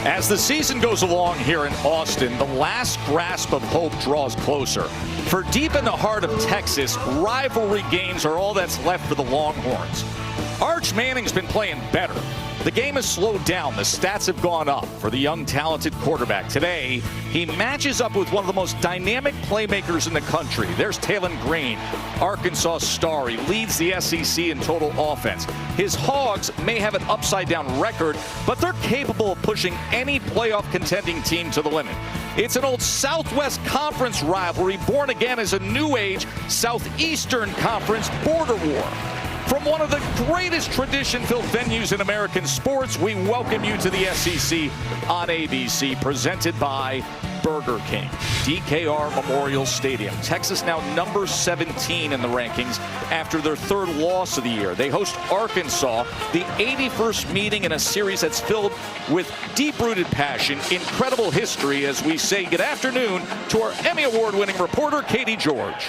As the season goes along here in Austin, the last grasp of hope draws closer. For deep in the heart of Texas, rivalry games are all that's left for the Longhorns. Arch Manning's been playing better. The game has slowed down. The stats have gone up for the young, talented quarterback. Today, he matches up with one of the most dynamic playmakers in the country. There's Taylen Green, Arkansas star. He leads the SEC in total offense. His Hogs may have an upside-down record, but they're capable of pushing any playoff contending team to the limit. It's an old Southwest Conference rivalry born again as a new age Southeastern Conference border war. From one of the greatest tradition-filled venues in American sports, we welcome you to the SEC on ABC, presented by Burger King, DKR Memorial Stadium. Texas now number 17 in the rankings after their third loss of the year. They host Arkansas, the 81st meeting in a series that's filled with deep-rooted passion, incredible history, as we say good afternoon to our Emmy Award-winning reporter, Katie George.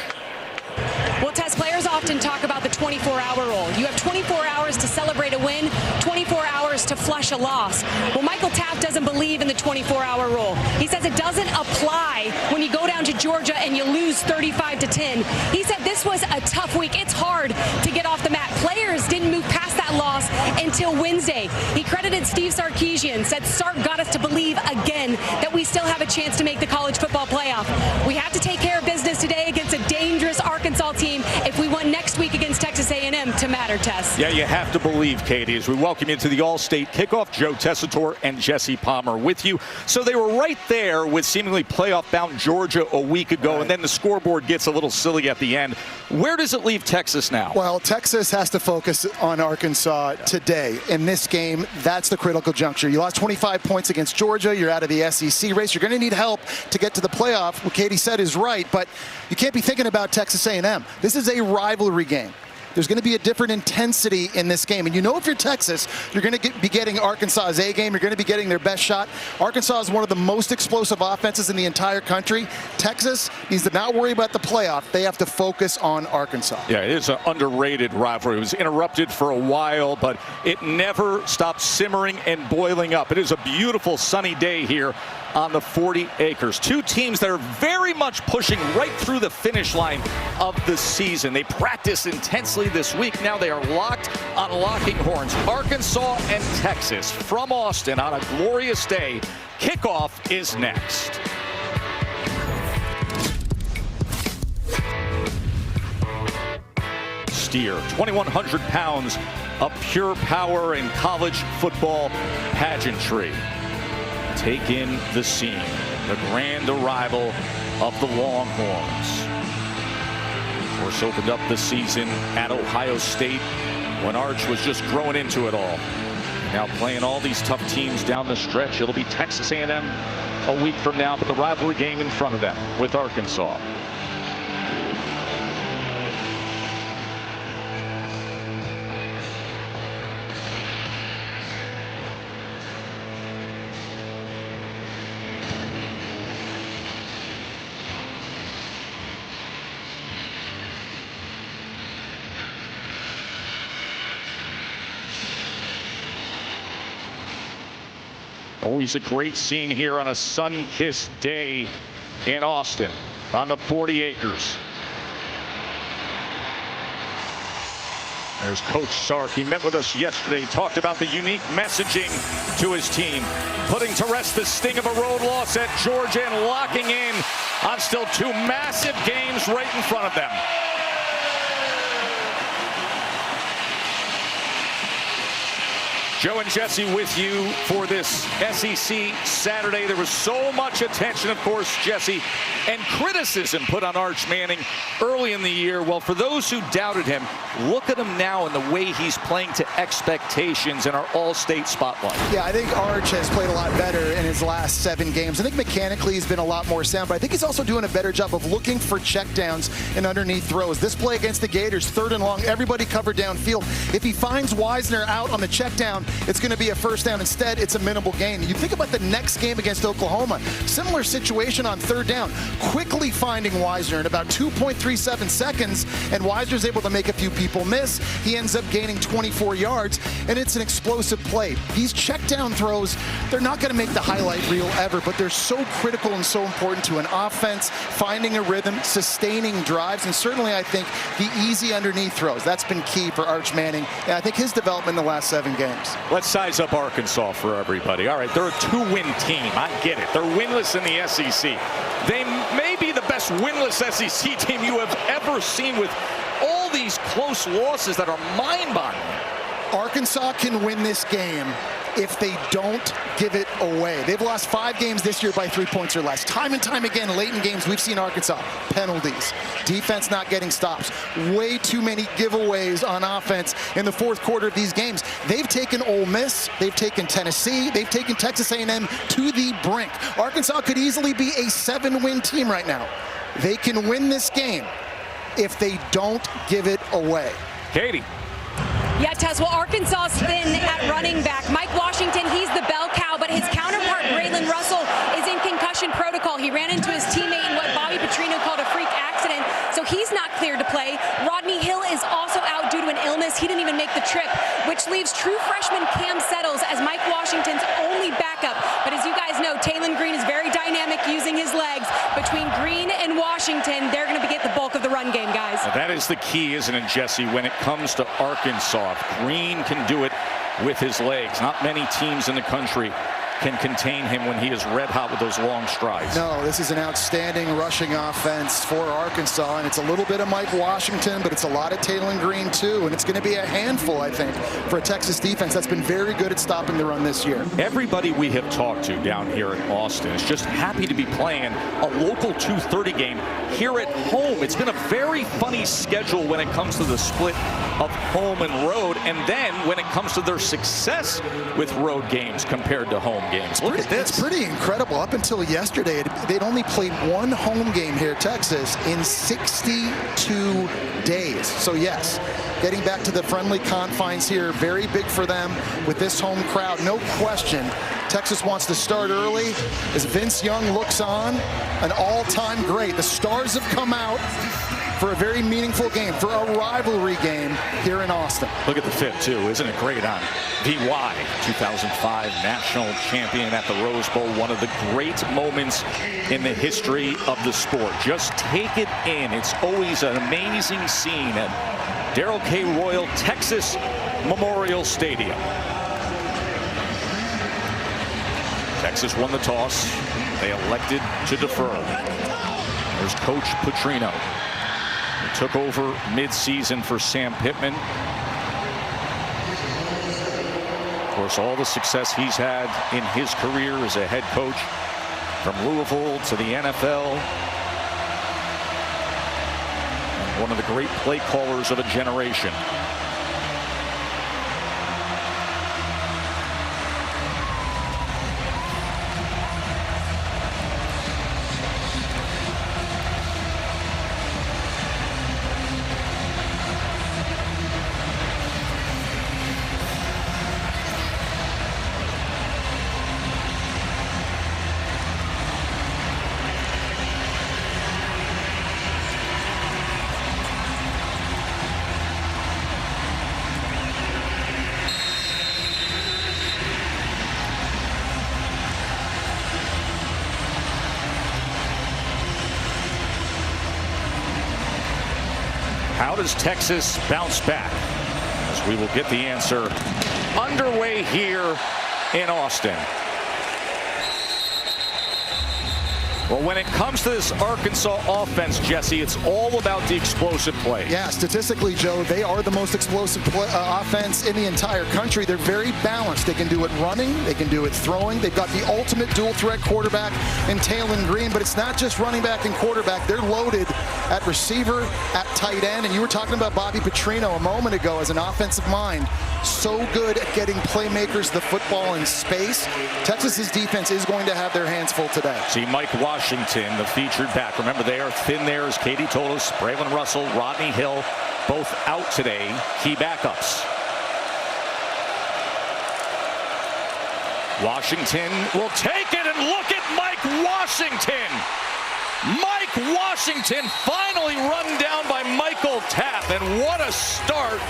Well, Tess, players often talk about the 24-hour rule. You have 24 hours to celebrate a win, 24 hours to flush a loss. Well, Michael Taft doesn't believe in the 24-hour rule. He says it doesn't apply when you go down to Georgia and you lose 35-10. He said this was a tough week. It's hard to get off the mat. Players didn't move past that loss until Wednesday. He credited Steve Sarkisian, said Sark got us to believe again that we still have a chance to make the college football playoff. We have to take care of business today against a dangerous Arkansas team if we won next week against Texas A&M to matter, Tess. Yeah, you have to believe, Katie, as we welcome you to the All-State Kickoff. Joe Tessitore and Jesse Palmer with you. So they were right there with seemingly playoff-bound Georgia a week ago, and then the scoreboard gets a little silly at the end. Where does it leave Texas now? Well, Texas has to focus on Arkansas today. In this game, that's the critical juncture. You lost 25 points against Georgia. You're out of the SEC race. You're going to need help to get to the playoff. What Katie said is right, but you can't be thinking about Texas A&M. This is a rivalry game. There's going to be a different intensity in this game. And you know if you're Texas, you're going to be getting Arkansas's A game. You're going to be getting their best shot. Arkansas is one of the most explosive offenses in the entire country. Texas needs to not worry about the playoff. They have to focus on Arkansas. Yeah, it is an underrated rivalry. It was interrupted for a while, but it never stopped simmering and boiling up. It is a beautiful sunny day here on the 40 acres. Two teams that are very much pushing right through the finish line of the season. They practice intensely this week. Now they are locked on locking horns. Arkansas and Texas from Austin on a glorious day. Kickoff is next. Steer, 2,100 pounds of pure power in college football pageantry. Take in the scene, the grand arrival of the Longhorns. Of course, opened up the season at Ohio State when Arch was just growing into it all. Now playing all these tough teams down the stretch. It'll be Texas A&M a week from now, but the rivalry game in front of them with Arkansas. Always a great scene here on a sun-kissed day in Austin on the 40 acres. There's Coach Sark. He met with us yesterday, talked about the unique messaging to his team, putting to rest the sting of a road loss at Georgia and locking in on still two massive games right in front of them. Joe and Jesse with you for this SEC Saturday. There was so much attention, of course, Jesse, and criticism put on Arch Manning early in the year. Well, for those who doubted him, look at him now and the way he's playing to expectations in our all-state spotlight. Yeah, I think Arch has played a lot better in his last 7 games. I think mechanically he's been a lot more sound, but I think he's also doing a better job of looking for checkdowns and underneath throws. This play against the Gators, 3rd and long, everybody covered downfield. If he finds Wisner out on the checkdown, it's going to be a first down. Instead, it's a minimal gain. You think about the next game against Oklahoma. Similar situation on third down. Quickly finding Wisner in about 2.37 seconds, and Wisner's able to make a few people miss. He ends up gaining 24 yards, and it's an explosive play. These check down throws, they're not going to make the highlight reel ever, but they're so critical and so important to an offense, finding a rhythm, sustaining drives, and certainly I think the easy underneath throws. That's been key for Arch Manning, and I think his development in the last 7 games. Let's size up Arkansas for everybody. All right, they're a 2-win team. I get it. They're winless in the SEC. They may be the best winless SEC team you have ever seen, with all these close losses that are mind-boggling. Arkansas can win this game if they don't give it away. They've lost 5 games this year by 3 points or less. Time and time again, late in games, we've seen Arkansas. Penalties, defense not getting stops, way too many giveaways on offense in the fourth quarter of these games. They've taken Ole Miss, they've taken Tennessee, they've taken Texas A&M to the brink. Arkansas could easily be a 7-win team right now. They can win this game if they don't give it away. Katie. Yeah, Tess, well, Arkansas is thin at running back. Mike Washington, he's the bell cow, but his counterpart, Braylon Russell, is in concussion protocol. He ran into his teammate in what Bobby Petrino called a freak accident, so he's not cleared to play. Rodney Hill is also out due to an illness. He didn't even make the trip, which leaves true freshman Cam Settles as Mike Washington's only backup. But as you guys know, Taylon Green is very dynamic using his legs. Between Green and Washington, they're going to get the bulk of the run game, guys. That is the key, isn't it, Jesse, when it comes to Arkansas? Green can do it with his legs. Not many teams in the country can contain him when he is red hot with those long strides. No, this is an outstanding rushing offense for Arkansas, and it's a little bit of Mike Washington, but it's a lot of Taylon Green too, and it's going to be a handful, I think, for a Texas defense that's been very good at stopping the run this year. Everybody we have talked to down here in Austin is just happy to be playing a local 2:30 game here at home. It's been a very funny schedule when it comes to the split of home and road, and then when it comes to their success with road games compared to home games. Look at this. It's pretty incredible. Up until yesterday, they'd only played 1 home game here at Texas in 62 days. So yes, getting back to the friendly confines here, very big for them with this home crowd. No question, Texas wants to start early as Vince Young looks on, an all-time great. The stars have come out for a very meaningful game, for a rivalry game here in Austin. Look at the fit, too. Isn't it great on VY, 2005 national champion at the Rose Bowl. One of the great moments in the history of the sport. Just take it in. It's always an amazing scene at Darrell K. Royal Texas Memorial Stadium. Texas won the toss. They elected to defer. There's Coach Petrino. He took over mid-season for Sam Pittman. Of course, all the success he's had in his career as a head coach, from Louisville to the NFL. And one of the great play callers of a generation. How does Texas bounce back? As we will get the answer underway here in Austin. Well, when it comes to this Arkansas offense, Jesse, it's all about the explosive plays. Yeah, statistically, Joe, they are the most explosive offense in the entire country. They're very balanced. They can do it running. They can do it throwing. They've got the ultimate dual-threat quarterback in Taylon Green, but it's not just running back and quarterback. They're loaded at receiver, at tight end, and you were talking about Bobby Petrino a moment ago as an offensive mind. So good at getting playmakers the football in space. Texas's defense is going to have their hands full today. See Mike Washington, the featured back. Remember, they are thin there, as Katie told us. Braylon Russell, Rodney Hill, both out today. Key backups. Washington will take it, and look at Mike Washington. Mike Washington finally run down by Michael Taft, and what a start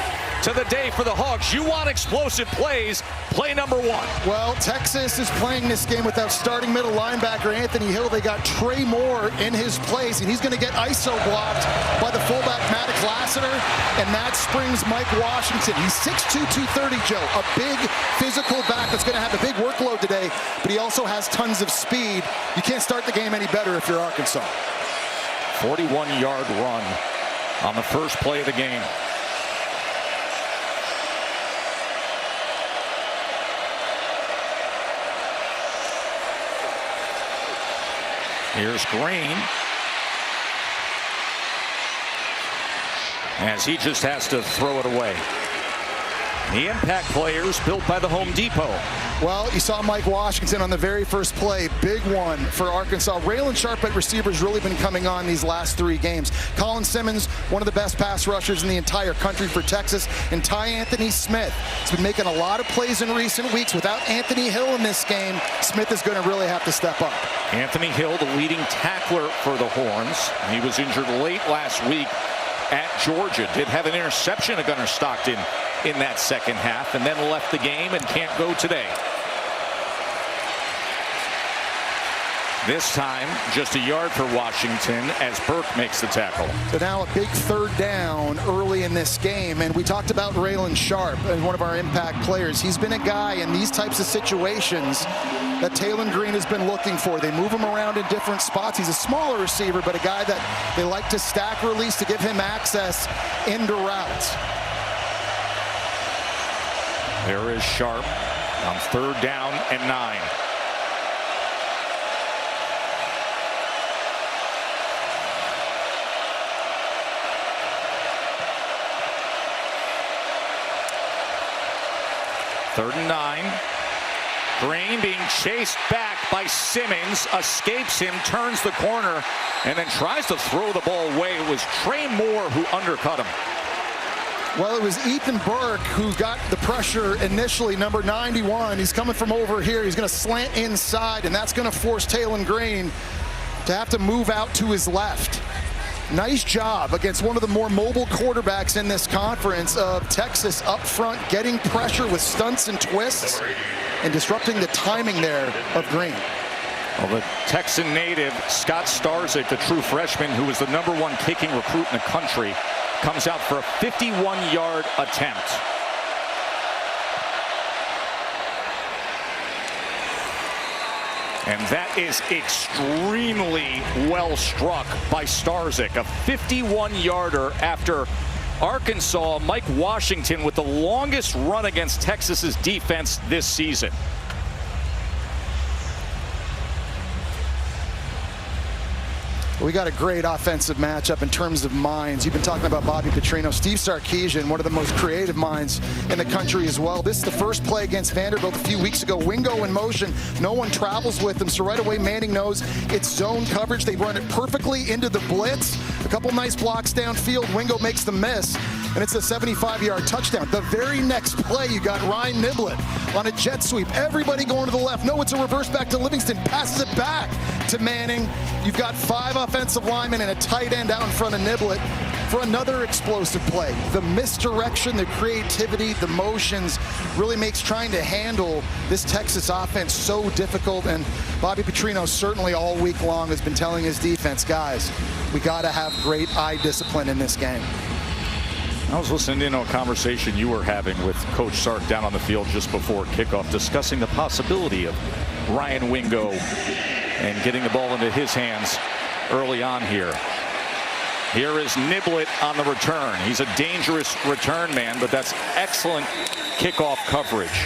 to the day for the Hawks. You want explosive plays, play number one. Well, Texas is playing this game without starting middle linebacker Anthony Hill. They got Trey Moore in his place, and he's going to get ISO blocked by the fullback Maddox Lassiter, and that springs Mike Washington. He's 6'2", 230, Joe. A big physical back that's going to have a big workload today, but he also has tons of speed. You can't start the game any better if you're Arkansas. 41-yard run on the first play of the game. Here's Green, as he just has to throw it away. The impact players built by the Home Depot. Well, you saw Mike Washington on the very first play. Big one for Arkansas. Raylan Sharp at receiver's really been coming on these last 3 games. Colin Simmons, one of the best pass rushers in the entire country for Texas. And Ty Anthony Smith has been making a lot of plays in recent weeks. Without Anthony Hill in this game, Smith is going to really have to step up. Anthony Hill, the leading tackler for the Horns. He was injured late last week at Georgia. Did have an interception of Gunnar Stockton in that second half, and then left the game and can't go today. This time, just a yard for Washington as Burke makes the tackle. So now a big third down early in this game, and we talked about Raylan Sharp as one of our impact players. He's been a guy in these types of situations that Taylen Green has been looking for. They move him around in different spots. He's a smaller receiver, but a guy that they like to stack release to give him access into routes. There is Sharp on 3rd down and 9. Third and 9. Green being chased back by Simmons, escapes him, turns the corner, and then tries to throw the ball away. It was Trey Moore who undercut him. Well, it was Ethan Burke who got the pressure initially, number 91. He's coming from over here. He's going to slant inside, and that's going to force Taylen Green to have to move out to his left. Nice job against one of the more mobile quarterbacks in this conference of Texas up front, getting pressure with stunts and twists and disrupting the timing there of Green. Well, the Texan native, Scott Starzik, the true freshman who was the #1 kicking recruit in the country, comes out for a 51-yard attempt. And that is extremely well struck by Starzik. A 51-yarder after Arkansas. Mike Washington with the longest run against Texas's defense this season. We got a great offensive matchup in terms of minds. You've been talking about Bobby Petrino. Steve Sarkisian, one of the most creative minds in the country as well. This is the first play against Vanderbilt a few weeks ago. Wingo in motion. No one travels with him, so right away Manning knows it's zone coverage. They run it perfectly into the blitz. A couple nice blocks downfield. Wingo makes the miss, and it's a 75-yard touchdown. The very next play, you got Ryan Niblett on a jet sweep. Everybody going to the left. No, it's a reverse back to Livingston. Passes it back to Manning. You've got 5 offensive linemen and a tight end out in front of Niblett for another explosive play. The misdirection, the creativity, the motions really makes trying to handle this Texas offense so difficult. And Bobby Petrino certainly all week long has been telling his defense, guys, we got to have great eye discipline in this game. I was listening in on a conversation you were having with Coach Sark down on the field just before kickoff, discussing the possibility of Ryan Wingo and getting the ball into his hands early on here. Here is Niblett on the return. He's a dangerous return man, but that's excellent kickoff coverage.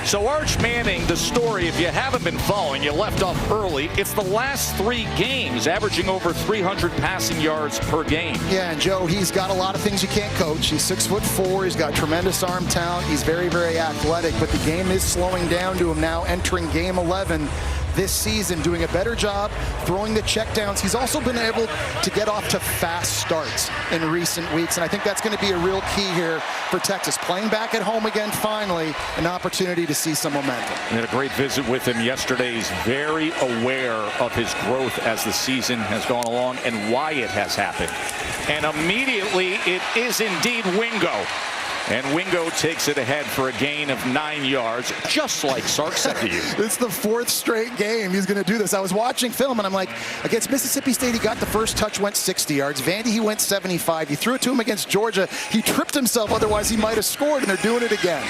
So Arch Manning, the story, if you haven't been following, you left off early. It's the last 3 games, averaging over 300 passing yards per game. Yeah, and Joe, he's got a lot of things you can't coach. He's 6'4". He's got tremendous arm talent. He's very, very athletic, but the game is slowing down to him now entering game 11. this season, doing a better job throwing the checkdowns. He's also been able to get off to fast starts in recent weeks, and I think that's going to be a real key here for Texas. Playing back at home again, finally, an opportunity to see some momentum. We had a great visit with him yesterday. He's very aware of his growth as the season has gone along and why it has happened. And immediately, it is indeed Wingo. And Wingo takes it ahead for a gain of 9 yards, just like Sark said to you. It's the 4th straight game he's going to do this. I was watching film, and I'm like, against Mississippi State, he got the first touch, went 60 yards. Vandy, he went 75. He threw it to him against Georgia. He tripped himself, otherwise he might have scored, and they're doing it again.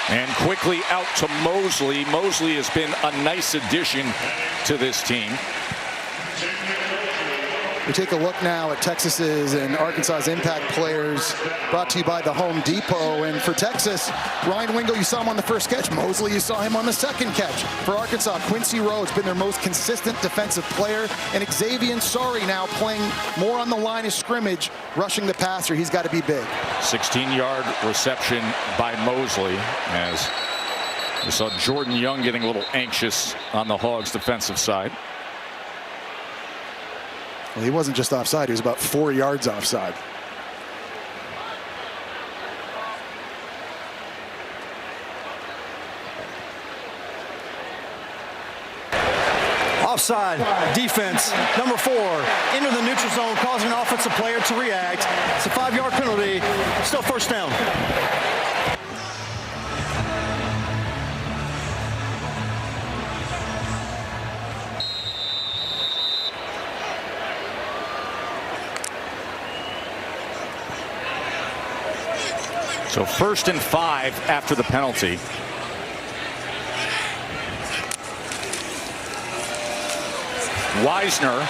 And quickly out to Mosley. Mosley has been a nice addition to this team. We take a look now at Texas's and Arkansas's impact players, brought to you by the Home Depot. And for Texas, Ryan Wingo, you saw him on the first catch. Mosley, you saw him on the second catch. For Arkansas, Quincy Rowe has been their most consistent defensive player. And Xavier Sorry now playing more on the line of scrimmage, rushing the passer. He's got to be big. 16-yard reception by Mosley, as we saw Jordan Young getting a little anxious on the Hogs' defensive side. Well, he wasn't just offside. He was about 4 yards offside. Offside defense, number 4, into the neutral zone, causing an offensive player to react. It's a 5-yard penalty, still first down. So 1st and 5 after the penalty. Wisner,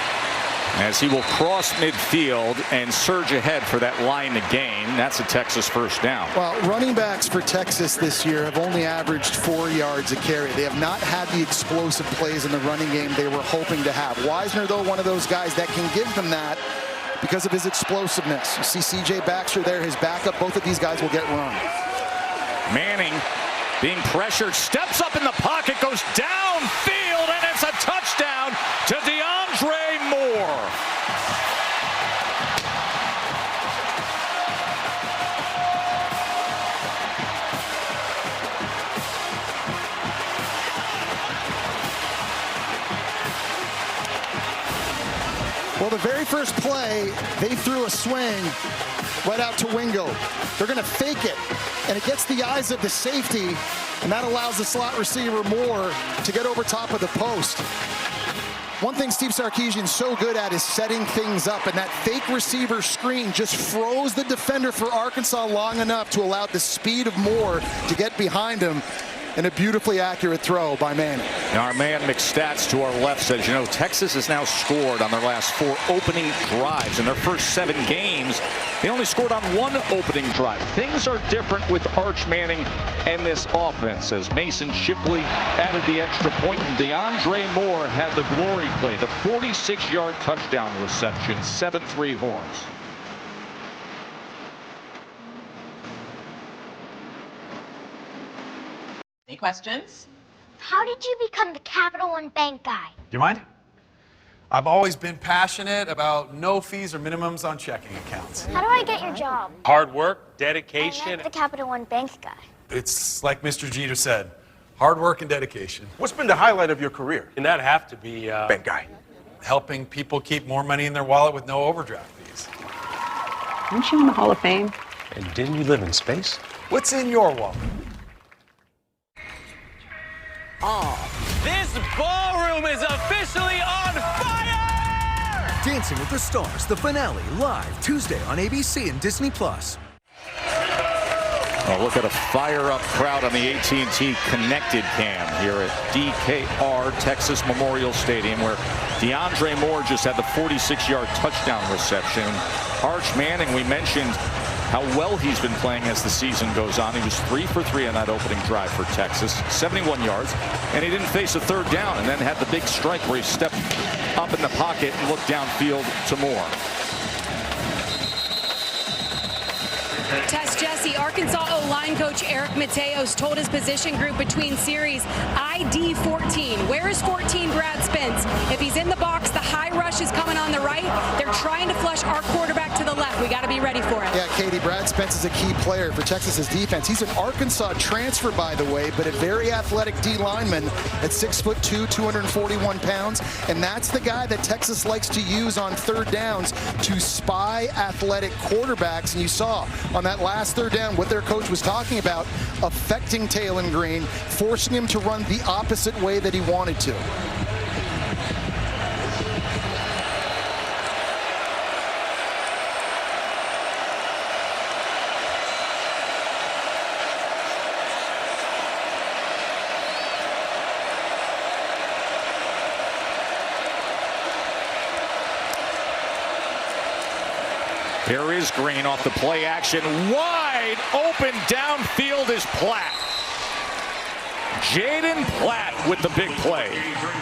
as he will cross midfield and surge ahead for that line to gain. That's a Texas first down. Well, running backs for Texas this year have only averaged 4 yards a carry. They have not had the explosive plays in the running game they were hoping to have. Wisner, though, one of those guys that can give them that because of his explosiveness. You see C.J. Baxter there, his backup. Both of these guys will get run. Manning being pressured, steps up in the pocket, goes downfield, and it's a touchdown to DeAndre Moore. Well, the very first play, they threw a swing right out to Wingo. They're going to fake it, and it gets the eyes of the safety, and that allows the slot receiver Moore to get over top of the post. One thing Steve Sarkisian's so good at is setting things up, and that fake receiver screen just froze the defender for Arkansas long enough to allow the speed of Moore to get behind him. And a beautifully accurate throw by Manning. Now our man McStats to our left says, you know, Texas has now scored on their last 4 opening drives. In their first 7 games, they only scored on 1 opening drive. Things are different with Arch Manning and this offense, as Mason Shipley added the extra point, and DeAndre Moore had the glory play, the 46-yard touchdown reception, 7-3 Horns. Any questions? How did you become the Capital One Bank guy? Do you mind? I've always been passionate about no fees or minimums on checking accounts. How do I get your job? Hard work, I dedication. met the Capital One Bank guy. It's like Mr. Jeter said, hard work and dedication. What's been the highlight of your career? And that have to be Bank guy. Helping people keep more money in their wallet with no overdraft fees. Aren't you in the Hall of Fame? And didn't you live in space? What's in your wallet? This ballroom is officially on fire! Dancing with the Stars, the finale, live Tuesday on ABC and Disney+. Oh, look at a fire-up crowd on the AT&T Connected Cam here at DKR Texas Memorial Stadium, where DeAndre Moore just had the 46-yard touchdown reception. Arch Manning, we mentioned how well he's been playing as the season goes on. He was 3 for 3 on that opening drive for Texas, 71 yards, and he didn't face a 3rd down, and then had the big strike where he stepped up in the pocket and looked downfield to Moore. Tess Jesse, Arkansas O-line coach Eric Mateos told his position group between series, ID 14. Where is 14 Brad Spence? If he's in the box, the high rush is coming on the right. They're trying to flush our quarterback to the left. We got to be ready for it. Yeah, Katie, Brad Spence is a key player for Texas's defense. He's an Arkansas transfer, by the way, but a very athletic D lineman at 6'2", 241 pounds. And that's the guy that Texas likes to use on third downs to spy athletic quarterbacks. And you saw on that last third down what their coach was talking about, affecting Taylen Green, forcing him to run the opposite way that he wanted to. Here is Green off the play action. Wide open downfield is Platt. Jaden Platt with the big play.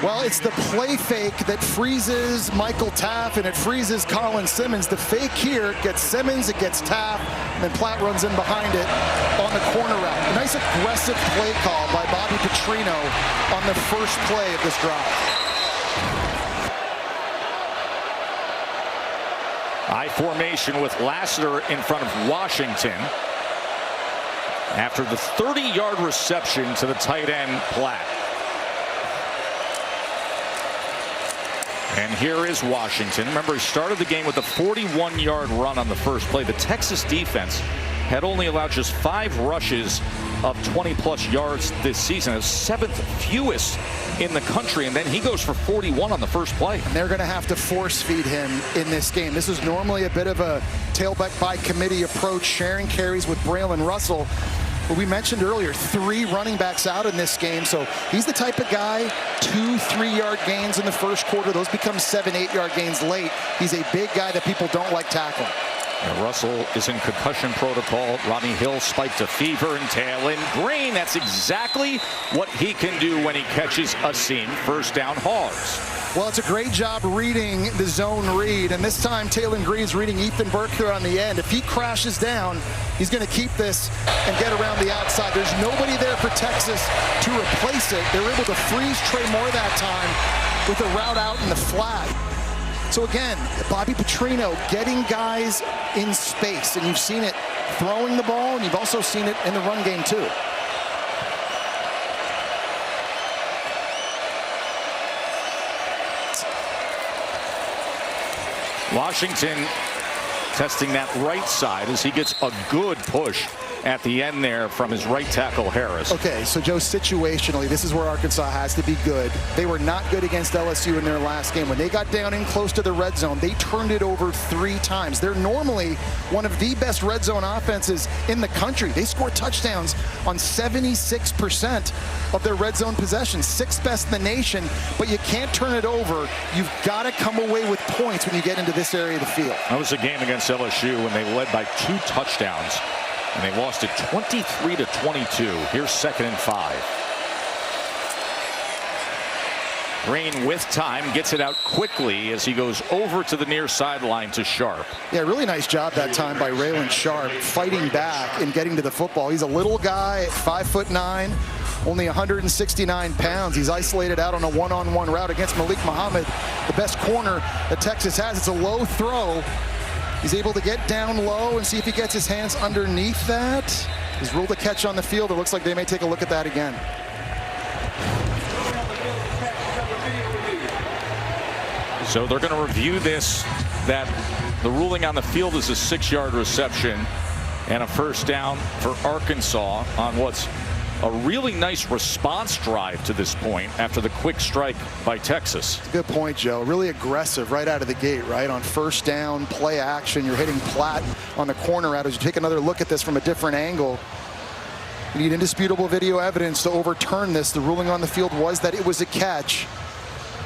Well, it's the play fake that freezes Michael Taft and it freezes Colin Simmons. The fake here gets Simmons, it gets Taft, and then Platt runs in behind it on the corner route. A nice aggressive play call by Bobby Petrino on the first play of this drive. I formation with Lassiter in front of Washington after the 30-yard reception to the tight end Platt. And here is Washington. Remember, he started the game with a 41-yard run on the first play. The Texas defense had only allowed just 5 rushes of 20-plus yards this season, the 7th fewest in the country, and then he goes for 41 on the first play. And they're going to have to force feed him in this game. This is normally a bit of a tailback by committee approach, sharing carries with Braylon Russell. But we mentioned earlier, 3 running backs out in this game, so he's the type of guy, 2 3-yard gains in the first quarter. Those become 7 8-yard gains late. He's a big guy that people don't like tackling. And Russell is in concussion protocol. Rodney Hill spiked a fever, and Taylen Green, that's exactly what he can do when he catches a seam. First down Hogs. Well, it's a great job reading the zone read, and this time Taylen Green's reading Ethan Burke here on the end. If he crashes down, he's going to keep this and get around the outside. There's nobody there for Texas to replace it. They're able to freeze Trey Moore that time with a route out in the flat. So again, Bobby Petrino getting guys in space, and you've seen it throwing the ball, and you've also seen it in the run game too. Washington testing that right side as he gets a good push at the end there from his right tackle Harris. Okay, so Joe, situationally, this is where Arkansas has to be good. They were not good against LSU in their last game. When they got down in close to the red zone, they turned it over 3 times. They're normally one of the best red zone offenses in the country. They score touchdowns on 76% of their red zone possessions, 6th best in the nation, but you can't turn it over. You've got to come away with points when you get into this area of the field. That was a game against LSU when they led by 2 touchdowns. And they lost it 23-22. Here's 2nd and 5. Green with time gets it out quickly as he goes over to the near sideline to Sharp. Yeah, really nice job that time by Raylan Sharp fighting back and getting to the football. He's a little guy at 5'9", only 169 pounds. He's isolated out on a one-on-one route against Malik Muhammad, the best corner that Texas has. It's a low throw. He's able to get down low and see if he gets his hands underneath that. He's ruled a catch on the field. It looks like they may take a look at that again. So they're going to review this, that the ruling on the field is a 6-yard reception and a first down for Arkansas on what's a really nice response drive to this point after the quick strike by Texas. Good point, Joe. Really aggressive right out of the gate, right? On first down, play action, you're hitting Platt on the corner route. As you take another look at this from a different angle, you need indisputable video evidence to overturn this. The ruling on the field was that it was a catch.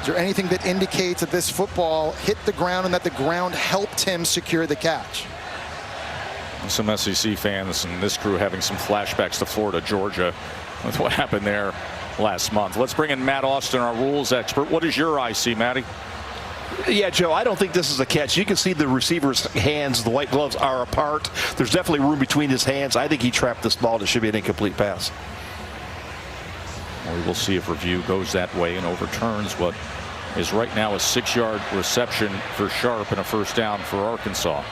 Is there anything that indicates that this football hit the ground and that the ground helped him secure the catch? Some SEC fans and this crew having some flashbacks to Florida, Georgia with what happened there last month. Let's bring in Matt Austin, our rules expert. What does your eye see, Matty? Yeah, Joe, I don't think this is a catch. You can see the receiver's hands, the white gloves are apart. There's definitely room between his hands. I think he trapped this ball. It should be an incomplete pass. We will see if review goes that way and overturns what is right now a 6-yard reception for Sharp and a first down for Arkansas.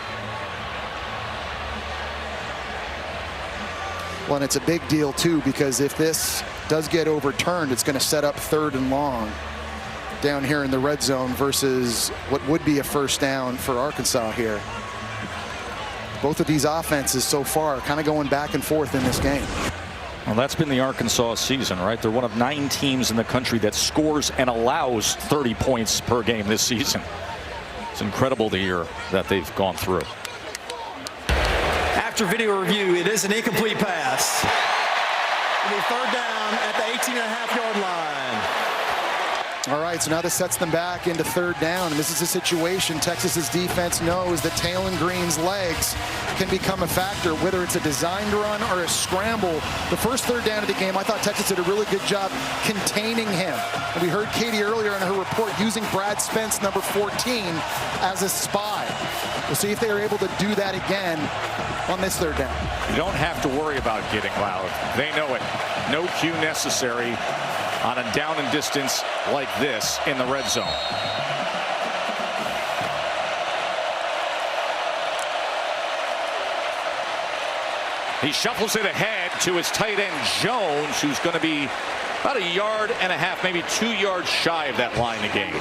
Well, and it's a big deal, too, because if this does get overturned, it's going to set up 3rd and long down here in the red zone versus what would be a first down for Arkansas here. Both of these offenses so far kind of going back and forth in this game. Well, that's been the Arkansas season, right? They're one of 9 teams in the country that scores and allows 30 points per game this season. It's incredible the year that they've gone through. After video review, it is an incomplete pass. It'll be 3rd down at the 18.5-yard line. All right, so now this sets them back into 3rd down. And this is a situation Texas's defense knows that Taylon Green's legs can become a factor, whether it's a designed run or a scramble. The first 3rd down of the game, I thought Texas did a really good job containing him. And we heard Katie earlier in her report using Brad Spence, number 14, as a spy. We'll see if they are able to do that again on this 3rd down. You don't have to worry about getting loud. They know it. No cue necessary on a down and distance like this in the red zone. He shuffles it ahead to his tight end Jones, who's going to be about 1.5 yards, maybe 2 yards shy of that line of game.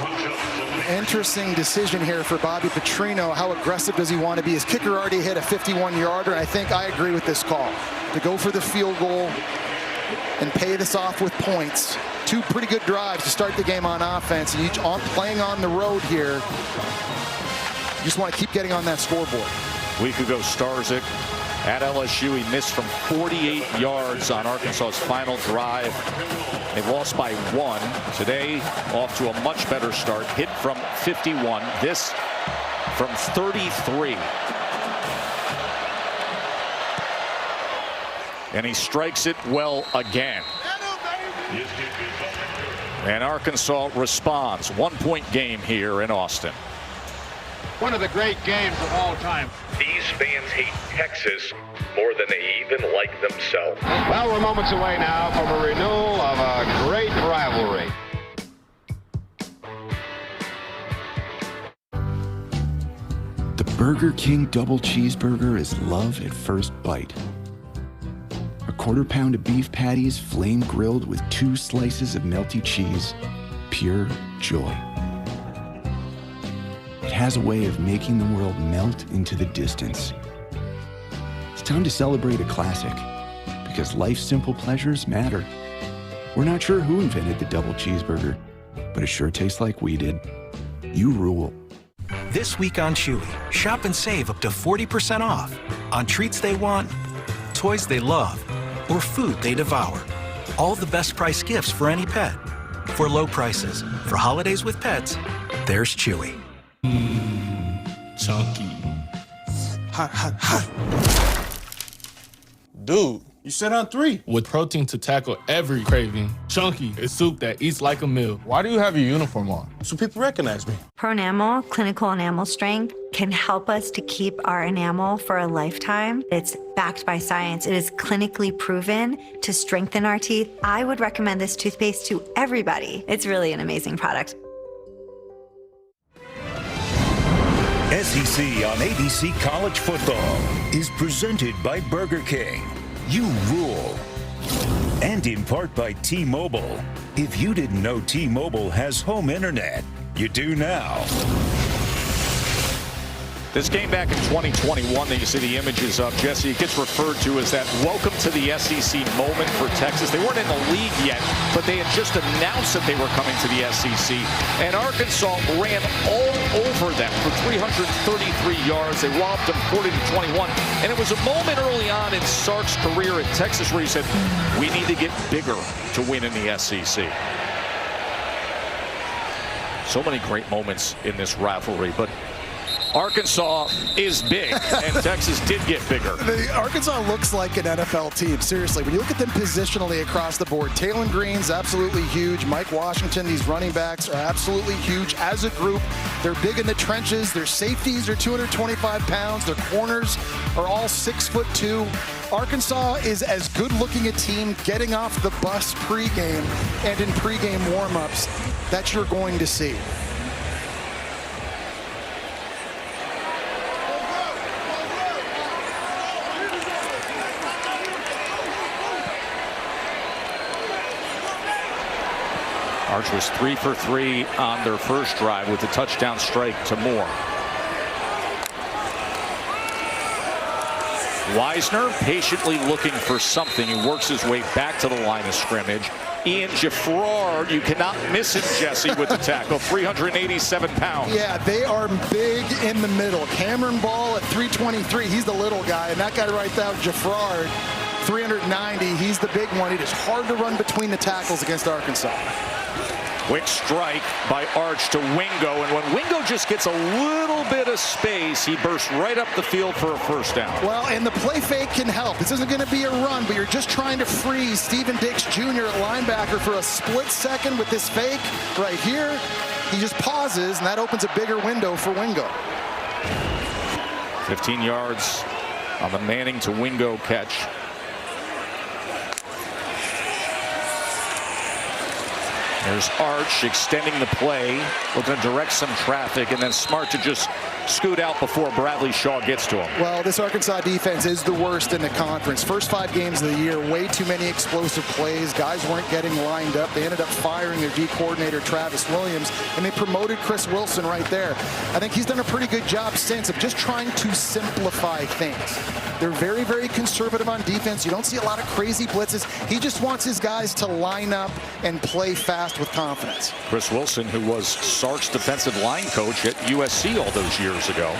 Interesting decision here for Bobby Petrino. How aggressive does he want to be? His kicker already hit a 51-yarder, and I think I agree with this call. To go for the field goal and pay this off with points. 2 pretty good drives to start the game on offense, and each playing on the road here. You just want to keep getting on that scoreboard. A week ago, Starzyk at LSU, he missed from 48 yards on Arkansas's final drive. They lost by 1. Today, off to a much better start. Hit from 51. This from 33. And he strikes it well again. And Arkansas responds. 1-point game here in Austin. One of the great games of all time. These fans hate Texas more than they even like themselves. Well, we're moments away now from a renewal of a great rivalry. The Burger King Double Cheeseburger is love at first bite. A 1/4 pound of beef patties, flame grilled with 2 slices of melty cheese. Pure joy. It has a way of making the world melt into the distance. It's time to celebrate a classic, because life's simple pleasures matter. We're not sure who invented the double cheeseburger, but it sure tastes like we did. You rule. This week on Chewy, shop and save up to 40% off on treats they want, toys they love, or food they devour. All the best price gifts for any pet. For low prices, for holidays with pets, there's Chewy. Chunky. Hot, hot, hot. Dude, you said on 3. With protein to tackle every craving, Chunky is soup that eats like a meal. Why do you have your uniform on? So people recognize me. Pronamel, clinical enamel strength, can help us to keep our enamel for a lifetime. It's backed by science. It is clinically proven to strengthen our teeth. I would recommend this toothpaste to everybody. It's really an amazing product. SEC on ABC College Football is presented by Burger King. You rule. And in part by T-Mobile. If you didn't know T-Mobile has home internet, you do now. This game back in 2021 that you see the images of, Jesse, it gets referred to as that welcome to the SEC moment for Texas. They weren't in the league yet, but they had just announced that they were coming to the SEC. And Arkansas ran all over them for 333 yards. They robbed them 40-21. And it was a moment early on in Sark's career at Texas where he said, we need to get bigger to win in the SEC. So many great moments in this rivalry, but Arkansas is big, and Texas did get bigger. Arkansas looks like an NFL team, seriously. When you look at them positionally across the board, Taylon Green's absolutely huge. Mike Washington, these running backs are absolutely huge. As a group, they're big in the trenches. Their safeties are 225 pounds. Their corners are all 6'2". Arkansas is as good-looking a team getting off the bus pregame and in pregame warm-ups that you're going to see. Arch was 3 for 3 on their first drive with the touchdown strike to Moore. Wisner patiently looking for something. He works his way back to the line of scrimmage. Ian Gifford, you cannot miss him, Jesse, with the tackle, 387 pounds. Yeah, they are big in the middle. Cameron Ball at 323, he's the little guy, and that guy right there, Gifford, 390, he's the big one. It is hard to run between the tackles against Arkansas. Quick strike by Arch to Wingo, and when Wingo just gets a little bit of space, he bursts right up the field for a first down. Well, and the play fake can help. This isn't going to be a run, but you're just trying to freeze Steven Dix Jr. at linebacker for a split second with this fake right here. He just pauses, and that opens a bigger window for Wingo. 15 yards on the Manning to Wingo catch. There's Arch extending the play, looking to direct some traffic, and then smart to just scoot out before Bradley Shaw gets to him. Well, this Arkansas defense is the worst in the conference. First 5 games of the year, way too many explosive plays. Guys weren't getting lined up. They ended up firing their D coordinator, Travis Williams, and they promoted Chris Wilson right there. I think he's done a pretty good job since of just trying to simplify things. They're very, very conservative on defense. You don't see a lot of crazy blitzes. He just wants his guys to line up and play fast with confidence. Chris Wilson, who was Sark's defensive line coach at USC all those years ago.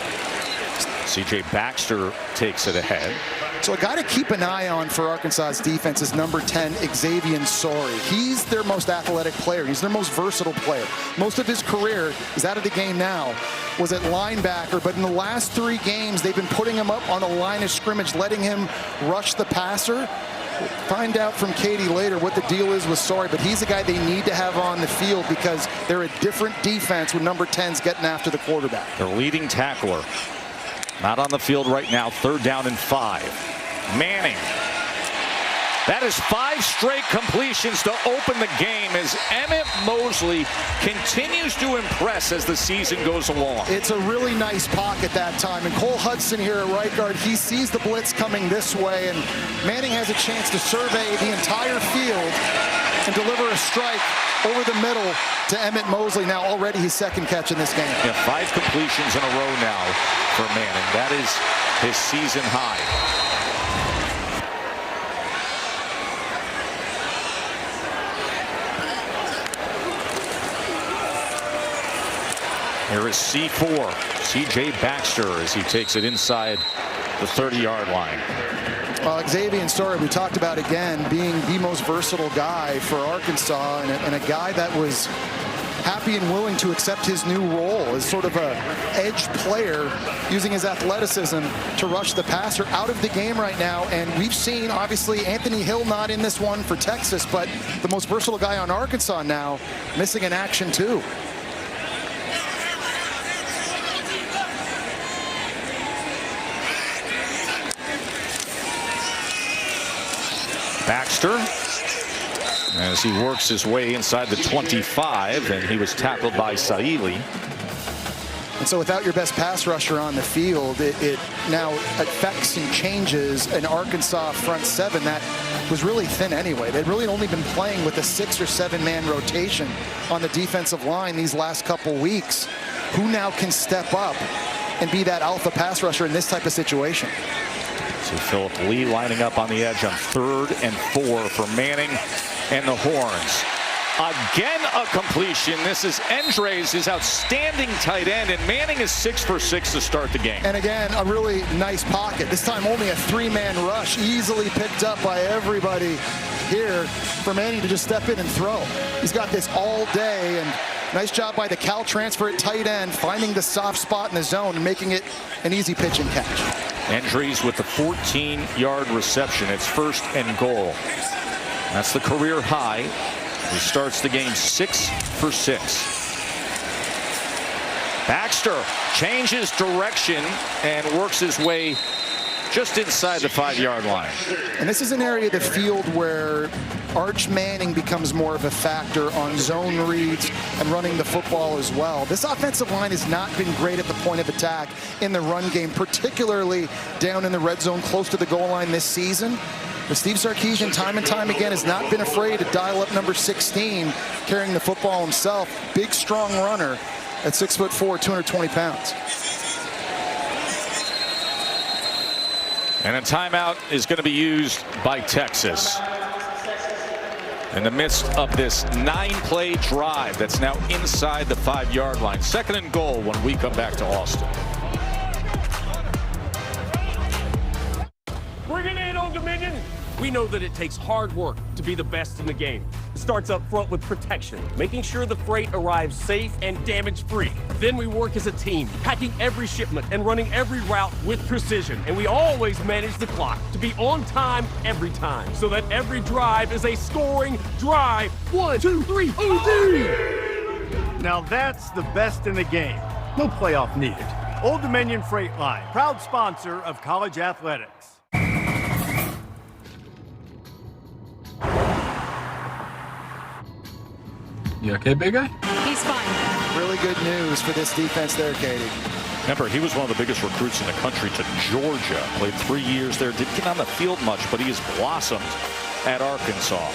C.J. Baxter takes it ahead. So a guy to keep an eye on for Arkansas's defense is number 10, Xavier Sorey. He's their most athletic player. He's their most versatile player. Most of his career is out of the game now, was at linebacker, but in the last 3 games, they've been putting him up on the line of scrimmage, letting him rush the passer. Find out from Katie later what the deal is with Sorey, but he's a guy they need to have on the field because they're a different defense when number 10's getting after the quarterback. Their leading tackler, not on the field right now, 3rd down and 5. Manning. That is 5 straight completions to open the game as Emmett Mosley continues to impress as the season goes along. It's a really nice pocket that time. And Cole Hudson here at right guard, he sees the blitz coming this way, and Manning has a chance to survey the entire field and deliver a strike over the middle to Emmett Mosley. Now already his 2nd catch in this game. Yeah, 5 completions in a row now for Manning. That is his season high. Here is C4, C.J. Baxter, as he takes it inside the 30-yard line. Xavier Sorey, we talked about again, being the most versatile guy for Arkansas and a guy that was happy and willing to accept his new role as sort of a edge player, using his athleticism to rush the passer. Out of the game right now, and we've seen, obviously, Anthony Hill not in this one for Texas, but the most versatile guy on Arkansas now missing in action too. Baxter, as he works his way inside the 25, and he was tackled by Saili. And so without your best pass rusher on the field, it now affects and changes an Arkansas front 7 that was really thin anyway. They'd really only been playing with a 6 or 7 man rotation on the defensive line these last couple weeks. Who now can step up and be that alpha pass rusher in this type of situation? So Philip Lee lining up on the edge on 3rd and 4 for Manning and the Horns. Again, a completion. This is Andres, his outstanding tight end, and Manning is 6 for 6 to start the game. And again, a really nice pocket. This time only a 3-man rush, easily picked up by everybody here for Manning to just step in and throw. He's got this all day, and Nice job by the Cal transfer at tight end, finding the soft spot in the zone and making it an easy pitch and catch. Andrees with the 14-yard reception. It's 1st and goal. That's the career high. He starts the game 6 for 6. Baxter changes direction and works his way just inside the 5-yard line. And this is an area of the field where Arch Manning becomes more of a factor on zone reads and running the football as well. This offensive line has not been great at the point of attack in the run game, particularly down in the red zone close to the goal line this season. But Steve Sarkisian, time and time again, has not been afraid to dial up number 16, carrying the football himself. Big, strong runner at 6'4", 220 pounds. And a timeout is going to be used by Texas. In the midst of this 9-play drive that's now inside the 5-yard line. 2nd and goal when we come back to Austin. Bring it in, Old Dominion. We know that it takes hard work to be the best in the game. It starts up front with protection, making sure the freight arrives safe and damage-free. Then we work as a team, packing every shipment and running every route with precision. And we always manage the clock to be on time every time, so that every drive is a scoring drive. 1, 2, 3, OD! Now that's the best in the game. No playoff needed. Old Dominion Freight Line, proud sponsor of college athletics. You okay, big guy? He's fine. Really good news for this defense there, Katie. Remember, he was one of the biggest recruits in the country to Georgia. Played 3 years there. Didn't get on the field much, but he has blossomed at Arkansas.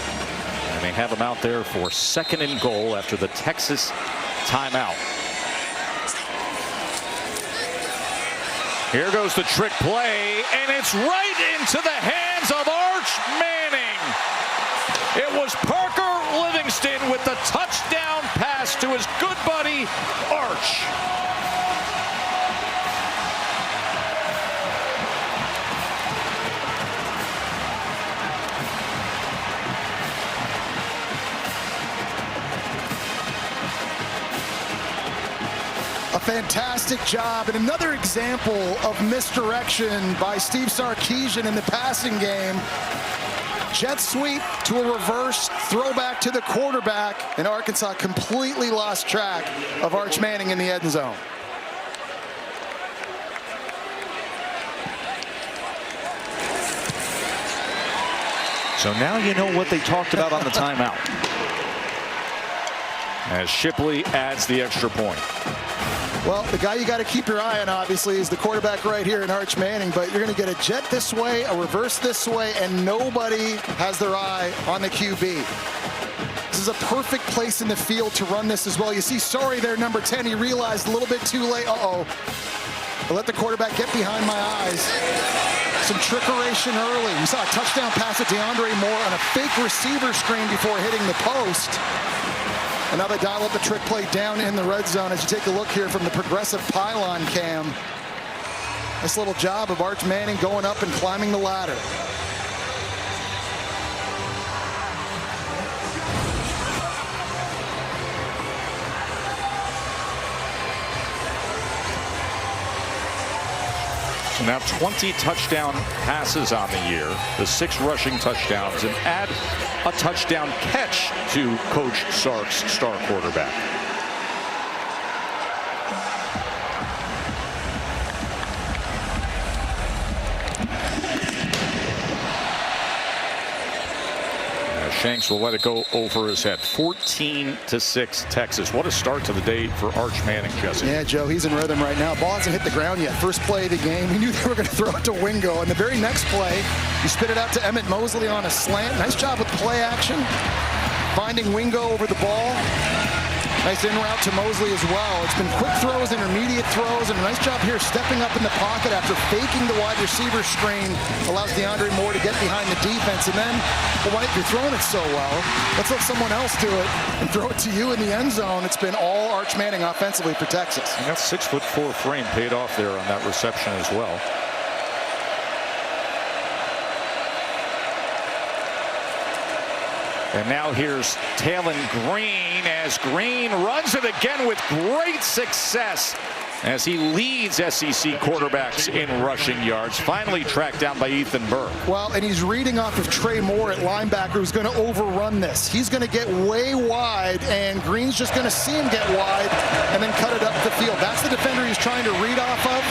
And they have him out there for 2nd and goal after the Texas timeout. Here goes the trick play, and it's right into the hands of Arch Manning. It was Parker Livingston with the touchdown pass to his good buddy, Arch. A fantastic job and another example of misdirection by Steve Sarkisian in the passing game. Jet sweep to a reverse throwback to the quarterback, and Arkansas completely lost track of Arch Manning in the end zone. So now you know what they talked about on the timeout. As Shipley adds the extra point. Well, the guy you got to keep your eye on, obviously, is the quarterback right here in Arch Manning, but you're going to get a jet this way, a reverse this way, and nobody has their eye on the QB. This is a perfect place in the field to run this as well. You see Sorry there, number 10. He realized a little bit too late. Uh-oh. But let the quarterback get behind my eyes. Some trickeration early. We saw a touchdown pass at DeAndre Moore on a fake receiver screen before hitting the post. And now they dial up the trick play down in the red zone as you take a look here from the progressive pylon cam. Nice little job of Arch Manning going up and climbing the ladder. So now 20 touchdown passes on the year, the 6 rushing touchdowns, and add a touchdown catch to Coach Sark's star quarterback. Shanks will let it go over his head. 14-6 Texas. What a start to the day for Arch Manning, Jesse. Yeah, Joe, he's in rhythm right now. Ball hasn't hit the ground yet. First play of the game. We knew they were going to throw it to Wingo. And the very next play, he spit it out to Emmett Mosley on a slant. Nice job with play action. Finding Wingo over the ball. Nice in route to Mosley as well. It's been quick throws, intermediate throws, and a nice job here stepping up in the pocket after faking the wide receiver screen. Allows DeAndre Moore to get behind the defense. And then, well, if you're throwing it so well, let's let someone else do it and throw it to you in the end zone. It's been all Arch Manning offensively for Texas. And that 6'4" frame paid off there on that reception as well. And now here's Taylon Green as Green runs it again with great success as he leads SEC quarterbacks in rushing yards, finally tracked down by Ethan Burke. Well, and he's reading off of Trey Moore at linebacker, who's going to overrun this. He's going to get way wide, and Green's just going to see him get wide and then cut it up the field. That's the defender he's trying to read off of.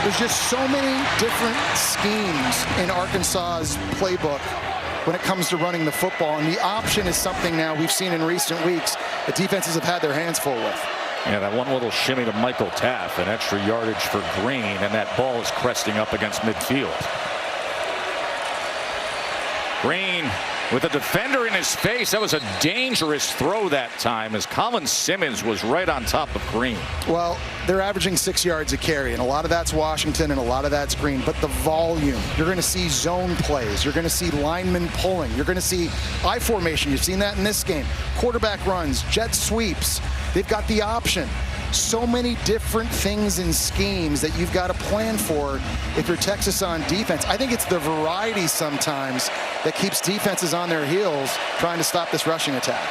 There's just so many different schemes in Arkansas's playbook when it comes to running the football, and the option is something now we've seen in recent weeks that defenses have had their hands full with. Yeah, that one little shimmy to Michael Taft, an extra yardage for Green, and that ball is cresting up against midfield. Green with a defender in his face. That was a dangerous throw that time as Colin Simmons was right on top of Green. Well, they're averaging 6 yards a carry, and a lot of that's Washington and a lot of that's Green. But the volume, you're going to see zone plays. You're going to see linemen pulling. You're going to see I formation. You've seen that in this game. Quarterback runs, jet sweeps. They've got the option. So many different things and schemes that you've got to plan for if you're Texas on defense. I think it's the variety sometimes that keeps defenses on their heels trying to stop this rushing attack.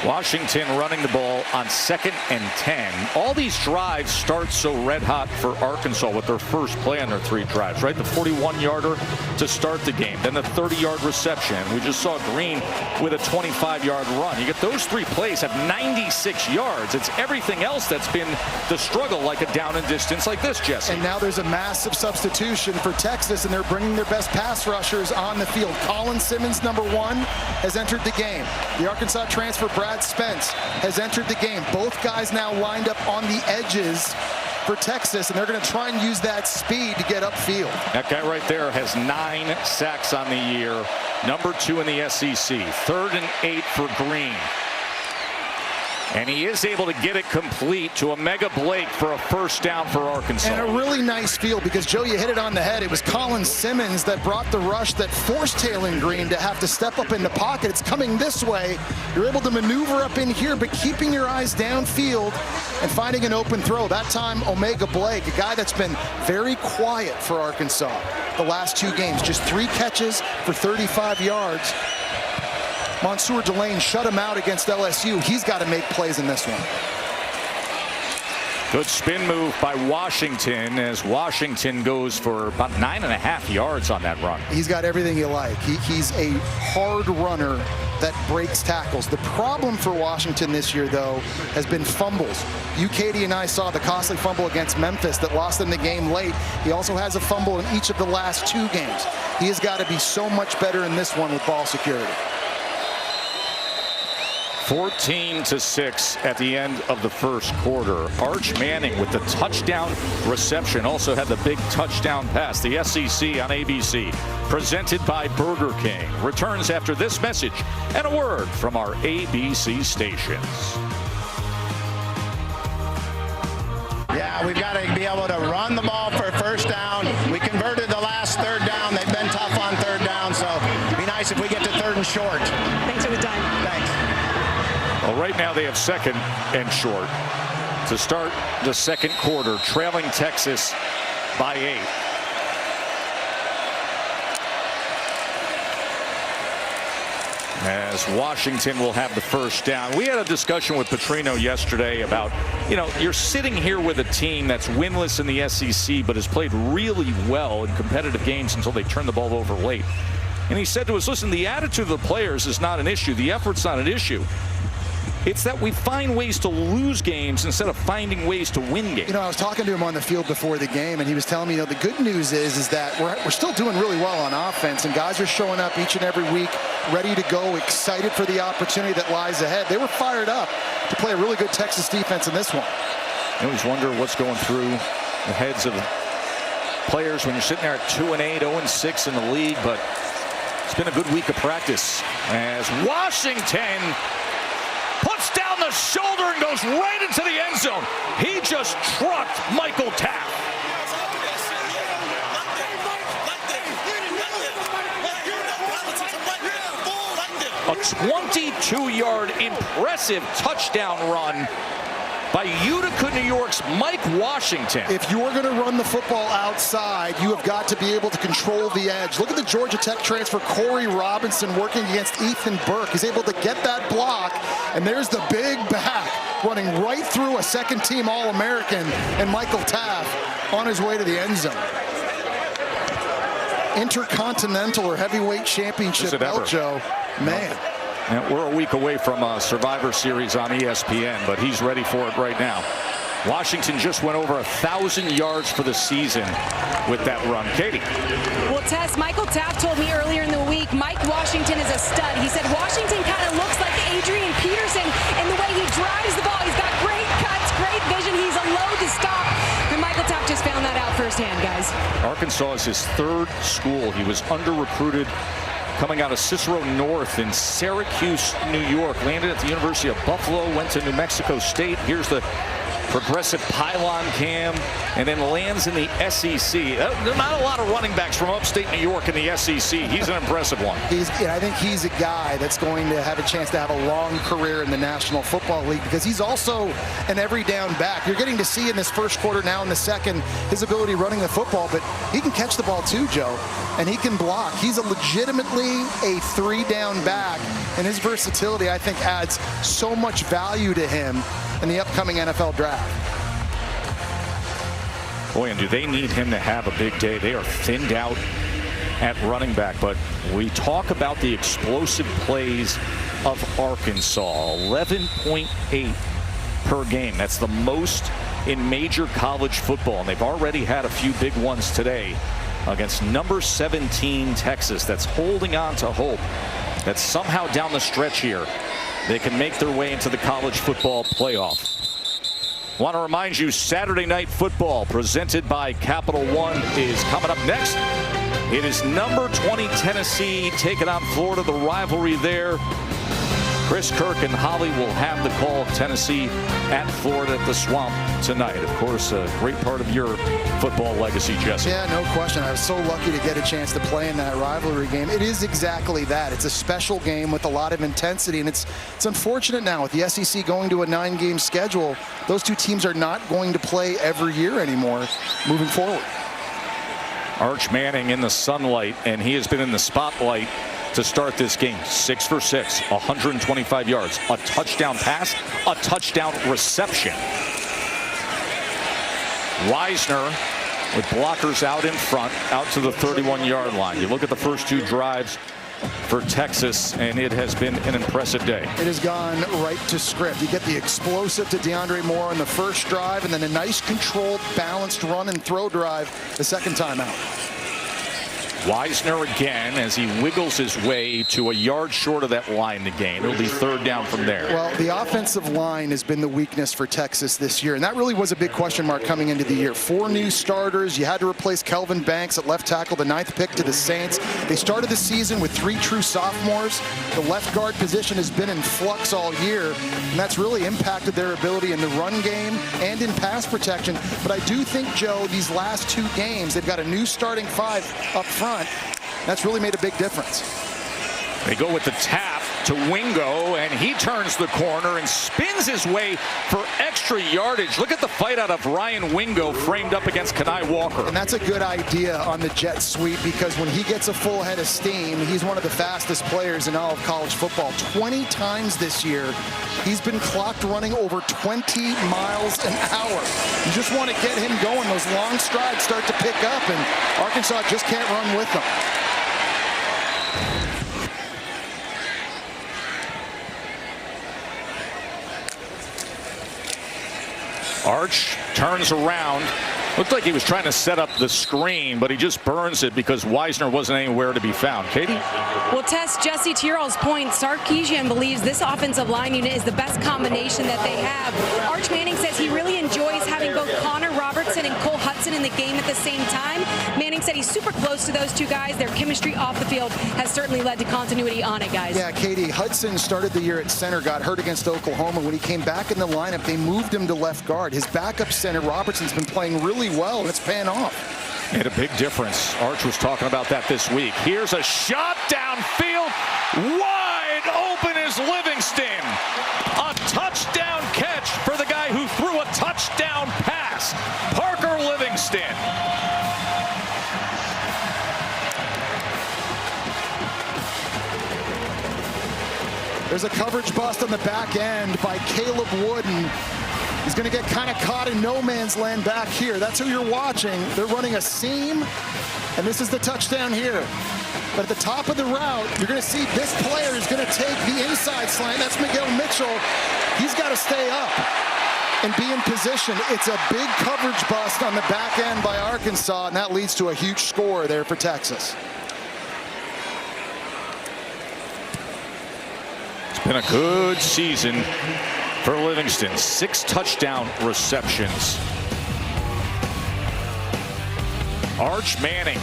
Washington running the ball on 2nd and 10. All these drives start so red hot for Arkansas with their first play on their 3 drives, right? The 41-yarder to start the game, then the 30-yard reception. We just saw Green with a 25-yard run. You get those 3 plays have 96 yards. It's everything else that's been the struggle, like a down and distance like this, Jesse. And now there's a massive substitution for Texas, and they're bringing their best pass rushers on the field. Colin Simmons, number 1, has entered the game. The Arkansas transfer, Brad Spence, has entered the game. Both guys now lined up on the edges for Texas, and they're going to try and use that speed to get upfield. That guy right there has 9 sacks on the year, number 2 in the SEC. 3rd and 8 for Green. And he is able to get it complete to Omega Blake for a first down for Arkansas. And a really nice field because, Joe, you hit it on the head. It was Colin Simmons that brought the rush that forced Taylon Green to have to step up in the pocket. It's coming this way. You're able to maneuver up in here, but keeping your eyes downfield and finding an open throw. That time, Omega Blake, a guy that's been very quiet for Arkansas the last 2 games. Just 3 catches for 35 yards. Mansour Delane shut him out against LSU. He's got to make plays in this one. Good spin move by Washington as Washington goes for about 9.5 yards on that run. He's got everything you like. He's a hard runner that breaks tackles. The problem for Washington this year, though, has been fumbles. Katie and I saw the costly fumble against Memphis that lost them the game late. He also has a fumble in each of the last 2 games. He has got to be so much better in this one with ball security. 14-6 at the end of the first quarter. Arch Manning with the touchdown reception, also had the big touchdown pass. The SEC on ABC, presented by Burger King, returns after this message and a word from our ABC stations. Yeah, we've got to be able to run the ball for a first down. We converted the last 3rd down. They've been tough on 3rd down, so it'd be nice if we get to 3rd and short. Thanks for the time. Thanks. Well, right now they have 2nd and short to start the 2nd quarter, trailing Texas by 8. As Washington will have the first down. We had a discussion with Petrino yesterday about, you're sitting here with a team that's winless in the SEC but has played really well in competitive games until they turn the ball over late. And he said to us, listen, the attitude of the players is not an issue. The effort's not an issue. It's that we find ways to lose games instead of finding ways to win games. I was talking to him on the field before the game, and he was telling me, the good news is that we're still doing really well on offense, and guys are showing up each and every week, ready to go, excited for the opportunity that lies ahead. They were fired up to play a really good Texas defense in this one. I always wonder what's going through the heads of players when you're sitting there at 2-8, 0-6 in the league, but it's been a good week of practice as Washington puts down the shoulder and goes right into the end zone. He just trucked Michael Taft. A 22-yard impressive touchdown run by Utica, New York's Mike Washington. If you're going to run the football outside, you have got to be able to control the edge. Look at the Georgia Tech transfer, Corey Robinson, working against Ethan Burke. He's able to get that block, and there's the big back running right through a second-team All-American and Michael Taft on his way to the end zone. Intercontinental or heavyweight championship belt, Joe. Man. And we're a week away from a Survivor Series on ESPN, but he's ready for it right now. Washington just went over 1,000 yards for the season with that run. Katie. Well, Tess, Michael Taft told me earlier in the week, Mike Washington is a stud. He said Washington kind of looks like Adrian Peterson in the way he drives the ball. He's got great cuts, great vision. He's a load to stop. And Michael Taft just found that out firsthand, guys. Arkansas is his third school. He was under-recruited coming out of Cicero North in Syracuse, New York. Landed at the University of Buffalo, went to New Mexico State. Here's the progressive pylon cam, and then lands in the SEC. There are not a lot of running backs from upstate New York in the SEC. He's an impressive one. I think he's a guy that's going to have a chance to have a long career in the National Football League because he's also an every down back. You're getting to see in this first quarter, now in the second, his ability running the football, but he can catch the ball too, Joe, and he can block. He's legitimately a three-down back, and his versatility, I think, adds so much value to him in the upcoming NFL draft. Boy, and do they need him to have a big day. They are thinned out at running back, but we talk about the explosive plays of Arkansas. 11.8 per game. That's the most in major college football, and they've already had a few big ones today against number 17 Texas. That's holding on to hope that somehow down the stretch here they can make their way into the college football playoff. Want to remind you, Saturday Night Football presented by Capital One is coming up next. It is number 20 Tennessee taking on Florida, the rivalry there. Chris Kirk and Holly will have the call of Tennessee at Florida at the Swamp tonight. Of course, a great part of your football legacy, Jesse. Yeah, no question. I was so lucky to get a chance to play in that rivalry game. It is exactly that. It's a special game with a lot of intensity, and it's unfortunate now with the SEC going to a 9-game schedule. Those two teams are not going to play every year anymore moving forward. Arch Manning in the sunlight, and he has been in the spotlight to start this game. 6 for 6, 125 yards, a touchdown pass, a touchdown reception. Wisner with blockers out in front, out to the 31-yard line. You look at the first two drives for Texas, and it has been an impressive day. It has gone right to script. You get the explosive to DeAndre Moore on the first drive, and then a nice controlled, balanced run and throw drive the second time out. Wisner again as he wiggles his way to a yard short of that line to gain. It'll be third down from there. Well, the offensive line has been the weakness for Texas this year, and that really was a big question mark coming into the year. 4 new starters. You had to replace Kelvin Banks at left tackle, the 9th pick to the Saints. They started the season with 3 true sophomores. The left guard position has been in flux all year, and that's really impacted their ability in the run game and in pass protection. But I do think, Joe, these last 2 games, they've got a new starting 5 up front. That's really made a big difference. They go with the tap to Wingo, and he turns the corner and spins his way for extra yardage. Look at the fight out of Ryan Wingo framed up against Kenai Walker. And that's a good idea on the jet sweep, because when he gets a full head of steam, he's one of the fastest players in all of college football. 20 times this year, he's been clocked running over 20 miles an hour. You just want to get him going. Those long strides start to pick up, and Arkansas just can't run with them. Arch turns around. Looked like he was trying to set up the screen, but he just burns it because Wisner wasn't anywhere to be found. Katie? Well, Tess, Jesse, to your all's point, Sarkisian believes this offensive line unit is the best combination that they have. Arch Manning says he really enjoys having both Connor Robertson and Cole Hudson in the game at the same time. Manning said he's super close to those two guys. Their chemistry off the field has certainly led to continuity on it, guys. Yeah, Katie, Hudson started the year at center, got hurt against Oklahoma. When he came back in the lineup, they moved him to left guard. His backup center, Robertson's been playing really well, and it's paying off. Made a big difference. Arch was talking about that this week. Here's a shot downfield, wide Wide open is Livingston. A touchdown catch for the guy who threw a touchdown pass. Parker Livingston. There's a coverage bust on the back end by Caleb Wooden. He's going to get kind of caught in no man's land back here. That's who you're watching. They're running a seam, and this is the touchdown here. But at the top of the route, you're going to see this player is going to take the inside slant. That's Miguel Mitchell. He's got to stay up and be in position. It's a big coverage bust on the back end by Arkansas, and that leads to a huge score there for Texas. It's been a good season for Livingston. 6 touchdown receptions. Arch Manning,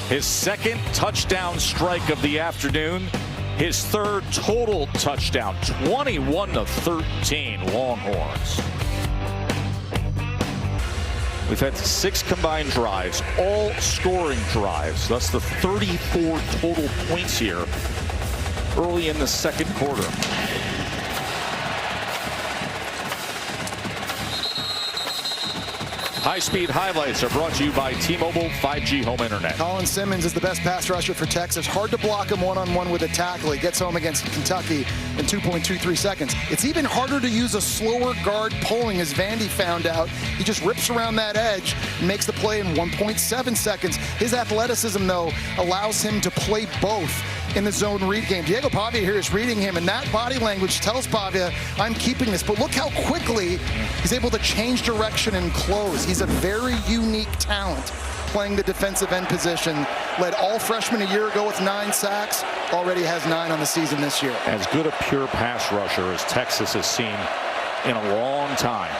his 2nd touchdown strike of the afternoon, his 3rd total touchdown, 21-13 Longhorns. We've had 6 combined drives, all scoring drives. That's the 34 total points here early in the 2nd quarter. High-speed highlights are brought to you by T-Mobile 5G home internet. Colin Simmons is the best pass rusher for Texas. Hard to block him one-on-one with a tackle. He gets home against Kentucky in 2.23 seconds. It's even harder to use a slower guard pulling, as Vandy found out. He just rips around that edge and makes the play in 1.7 seconds. His athleticism, though, allows him to play both in the zone read game. Diego Pavia here is reading him, and that body language tells Pavia, I'm keeping this. But look how quickly he's able to change direction and close. He's a very unique talent playing the defensive end position. Led all freshmen a year ago with 9 sacks. Already has 9 on the season this year. As good a pure pass rusher as Texas has seen in a long time.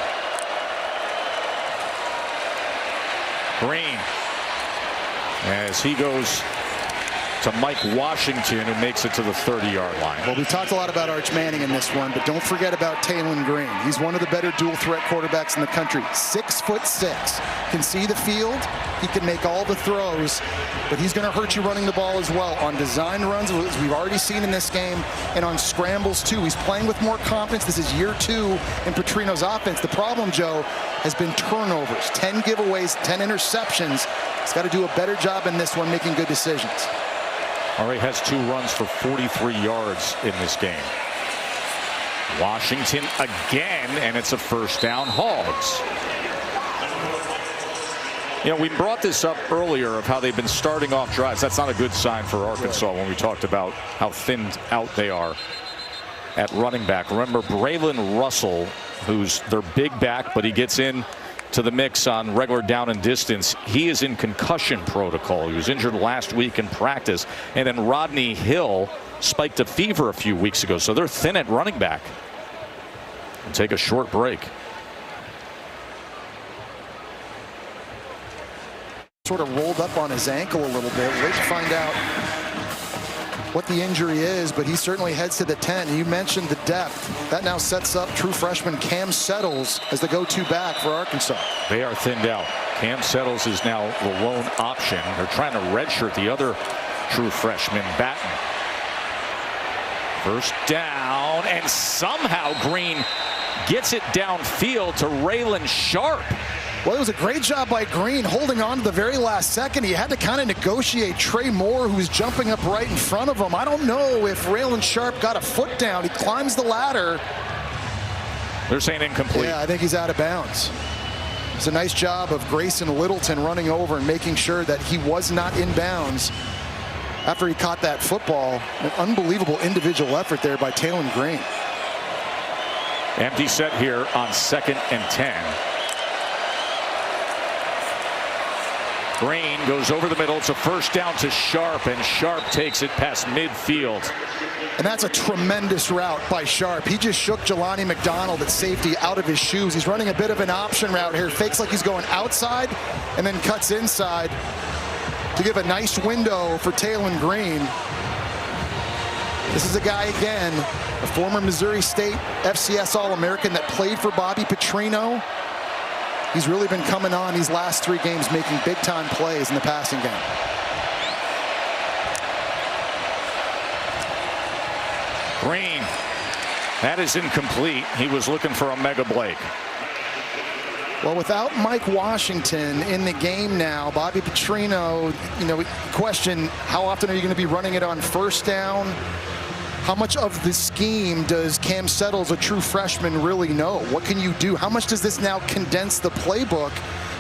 Green, as he goes to Mike Washington, who makes it to the 30-yard line. Well, we talked a lot about Arch Manning in this one, but don't forget about Taylon Green. He's one of the better dual-threat quarterbacks in the country. 6'6", can see the field. He can make all the throws, but he's going to hurt you running the ball as well. On design runs, as we've already seen in this game, and on scrambles, too. He's playing with more confidence. This is year 2 in Petrino's offense. The problem, Joe, has been turnovers. 10 giveaways, 10 interceptions. He's got to do a better job in this one, making good decisions. Already has 2 runs for 43 yards in this game. Washington again, and it's a first down, Hogs. You know, we brought this up earlier of how they've been starting off drives. That's not a good sign for Arkansas when we talked about how thinned out they are at running back. Remember, Braylon Russell, who's their big back, but he gets in to the mix on regular down and distance. He is in concussion protocol. He was injured last week in practice. And then Rodney Hill spiked a fever a few weeks ago. So they're thin at running back. We'll take a short break. Sort of rolled up on his ankle a little bit. Wait to find out what the injury is, but he certainly heads to the 10. You mentioned the depth. That now sets up true freshman Cam Settles as the go-to back for Arkansas. They are thinned out. Cam Settles is now the lone option. They're trying to redshirt the other true freshman, Batten. First down, and somehow Green gets it downfield to Raylan Sharp. Well, it was a great job by Green holding on to the very last second. He had to kind of negotiate Trey Moore, who was jumping up right in front of him. I don't know if Raylan Sharp got a foot down. He climbs the ladder. They're saying incomplete. Yeah, I think he's out of bounds. It's a nice job of Grayson Littleton running over and making sure that he was not in bounds after he caught that football. An unbelievable individual effort there by Taylon Green. Empty set here on 2nd and 10. Green goes over the middle. It's a first down to Sharp, and Sharp takes it past midfield. And that's a tremendous route by Sharp. He just shook Jelani McDonald at safety out of his shoes. He's running a bit of an option route here. Fakes like he's going outside and then cuts inside to give a nice window for Taylon Green. This is a guy, again, a former Missouri State FCS All-American that played for Bobby Petrino. He's really been coming on these last 3 games, making big-time plays in the passing game. Green. That is incomplete. He was looking for a Mega Blake. Well, without Mike Washington in the game now, Bobby Petrino, question, how often are you going to be running it on first down? How much of the scheme does Cam Settles, a true freshman, really know? What can you do? How much does this now condense the playbook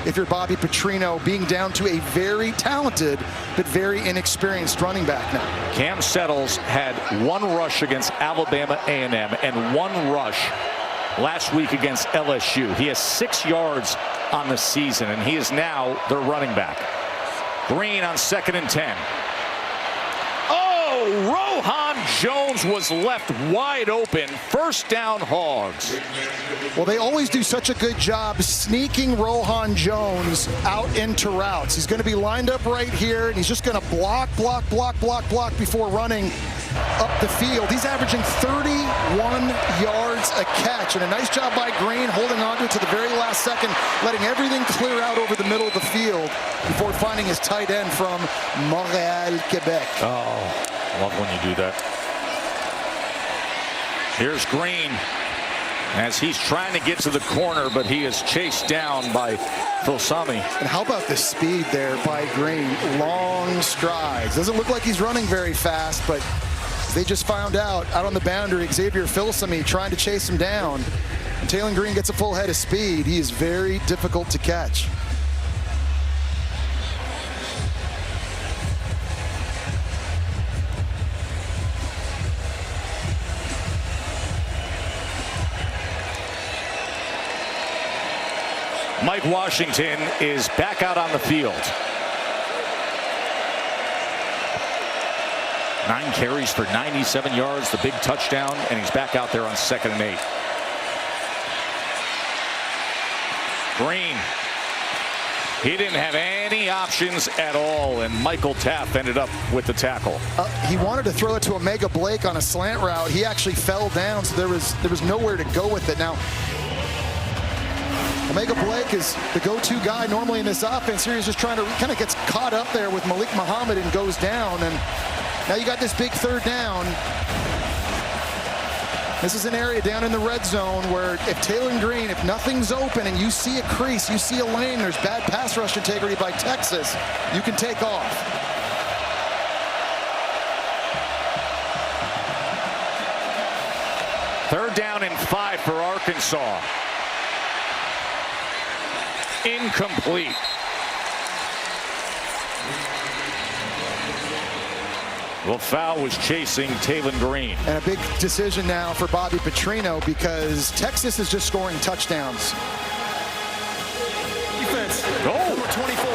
if you're Bobby Petrino, being down to a very talented but very inexperienced running back now? Cam Settles had one rush against Alabama A&M and one rush last week against LSU. He has 6 yards on the season, and he is now their running back. Green on 2nd and 10. Oh, Rohan Jones was left wide open. First down, Hogs. Well, they always do such a good job sneaking Rohan Jones out into routes. He's going to be lined up right here, and he's just going to block before running up the field. He's averaging 31 yards a catch, and a nice job by Green holding on to it to the very last second, letting everything clear out over the middle of the field before finding his tight end from Montreal, Quebec. Oh, I love when you do that. Here's Green as he's trying to get to the corner, but he is chased down by Filsaime. And how about the speed there by Green? Long strides. Doesn't look like he's running very fast, but they just found out on the boundary, Xavier Filsaime trying to chase him down. And Taylor Green gets a full head of speed. He is very difficult to catch. Mike Washington is back out on the field. 9 carries for 97 yards, the big touchdown, and he's back out there on 2nd and 8. Green. He didn't have any options at all, and Michael Taft ended up with the tackle. He wanted to throw it to Omega Blake on a slant route. He actually fell down, so there was nowhere to go with it. Now, Omega Blake is the go-to guy normally in this offense. Here he's just trying to kind of gets caught up there with Malik Muhammad and goes down. And now you got this big 3rd down. This is an area down in the red zone where if Taylor Green, if nothing's open and you see a crease, you see a lane, there's bad pass rush integrity by Texas, you can take off. Third down and 5 for Arkansas. Incomplete. LaFau was chasing Taylor Green. And a big decision now for Bobby Petrino because Texas is just scoring touchdowns. Defense. Goal. Number 24.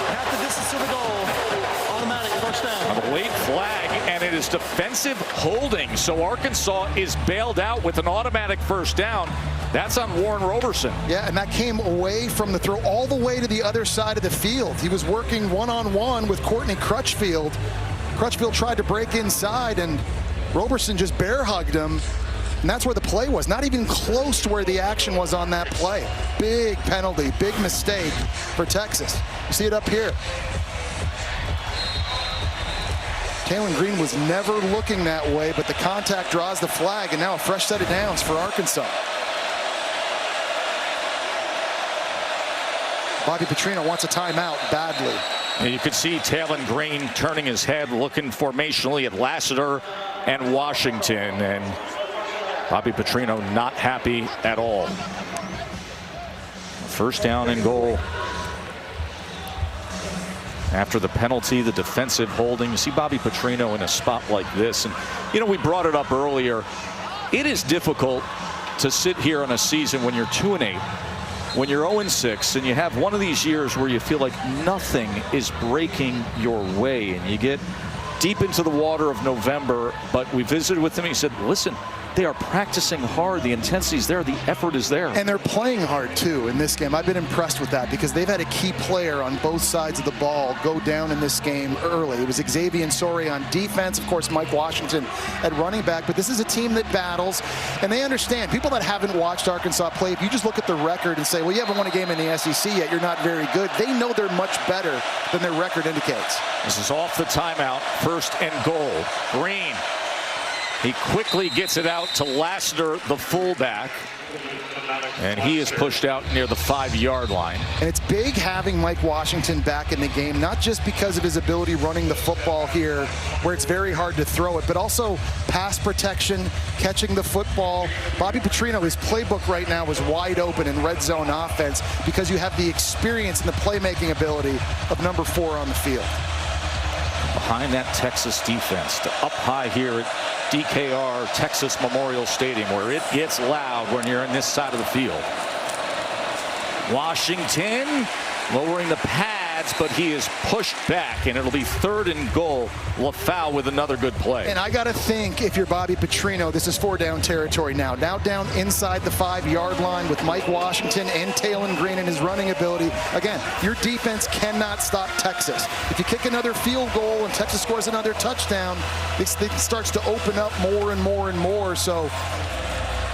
Half the distance to the goal. Automatic first down. A late flag, and it is defensive holding. So Arkansas is bailed out with an automatic first down. That's on Warren Roberson. Yeah, and that came away from the throw all the way to the other side of the field. He was working one-on-one with Courtney Crutchfield. Crutchfield tried to break inside, and Roberson just bear hugged him. And that's where the play was. Not even close to where the action was on that play. Big penalty, big mistake for Texas. You see it up here. Taylor Green was never looking that way, but the contact draws the flag, and now a fresh set of downs for Arkansas. Bobby Petrino wants a timeout badly. And you could see Taylor Green turning his head, looking formationally at Lassiter and Washington. And Bobby Petrino not happy at all. First down and goal. After the penalty, the defensive holding. You see Bobby Petrino in a spot like this. And, we brought it up earlier. It is difficult to sit here on a season when you're 2-8. When you're 0-6 and you have one of these years where you feel like nothing is breaking your way, and you get deep into the water of November, but we visited with him and he said, listen, they are practicing hard. The intensity's there. The effort is there. And they're playing hard, too, in this game. I've been impressed with that because they've had a key player on both sides of the ball go down in this game early. It was Xavier Sori on defense. Of course, Mike Washington at running back. But this is a team that battles, and they understand. People that haven't watched Arkansas play, if you just look at the record and say, well, you haven't won a game in the SEC yet, you're not very good, they know they're much better than their record indicates. This is off the timeout. First and goal. Green He quickly gets it out to Lassiter, the fullback. And he is pushed out near the 5-yard line. And it's big having Mike Washington back in the game, not just because of his ability running the football here, where it's very hard to throw it, but also pass protection, catching the football. Bobby Petrino, his playbook right now is wide open in red zone offense because you have the experience and the playmaking ability of number 4 on the field. Behind that Texas defense, to up high here at DKR Texas Memorial Stadium, where it gets loud when you're in this side of the field. Washington lowering the pads, but he is pushed back, and it'll be 3rd and goal. LaFau with another good play. And I got to think, if you're Bobby Petrino, this is 4-down territory now. Now down inside the 5-yard line with Mike Washington and Taylen Green and his running ability. Again, your defense cannot stop Texas. If you kick another field goal and Texas scores another touchdown, this thing starts to open up more and more and more. So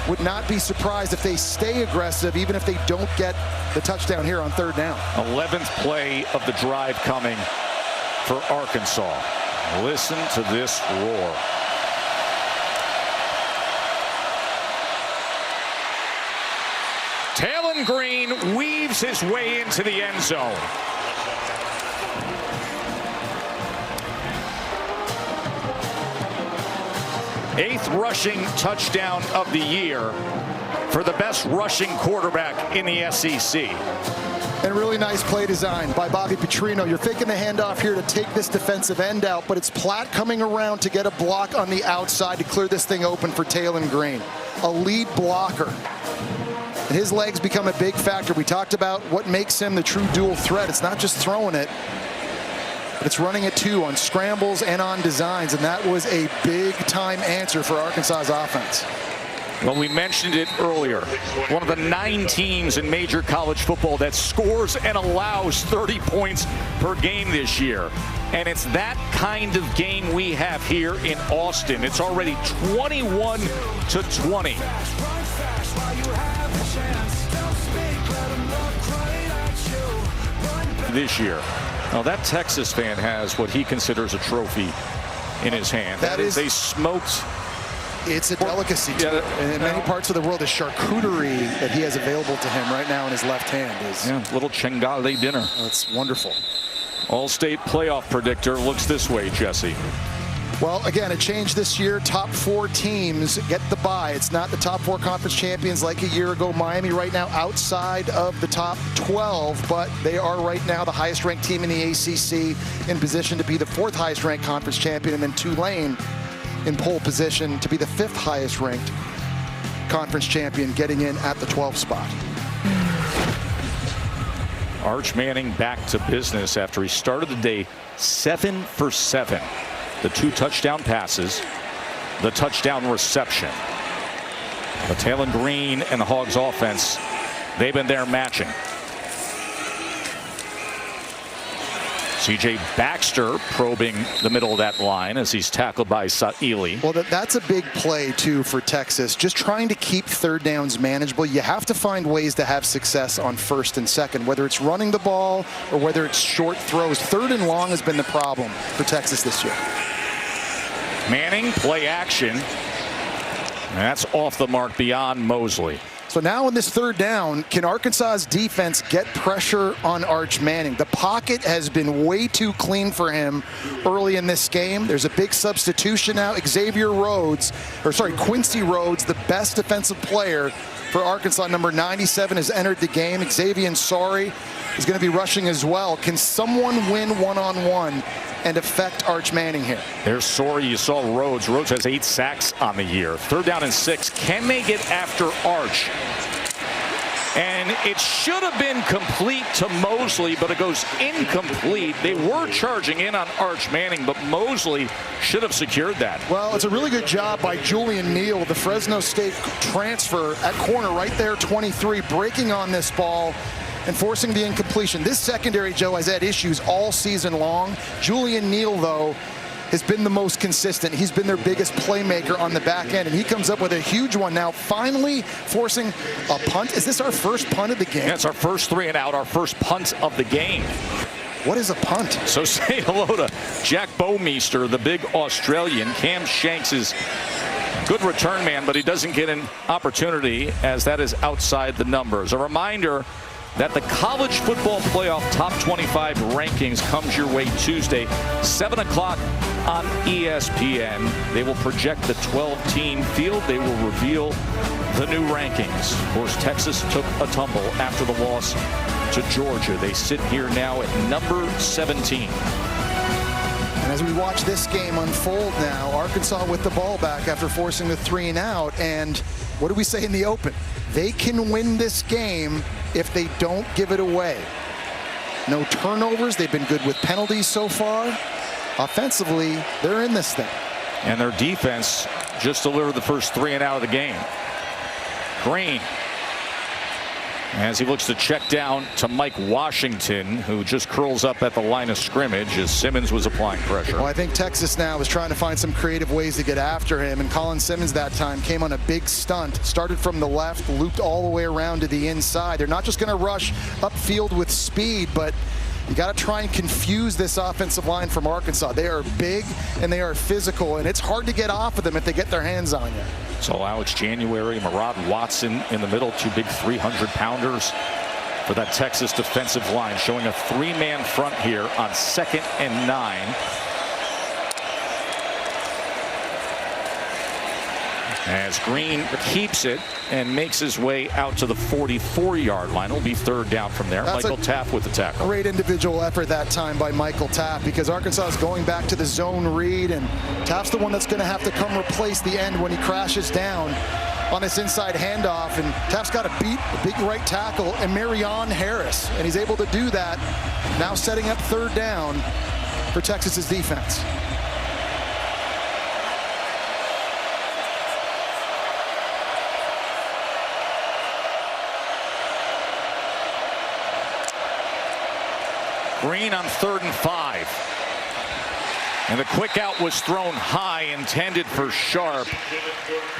would not be surprised if they stay aggressive, even if they don't get the touchdown here on 3rd down. 11th play of the drive coming for Arkansas. Listen to this roar. Taylen Green weaves his way into the end zone. Eighth rushing touchdown of the year for the best rushing quarterback in the SEC. And really nice play design by Bobby Petrino. You're faking the handoff here to take this defensive end out, but it's Platt coming around to get a block on the outside to clear this thing open for Taylen Green. A lead blocker. And his legs become a big factor. We talked about what makes him the true dual threat. It's not just throwing it, but it's running it too on scrambles and on designs, and that was a big-time answer for Arkansas's offense. Well, we mentioned it earlier. One of the 9 teams in major college football that scores and allows 30 points per game this year. And it's that kind of game we have here in Austin. It's already 21-20. This year. Now that Texas fan has what he considers a trophy in his hand. That is a smoked. It's a delicacy to in many parts of the world. The charcuterie that he has available to him right now in his left hand is little Chengale dinner. That's wonderful. All-state playoff predictor looks this way, Jesse. Well, again, a change this year. Top 4 teams get the bye. It's not the top 4 conference champions like a year ago. Miami right now outside of the top 12, but they are right now the highest ranked team in the ACC, in position to be the 4th highest ranked conference champion, and then Tulane in pole position to be the 5th highest ranked conference champion, getting in at the 12th spot. Arch Manning back to business after he started the day 7 for 7. The 2 touchdown passes, the touchdown reception. But Taylen Green and the Hogs offense, they've been there matching. C.J. Baxter probing the middle of that line as he's tackled by Saili. Well, that's a big play, too, for Texas. Just trying to keep 3rd downs manageable. You have to find ways to have success on 1st and 2nd, whether it's running the ball or whether it's short throws. 3rd and long has been the problem for Texas this year. Manning, play action. And that's off the mark beyond Mosley. So now in this 3rd down, can Arkansas's defense get pressure on Arch Manning? The pocket has been way too clean for him early in this game. There's a big substitution now. Quincy Rhodes, the best defensive player for Arkansas, number 97, has entered the game. Xavier Sorry is going to be rushing as well. Can someone win one-on-one and affect Arch Manning here? There's Sorry. You saw Rhodes. Rhodes has 8 sacks on the year. 3rd down and 6. Can they get after Arch? And it should have been complete to Mosley, but it goes incomplete. They were charging in on Arch Manning, but Mosley should have secured that. Well, it's a really good job by Julian Neal, the Fresno State transfer at corner right there, 23, breaking on this ball and forcing the incompletion. This secondary, Joe, has had issues all season long. Julian Neal, though, has been the most consistent. He's been their biggest playmaker on the back end, and he comes up with a huge one now, finally forcing a punt. Is this our first punt of the game? Yeah, it's our first 3 and out, our first punt of the game. What is a punt? So say hello to Jack Bowmeister, the big Australian. Cam Shanks is Good return man, but he doesn't get an opportunity as that is outside the numbers. A reminder that the college football playoff top 25 rankings comes your way Tuesday, 7 o'clock on ESPN. They will project the 12-team field. They will reveal the new rankings. Of course, Texas took a tumble after the loss to Georgia. They sit here now at number 17. And as we watch this game unfold now, Arkansas with the ball back after forcing the 3 and out. And what do we say in the open? They can win this game if they don't give it away. No turnovers. They've been good with penalties so far. Offensively, they're in this thing. And their defense just delivered the first 3 and out of the game. Green, as he looks to check down to Mike Washington, who just curls up at the line of scrimmage as Simmons was applying pressure. Well, I think Texas now is trying to find some creative ways to get after him, and Colin Simmons that time came on a big stunt, started from the left, looped all the way around to the inside. They're not just going to rush upfield with speed, but you got to try and confuse this offensive line from Arkansas. They are big and they are physical, and it's hard to get off of them if they get their hands on you. So Alex January, Marad Watson in the middle, 2 big 300-pounders for that Texas defensive line, showing a 3-man front here on 2nd and 9. As Green keeps it and makes his way out to the 44-yard line. It'll be 3rd down from there. That's Michael Taft with the tackle. Great individual effort that time by Michael Taft, because Arkansas is going back to the zone read, and Taft's the one that's going to have to come replace the end when he crashes down on this inside handoff. And Taft's got to beat the big right tackle and Marion Harris, and he's able to do that. Now setting up 3rd down for Texas's defense. Green on 3rd and 5. And the quick out was thrown high, intended for Sharp.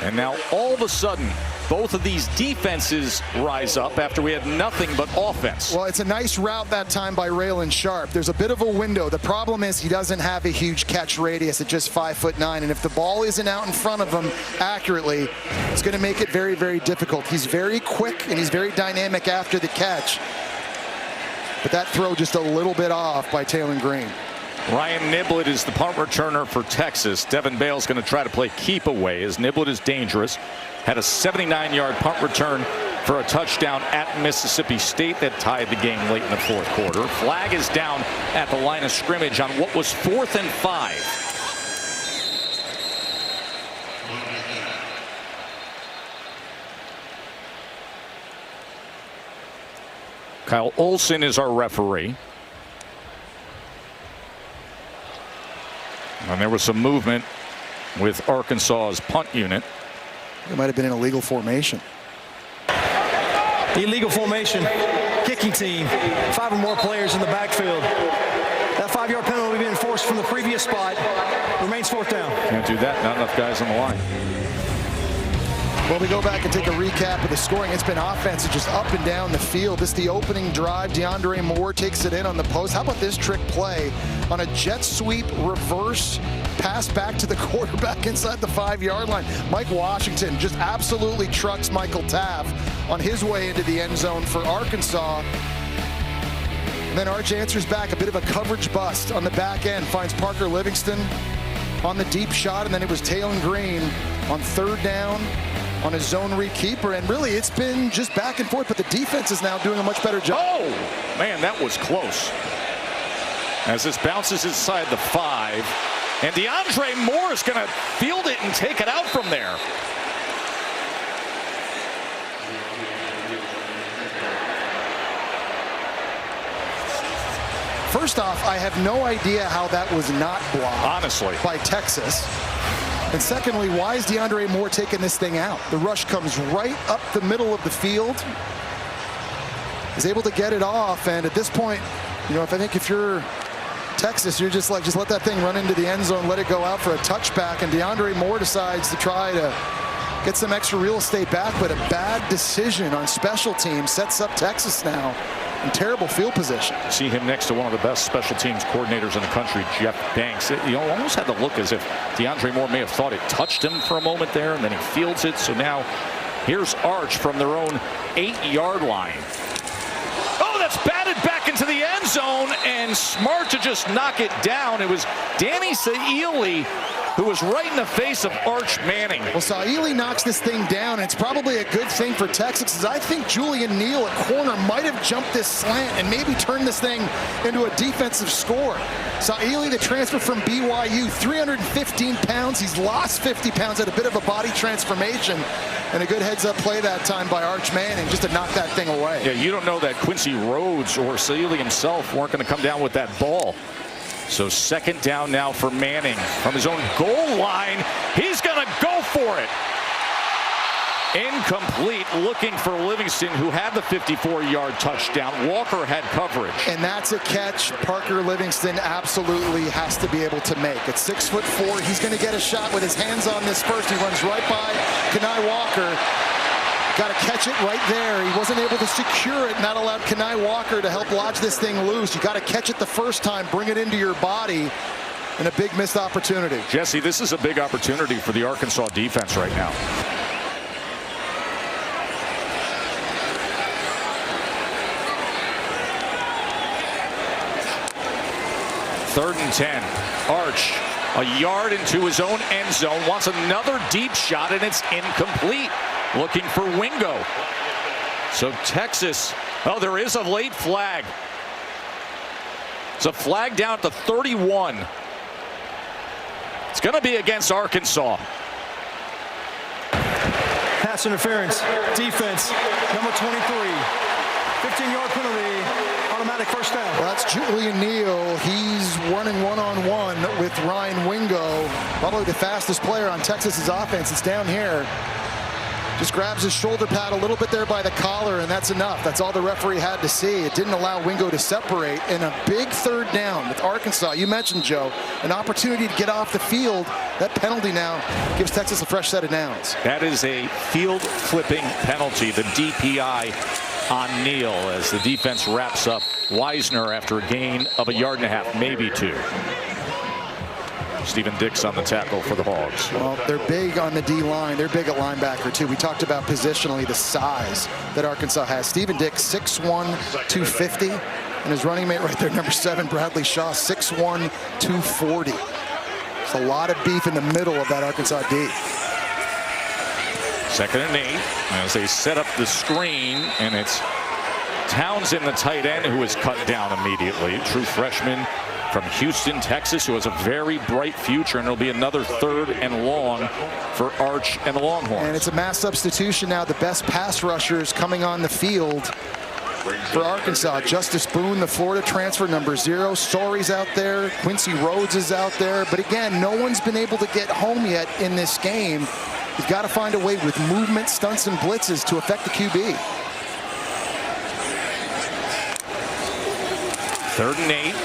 And now all of a sudden, both of these defenses rise up after we had nothing but offense. Well, it's a nice route that time by Raylan Sharp. There's a bit of a window. The problem is he doesn't have a huge catch radius at just 5'9", and if the ball isn't out in front of him accurately, it's going to make it very, very difficult. He's very quick and he's very dynamic after the catch. But that throw just a little bit off by Taylor Green. Ryan Niblett is the punt returner for Texas. Devin Bale's going to try to play keep away as Niblett is dangerous. Had a 79-yard punt return for a touchdown at Mississippi State that tied the game late in the 4th quarter. Flag is down at the line of scrimmage on what was 4th and 5. Kyle Olson is our referee. And there was some movement with Arkansas's punt unit. It might have been an illegal formation. Illegal formation, kicking team, 5 or more players in the backfield. That 5-yard penalty being enforced from the previous spot. Remains 4th down. Can't do that, not enough guys on the line. Well, we go back and take a recap of the scoring. It's been offensive just up and down the field. This is the opening drive. DeAndre Moore takes it in on the post. How about this trick play on a jet sweep reverse pass back to the quarterback inside the 5-yard line? Mike Washington just absolutely trucks Michael Taft on his way into the end zone for Arkansas. And then Arch answers back, a bit of a coverage bust on the back end, finds Parker Livingston on the deep shot, and then it was Taylor Green on 3rd down on a zone read keeper, and really it's been just back and forth, but the defense is now doing a much better job. Oh, man, that was close. As this bounces inside the 5, and DeAndre Moore is going to field it and take it out from there. First off, I have no idea how that was not blocked. Honestly. By Texas. And secondly, why is DeAndre Moore taking this thing out? The rush comes right up the middle of the field. He's able to get it off, and at this point, you know, I think if you're Texas, you're just like, just let that thing run into the end zone, let it go out for a touchback, and DeAndre Moore decides to try to get some extra real estate back, but a bad decision on special teams sets up Texas now in terrible field position. See him next to one of the best special teams coordinators in the country, Jeff Banks. Almost had to look as if DeAndre Moore may have thought it touched him for a moment there, and then he fields it. So now here's Arch from their own 8-yard line. Oh, that's batted back into the end zone, and smart to just knock it down. It was Danny Saili who was right in the face of Arch Manning. Well, Saili knocks this thing down, and it's probably a good thing for Texas, as I think Julian Neal at corner might have jumped this slant and maybe turned this thing into a defensive score. Saili, the transfer from BYU, 315 pounds. He's lost 50 pounds, had a bit of a body transformation, and a good heads-up play that time by Arch Manning just to knock that thing away. Yeah, you don't know that Quincy Rhodes or Saili himself weren't going to come down with that ball. So second down now for Manning from his own goal line. He's going to go for it. Incomplete, looking for Livingston, who had the 54-yard touchdown. Walker had coverage. And that's a catch Parker Livingston absolutely has to be able to make. At 6'4", he's going to get a shot with his hands on this first. He runs right by Kenai Walker. Got to catch it right there. He wasn't able to secure it, and that allowed Kenai Walker to help lodge this thing loose. You got to catch it the first time, bring it into your body, and a big missed opportunity. Jesse, this is a big opportunity for the Arkansas defense right now. Third and 10. Arch, a yard into his own end zone, wants another deep shot, and it's incomplete. Looking for Wingo. So Texas, oh, there is a late flag. It's a flag down at the 31. It's going to be against Arkansas. Pass interference, defense, number 23. 15-yard penalty, automatic first down. Well, that's Julian Neal. He's running one-on-one with Ryan Wingo. Probably the fastest player on Texas's offense. It's down here. Just grabs his shoulder pad a little bit there by the collar, and that's enough. That's all the referee had to see. It didn't allow Wingo to separate. And a big third down with Arkansas. You mentioned, Joe, an opportunity to get off the field. That penalty now gives Texas a fresh set of downs. That is a field-flipping penalty, the DPI on Neal, as the defense wraps up Wisner after a gain of 1.5 yards, maybe 2. Stephen Dix on the tackle for the Hogs. Well, they're big on the D-line. They're big at linebacker, too. We talked about positionally the size that Arkansas has. Stephen Dix, 6'1", 250. And his running mate right there, number 7, Bradley Shaw, 6'1", 240. There's a lot of beef in the middle of that Arkansas D. 2nd and 8 as they set up the screen, and it's Townsend, the tight end, who is cut down immediately. True freshman from Houston, Texas, who has a very bright future, and it'll be another 3rd and long for Arch and the Longhorns. And it's a mass substitution now. The best pass rushers coming on the field for Arkansas. Justice Boone, the Florida transfer, number 0. Story's out there. Quincy Rhodes is out there. But again, no one's been able to get home yet in this game. You've got to find a way with movement, stunts, and blitzes to affect the QB. 3rd and 8.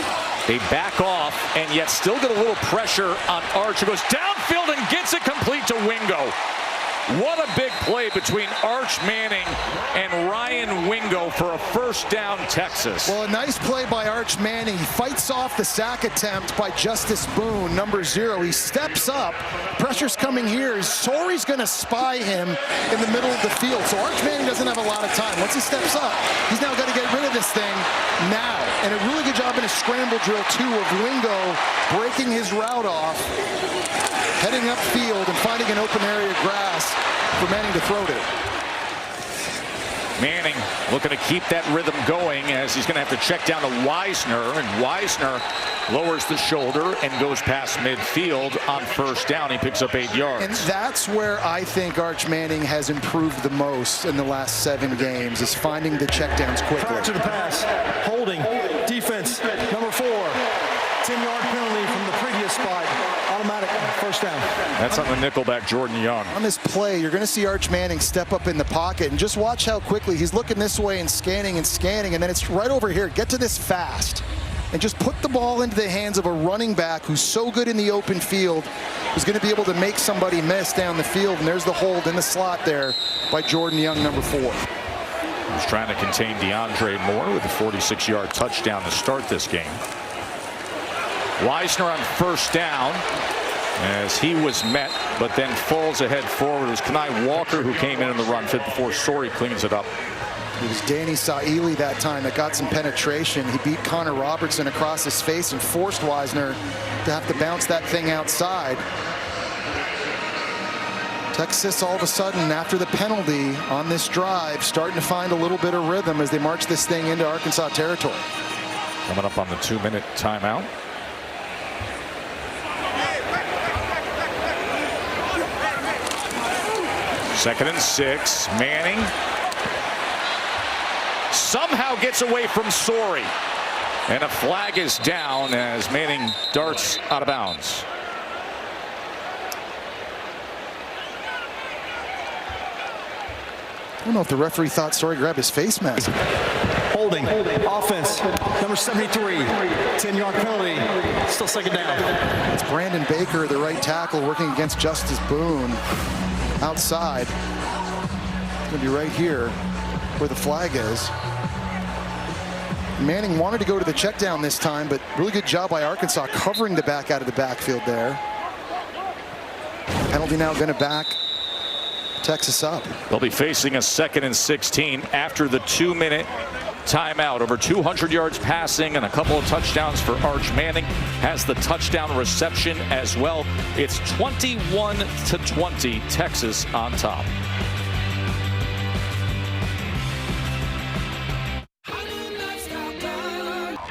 They back off and yet still get a little pressure on Arch, who goes downfield and gets it complete to Wingo. What a big play between Arch Manning and Ryan Wingo for a first down, Texas. Well, a nice play by Arch Manning. He fights off the sack attempt by Justice Boone, number 0. He steps up. Pressure's coming here. Sorey's going to spy him in the middle of the field. So Arch Manning doesn't have a lot of time. Once he steps up, he's now got to get rid of this thing now. And a really good job in a scramble drill, too, of Wingo breaking his route off, heading upfield and finding an open area of grass for Manning to throw to. Manning looking to keep that rhythm going as he's going to have to check down to Wisner, and Wisner lowers the shoulder and goes past midfield on first down. He picks up 8 yards. And that's where I think Arch Manning has improved the most in the last 7 games, is finding the checkdowns quickly. Prior to the pass, holding, defense, number 4. 10-yard penalty from the previous spot. Automatic first down. That's on the nickelback, Jordan Young. On this play, you're going to see Arch Manning step up in the pocket, and just watch how quickly he's looking this way and scanning, and then it's right over here. Get to this fast and just put the ball into the hands of a running back who's so good in the open field, who's going to be able to make somebody miss down the field. And there's the hold in the slot there by Jordan Young, number 4. He's trying to contain DeAndre Moore with a 46-yard touchdown to start this game. Wisner on first down as he was met, but then falls ahead forward. It was Kenai Walker who came in the run fit before Story cleans it up. It was Danny Saili that time that got some penetration. He beat Connor Robertson across his face and forced Wisner to have to bounce that thing outside. Texas all of a sudden, after the penalty on this drive, starting to find a little bit of rhythm as they march this thing into Arkansas territory. Coming up on the 2-minute timeout. Second and 6. Manning somehow gets away from Story. And a flag is down as Manning darts out of bounds. I don't know if the referee thought Story grabbed his face mask. Holding. Offense. Number 73. 10-yard penalty. Still second down. It's Brandon Baker, the right tackle, working against Justice Boone outside. It's going to be right here where the flag is. Manning wanted to go to the check down this time, but really good job by Arkansas covering the back out of the backfield there. Penalty now going to back Texas up. They'll be facing a 2nd and 16 after the 2-minute timeout. Over 200 yards passing and a couple of touchdowns for Arch Manning. Has the touchdown reception as well. It's 21-20, Texas on top.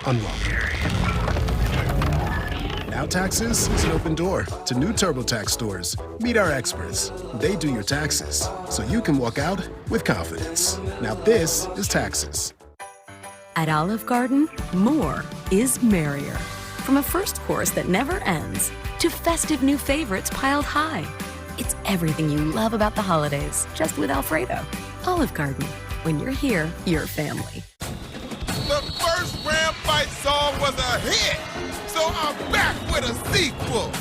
Unlock. Now Taxes is an open door to new TurboTax stores. Meet our experts. They do your taxes, so you can walk out with confidence. Now this is Taxes. At Olive Garden, more is merrier. From a first course that never ends to festive new favorites piled high. It's everything you love about the holidays, just with Alfredo. Olive Garden. When you're here, you're family. The first Ram Fight song was a hit, so I'm back with a sequel.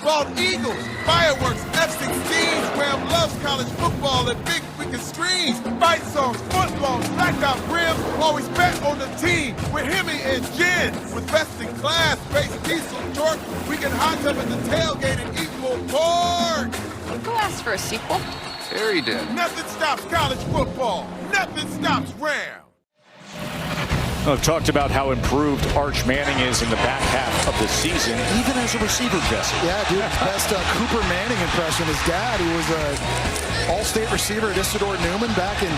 Bald Eagles, fireworks, F-16s, Ram loves college football and big freaking screens. Fight songs, footballs, blackout rims, always bet on the team with Hemi and Jen. With best in class, base diesel torque, we can hot tub at the tailgate and eat more pork. Who asked for a sequel? Harry did. Nothing stops college football. Nothing stops Ram. I've talked about how improved Arch Manning is in the back half of the season, even as a receiver, Jesse. Yeah, dude, best Cooper Manning impression. His dad, who was an all-state receiver at Isidore Newman back in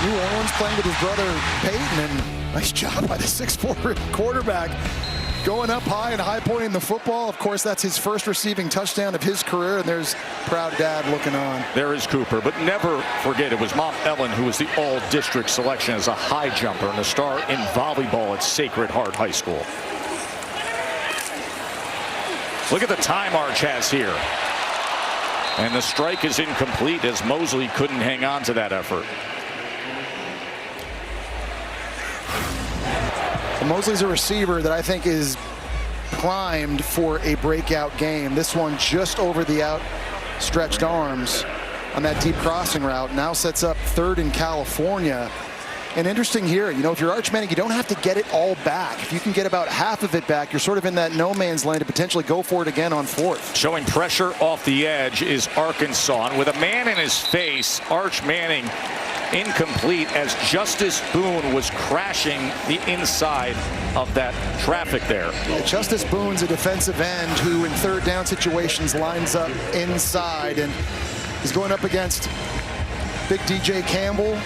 New Orleans, playing with his brother Peyton, and nice job by the 6'4" quarterback. Going up high and high-pointing the football. Of course, that's his first receiving touchdown of his career, and there's proud dad looking on. There is Cooper, but never forget it was Mom Ellen who was the all-district selection as a high jumper and a star in volleyball at Sacred Heart High School. Look at the time Arch has here. And the strike is incomplete as Mosley couldn't hang on to that effort. Mosley's a receiver that I think is primed for a breakout game. This one just over the outstretched arms on that deep crossing route. Now sets up 3rd in California. And interesting here, you know, if you're Arch Manning, you don't have to get it all back. If you can get about half of it back, you're sort of in that no man's land to potentially go for it again on 4th. Showing pressure off the edge is Arkansas. And with a man in his face, Arch Manning incomplete as Justice Boone was crashing the inside of that traffic there. Yeah, Justice Boone's a defensive end who in 3rd down situations lines up inside, and he's going up against big DJ Campbell.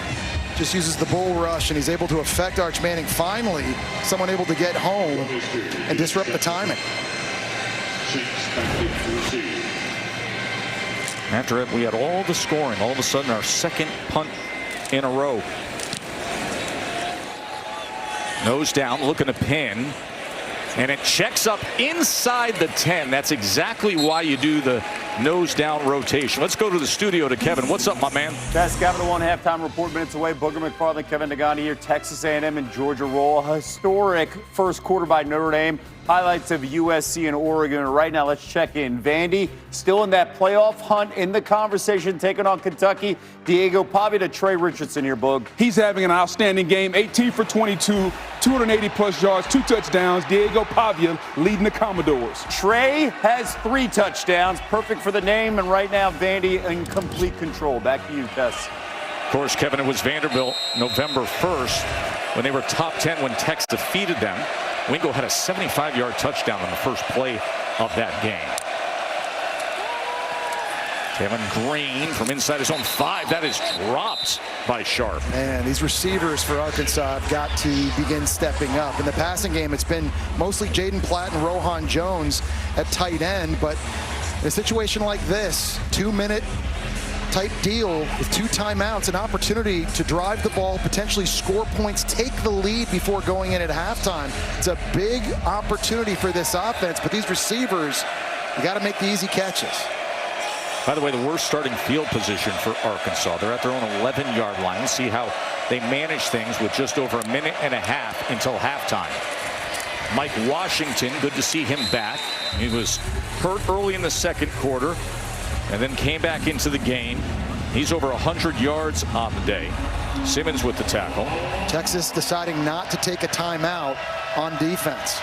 Just uses the bull rush, and he's able to affect Arch Manning. Finally, someone able to get home and disrupt the timing. After it, we had all the scoring. All of a sudden, our 2nd punt in a row. Nose down, looking to pin. And it checks up inside the 10. That's exactly why you do the nose down rotation. Let's go to the studio to Kevin. What's up, my man? That's Kevin, 1 halftime report minutes away. Booger McFarland, Kevin Nagani here. Texas A&M and Georgia roll. A historic first quarter by Notre Dame. highlights of USC and Oregon. Right now, let's check in. Vandy still in that playoff hunt, in the conversation, taking on Kentucky. Diego Pavia to Trey Richardson here, Boog. He's having an outstanding game. 18 for 22, 280-plus yards, 2 touchdowns. Diego Pavia leading the Commodores. Trey has 3 touchdowns, perfect for the name, and right now Vandy in complete control. Back to you, Tess. Of course, Kevin, it was Vanderbilt November 1st when they were top 10 when Tex defeated them. Wingo had a 75-yard touchdown on the first play of that game. Kevin Green from inside his own 5. That is dropped by Sharp. Man, these receivers for Arkansas have got to begin stepping up. In the passing game, it's been mostly Jaden Platt and Rohan Jones at tight end. But in a situation like this, 2-minute type deal with 2 timeouts, an opportunity to drive the ball, potentially score points, take the lead before going in at halftime. It's a big opportunity for this offense, but these receivers, you got to make the easy catches. By the way, the worst starting field position for Arkansas. They're at their own 11-yard line. We'll see how they manage things with just over a minute and a half until halftime. Mike Washington, good to see him back. He was hurt early in the second quarter and then came back into the game. He's over 100 yards on the day. Simmons with the tackle. Texas deciding not to take a timeout on defense.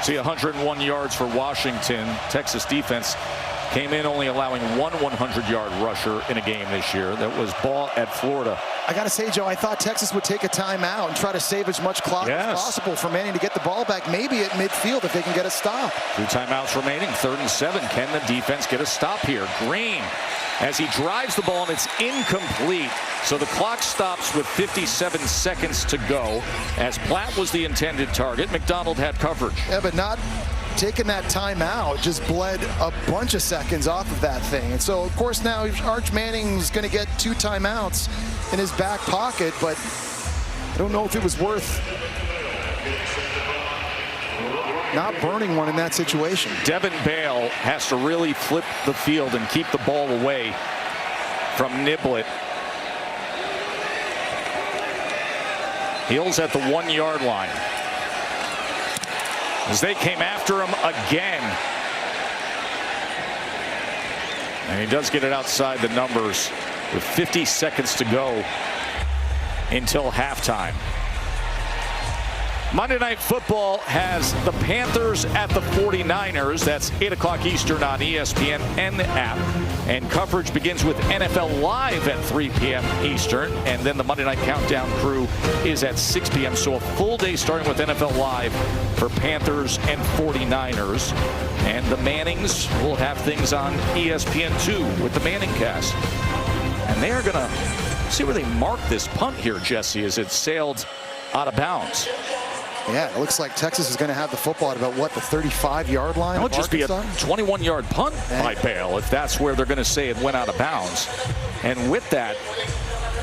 See, 101 yards for Washington. Texas defense came in only allowing one 100-yard rusher in a game this year. That was Ball at Florida. I got to say, Joe, I thought Texas would take a timeout and try to save as much clock as possible for Manning to get the ball back, maybe at midfield if they can get a stop. 2 timeouts remaining, 3rd and 7. Can the defense get a stop here? Green, as he drives the ball, and it's incomplete. So the clock stops with 57 seconds to go, as Platt was the intended target. McDonald had coverage. Yeah, but not taking that timeout just bled a bunch of seconds off of that thing. And so, of course, now Arch Manning's going to get 2 timeouts in his back pocket, but I don't know if it was worth not burning one in that situation. Devin Bale has to really flip the field and keep the ball away from Niblett. Hills at the 1-yard line. As they came after him again. And he does get it outside the numbers with 50 seconds to go until halftime. Monday Night Football has the Panthers at the 49ers. That's 8 o'clock Eastern on ESPN and the app. And coverage begins with NFL Live at 3 p.m. Eastern. And then the Monday Night Countdown crew is at 6 p.m. So a full day starting with NFL Live for Panthers and 49ers. And the Mannings will have things on ESPN2 with the Manning cast. And they are going to see where they mark this punt here, Jesse, as it sailed out of bounds. Yeah, it looks like Texas is going to have the football at about, what, the 35-yard line? It would just be a 21-yard punt by Bale if that's where they're going to say it went out of bounds. And with that,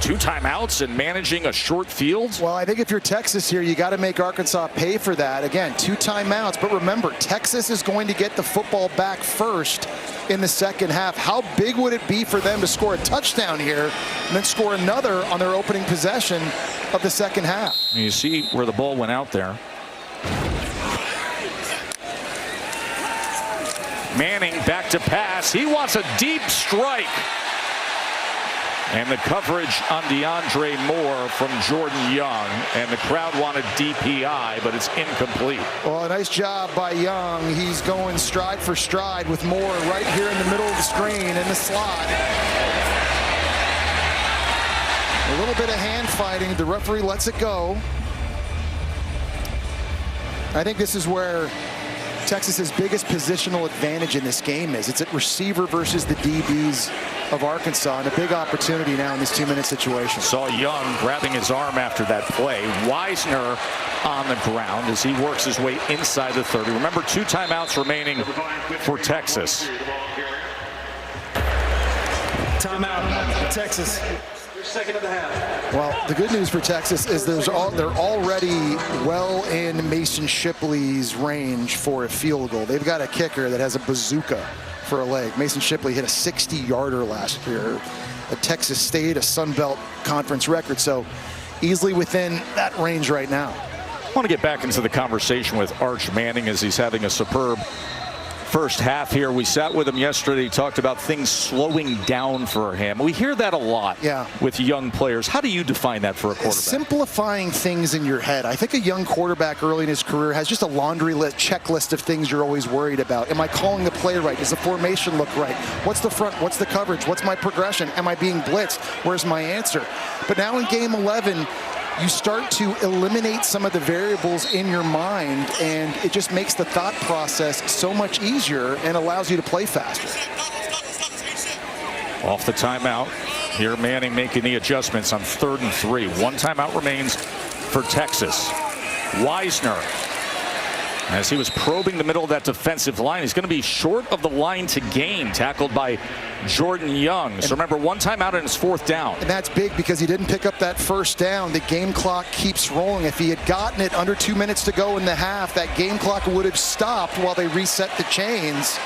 2 timeouts and managing a short field. Well, I think if you're Texas here, you got to make Arkansas pay for that. Again, 2 timeouts. But remember, Texas is going to get the football back first in the second half. How big would it be for them to score a touchdown here and then score another on their opening possession of the second half? You see where the ball went out there. Manning back to pass. He wants a deep strike. And the coverage on DeAndre Moore from Jordan Young. And the crowd wanted DPI, but it's incomplete. Well, a nice job by Young. He's going stride for stride with Moore right here in the middle of the screen in the slot. A little bit of hand fighting. The referee lets it go. I think this is where Texas's biggest positional advantage in this game is. It's at receiver versus the DBs of Arkansas, and a big opportunity now in this 2-minute situation. Saw Young grabbing his arm after that play. Wiesner on the ground as he works his way inside the 30. Remember, 2 timeouts remaining for Texas. Timeout, Texas. Second of the half. Well, the good news for Texas is they're already well in Mason Shipley's range for a field goal. They've got a kicker that has a bazooka for a leg. Mason Shipley hit a 60-yarder last year at Texas State, a Sun Belt Conference record. So easily within that range right now. I want to get back into the conversation with Arch Manning as he's having a superb first half here. We sat with him yesterday, talked about things slowing down for him. We hear that a lot with young players. How do you define that for a quarterback? Simplifying things in your head. I think a young quarterback early in his career has just a laundry list, checklist of things you're always worried about. Am I calling the play right? Does the formation look right? What's the front? What's the coverage? What's my progression? Am I being blitzed? Where's my answer? But now in game 11, you start to eliminate some of the variables in your mind, and it just makes the thought process so much easier and allows you to play faster. Off the timeout. Here Manning making the adjustments on 3rd and 3. One timeout remains for Texas. Wisner, as he was probing the middle of that defensive line, he's going to be short of the line to gain, tackled by Jordan Young. So remember, one timeout and it's 4th down. And that's big because he didn't pick up that first down. The game clock keeps rolling. If he had gotten it under 2 minutes to go in the half, that game clock would have stopped while they reset the chains.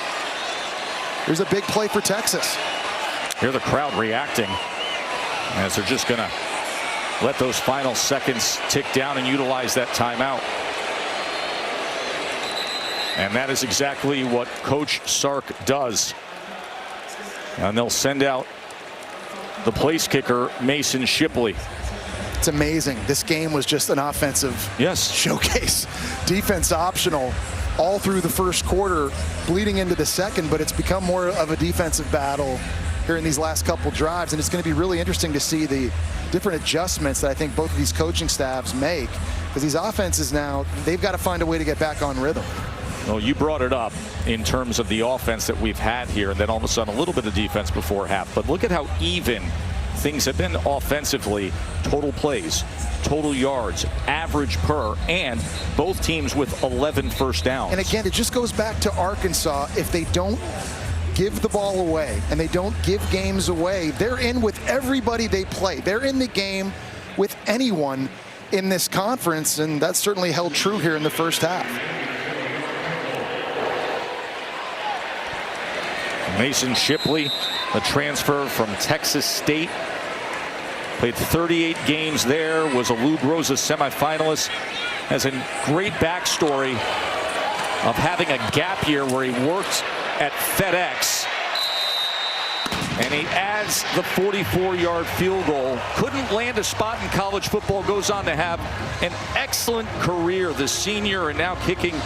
There's a big play for Texas. Hear the crowd reacting as they're just going to let those final seconds tick down and utilize that timeout. And that is exactly what Coach Sark does. And they'll send out the place kicker, Mason Shipley. It's amazing. This game was just an offensive showcase. Defense optional all through the first quarter, bleeding into the second, but it's become more of a defensive battle here in these last couple drives. And it's going to be really interesting to see the different adjustments that I think both of these coaching staffs make, because these offenses now, they've got to find a way to get back on rhythm. Well, you brought it up in terms of the offense that we've had here, and then all of a sudden a little bit of defense before half. But look at how even things have been offensively. Total plays, total yards, average per, and both teams with 11 first downs. And again, it just goes back to Arkansas. If they don't give the ball away and they don't give games away, they're in with everybody they play. They're in the game with anyone in this conference, and that's certainly held true here in the first half. Mason Shipley, a transfer from Texas State, played 38 games there, was a Lou Groza semifinalist, has a great backstory of having a gap year where he worked at FedEx, and he adds the 44-yard field goal. Couldn't land a spot in college football, goes on to have an excellent career, the senior, and now kicking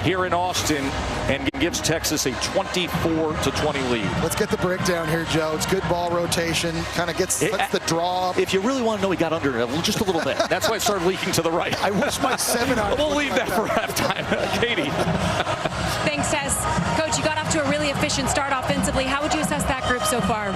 here in Austin, and gives Texas a 24-20 lead. Let's get the breakdown here, Joe. It's good ball rotation, kind of lets the draw up. If you really want to know, he got under it just a little bit. That's why it started leaking to the right. I wish my 7-iron. We'll leave that for halftime. Katie. Thanks, Tess. Coach, you got off to a really efficient start offensively. How would you assess that group so far?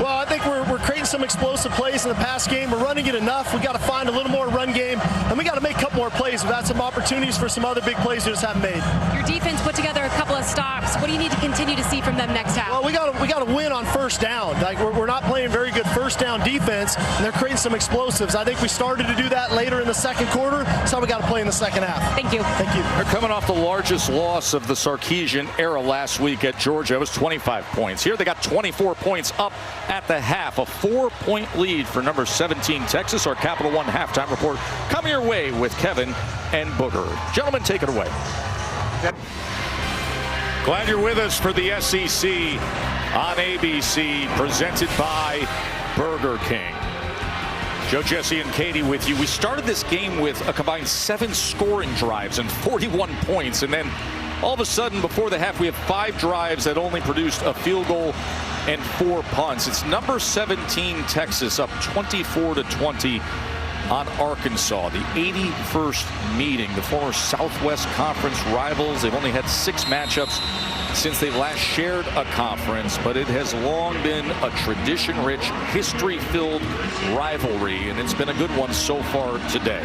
Well, I think we're creating some explosive plays in the pass game. We're running it enough. We got to find a little more run game, and we got to make a couple more plays. We've had some opportunities for some other big plays we just haven't made. Your defense put together a couple of stops. What do you need to continue to see from them next half? Well, we got to win on first down. Like we're not playing very good first down defense, and they're creating some explosives. I think we started to do that later in the second quarter. That's how we got to play in the second half. Thank you. Thank you. They're coming off the largest loss of the Sarkisian era last week at Georgia. It was 25 points. Here they got 24 points up at the half. A 4-point lead for number 17 Texas. Our Capital One halftime report coming your way with Kevin and Booger. Gentlemen, take it away. Glad you're with us for the SEC on ABC, presented by Burger King. Joe, Jesse, and Katie with you. We started this game with a combined 7 scoring drives and 41 points, and then all of a sudden, before the half, we have 5 drives that only produced a field goal and 4 punts. It's number 17 Texas up 24-20 on Arkansas. The 81st meeting. The former Southwest Conference rivals. They've only had 6 matchups since they last shared a conference, but it has long been a tradition-rich, history-filled rivalry, and it's been a good one so far today.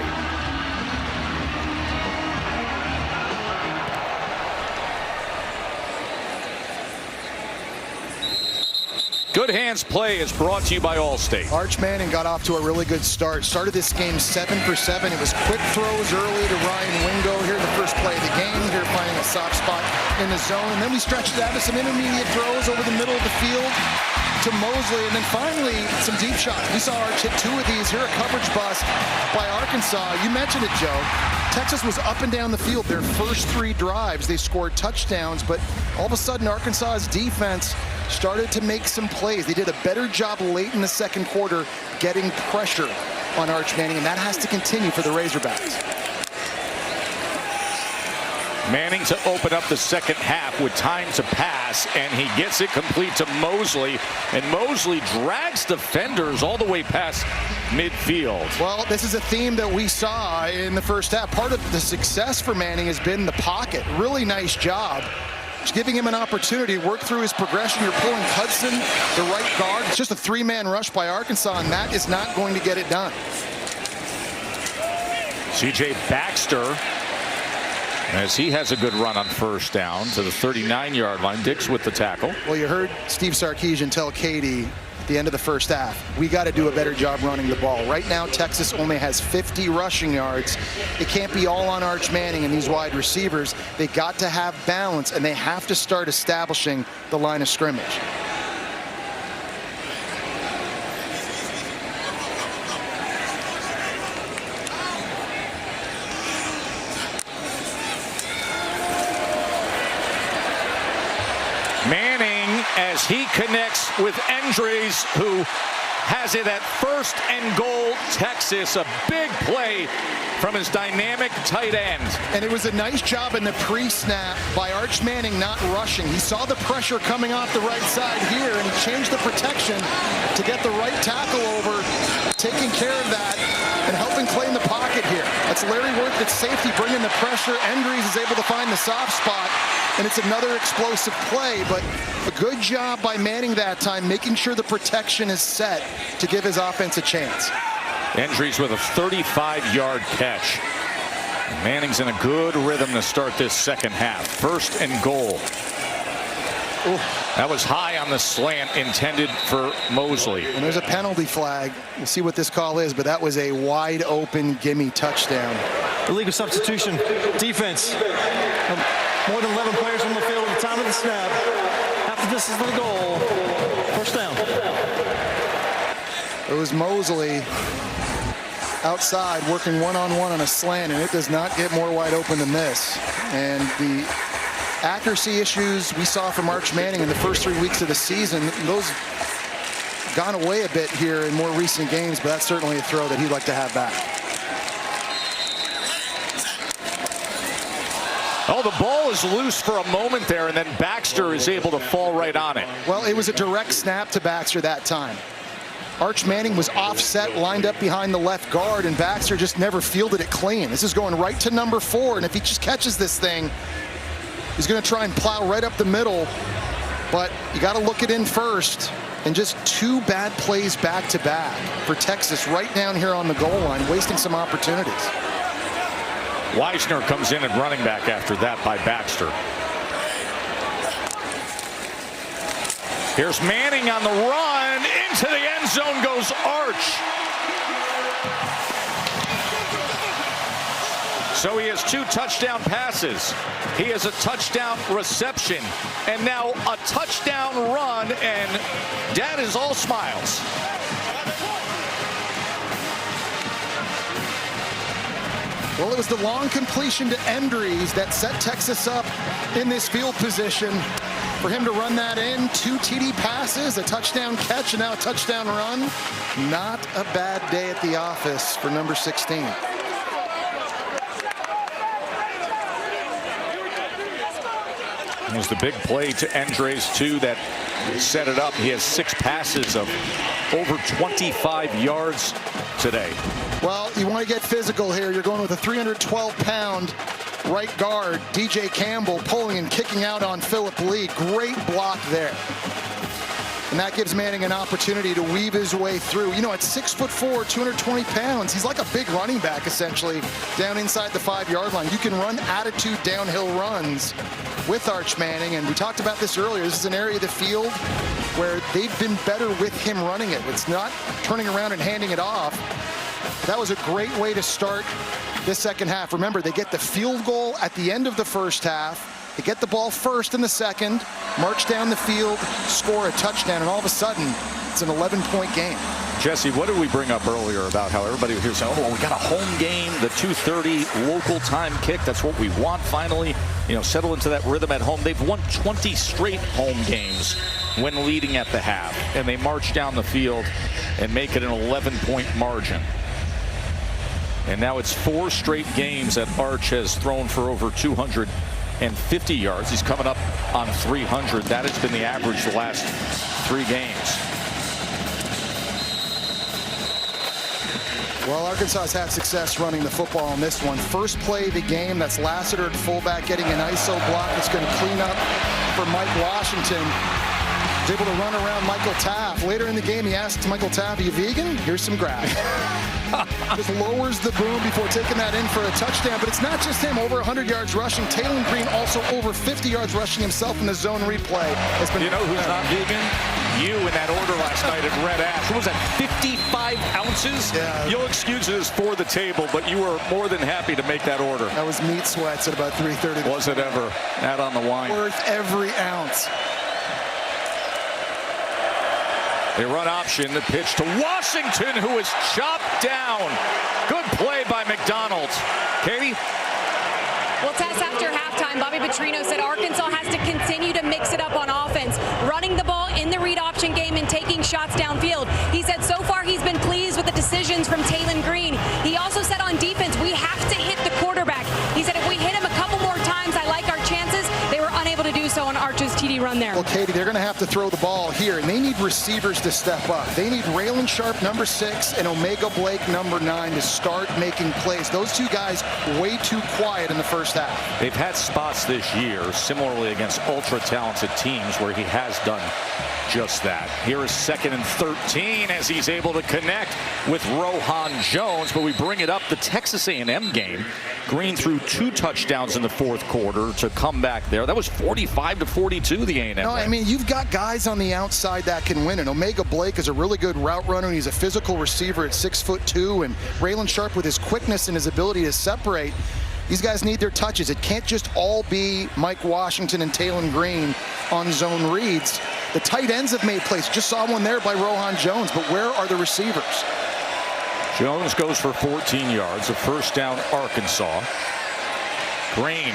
Good Hands Play is brought to you by Allstate. Arch Manning got off to a really good start. Started this game 7 for 7. It was quick throws early to Ryan Wingo here in the first play of the game. Here finding a soft spot in the zone. And then we stretched it out to some intermediate throws over the middle of the field to Mosley. And then finally, some deep shots. We saw Arch hit 2 of these. Here, a coverage bust by Arkansas. You mentioned it, Joe. Texas was up and down the field. Their first 3 drives, they scored touchdowns, but all of a sudden, Arkansas's defense started to make some plays. They did a better job late in the second quarter getting pressure on Arch Manning, and that has to continue for the Razorbacks. Manning to open up the second half with time to pass, and he gets it complete to Mosley, and Mosley drags defenders all the way past midfield. Well, this is a theme that we saw in the first half. Part of the success for Manning has been the pocket. Really nice job. Just giving him an opportunity to work through his progression. You're pulling Hudson, the right guard. It's just a 3-man rush by Arkansas, and that is not going to get it done. C.J. Baxter, as he has a good run on first down to the 39-yard line. Dix with the tackle. Well, you heard Steve Sarkisian tell Katie at the end of the first half, we got to do a better job running the ball. Right now, Texas only has 50 rushing yards. It can't be all on Arch Manning and these wide receivers. They got to have balance, and they have to start establishing the line of scrimmage. Manning, as he connects with Endries, who has it at 1st and goal, Texas. A big play from his dynamic tight end. And it was a nice job in the pre-snap by Arch Manning not rushing. He saw the pressure coming off the right side here, and he changed the protection to get the right tackle over, taking care of that and helping claim the pocket here. That's Larry Worth at safety, bringing the pressure. Endries is able to find the soft spot, and it's another explosive play, but a good job by Manning that time, making sure the protection is set to give his offense a chance. Endries with a 35-yard catch. Manning's in a good rhythm to start this second half. 1st and goal. Ooh. That was high on the slant intended for Mosley. And there's a penalty flag. We'll see what this call is, but that was a wide open gimme touchdown. Illegal substitution. Defense. More than 11 players on the field at the time of the snap. After this is the goal. 1st down. It was Mosley outside working one-on-one on a slant, and it does not get more wide open than this. And the accuracy issues we saw from Arch Manning in the first 3 weeks of the season, those gone away a bit here in more recent games, but that's certainly a throw that he'd like to have back. Oh, the ball is loose for a moment there, and then Baxter is able to fall right on it. Well, it was a direct snap to Baxter that time. Arch Manning was offset, lined up behind the left guard, and Baxter just never fielded it clean. This is going right to number 4, and if he just catches this thing, he's going to try and plow right up the middle, but you got to look it in first. And just 2 bad plays back-to-back for Texas right down here on the goal line, wasting some opportunities. Weisner comes in at running back after that by Baxter. Here's Manning on the run. Into the end zone goes Arch. So he has 2 touchdown passes. He has a touchdown reception. And now a touchdown run. And Dad is all smiles. Well, it was the long completion to Endries that set Texas up in this field position. For him to run that in, 2 TD passes, a touchdown catch, and now a touchdown run. Not a bad day at the office for number 16. It was the big play to Endries, too, that set it up. He has 6 passes of over 25 yards today. Well, you want to get physical here. You're going with a 312-pound right guard, DJ Campbell, pulling and kicking out on Phillip Lee. Great block there. And that gives Manning an opportunity to weave his way through. You know, at 6'4", 220 pounds, he's like a big running back, essentially, down inside the 5-yard line. You can run attitude downhill runs with Arch Manning, and we talked about this earlier. This is an area of the field where they've been better with him running it. It's not turning around and handing it off. That was a great way to start this second half. Remember, they get the field goal at the end of the first half. They get the ball first in the second, march down the field, score a touchdown, and all of a sudden, It's an 11-point game. Jesse, what did we bring up earlier about how everybody was here saying, oh, we got a home game, the 2:30 local time kick. That's what we want finally. Settle into that rhythm at home. They've won 20 straight home games when leading at the half. And they march down the field and make it an 11-point margin. And now it's 4 straight games that Arch has thrown for over 250 yards. He's coming up on 300. That has been the average the last 3 games. Well, Arkansas has had success running the football on this one. First play of the game, that's Lassiter at fullback getting an ISO block that's going to clean up for Mike Washington. He's able to run around Michael Taft. Later in the game, he asks Michael Taft, are you vegan? Here's some grass. Just lowers the boom before taking that in for a touchdown. But it's not just him. Over 100 yards rushing. Taylor Green also over 50 yards rushing himself in the zone replay. You know who's not vegan? You in that order last night at Red Ash. What was that, 55 ounces? Yeah. You'll excuse us for the table, but you were more than happy to make that order. That was meat sweats at about 3:30. Was it ever? That on the wine. Worth every ounce. They run option, the pitch to Washington, who is chopped down. Good play by McDonald. Katie? Well, Tess, after halftime, Bobby Petrino said Arkansas has to continue to mix it up on offense, running the ball in the read option game and taking shots downfield. He said so far he's been pleased with the decisions from Taylor Green. He also said on defense, we have to hit the quarterback. He said if we hit him a couple more times, I like our chances. They were unable to do so on Arch's TD run there. Well, Katie, they're going to have to throw the ball here, and they need receivers to step up. They need Raylan Sharp, number 6, and Omega Blake, number 9, to start making plays. Those two guys way too quiet in the first half. They've had spots this year, similarly against ultra-talented teams, where he has done just that. Here is 2nd and 13 as he's able to connect with Rohan Jones, but we bring it up the Texas A&M game. Green threw 2 touchdowns in the 4th quarter to come back there. That was 45-42, the A&M. No, I mean, you've got guys on the outside that can win, and Omega Blake is a really good route runner, and he's a physical receiver at 6'2", and Raylan Sharp with his quickness and his ability to separate. These guys need their touches. It can't just all be Mike Washington and Taylor Green on zone reads. The tight ends have made plays. Just saw one there by Rohan Jones, but where are the receivers? Jones goes for 14 yards, a first down Arkansas. Green,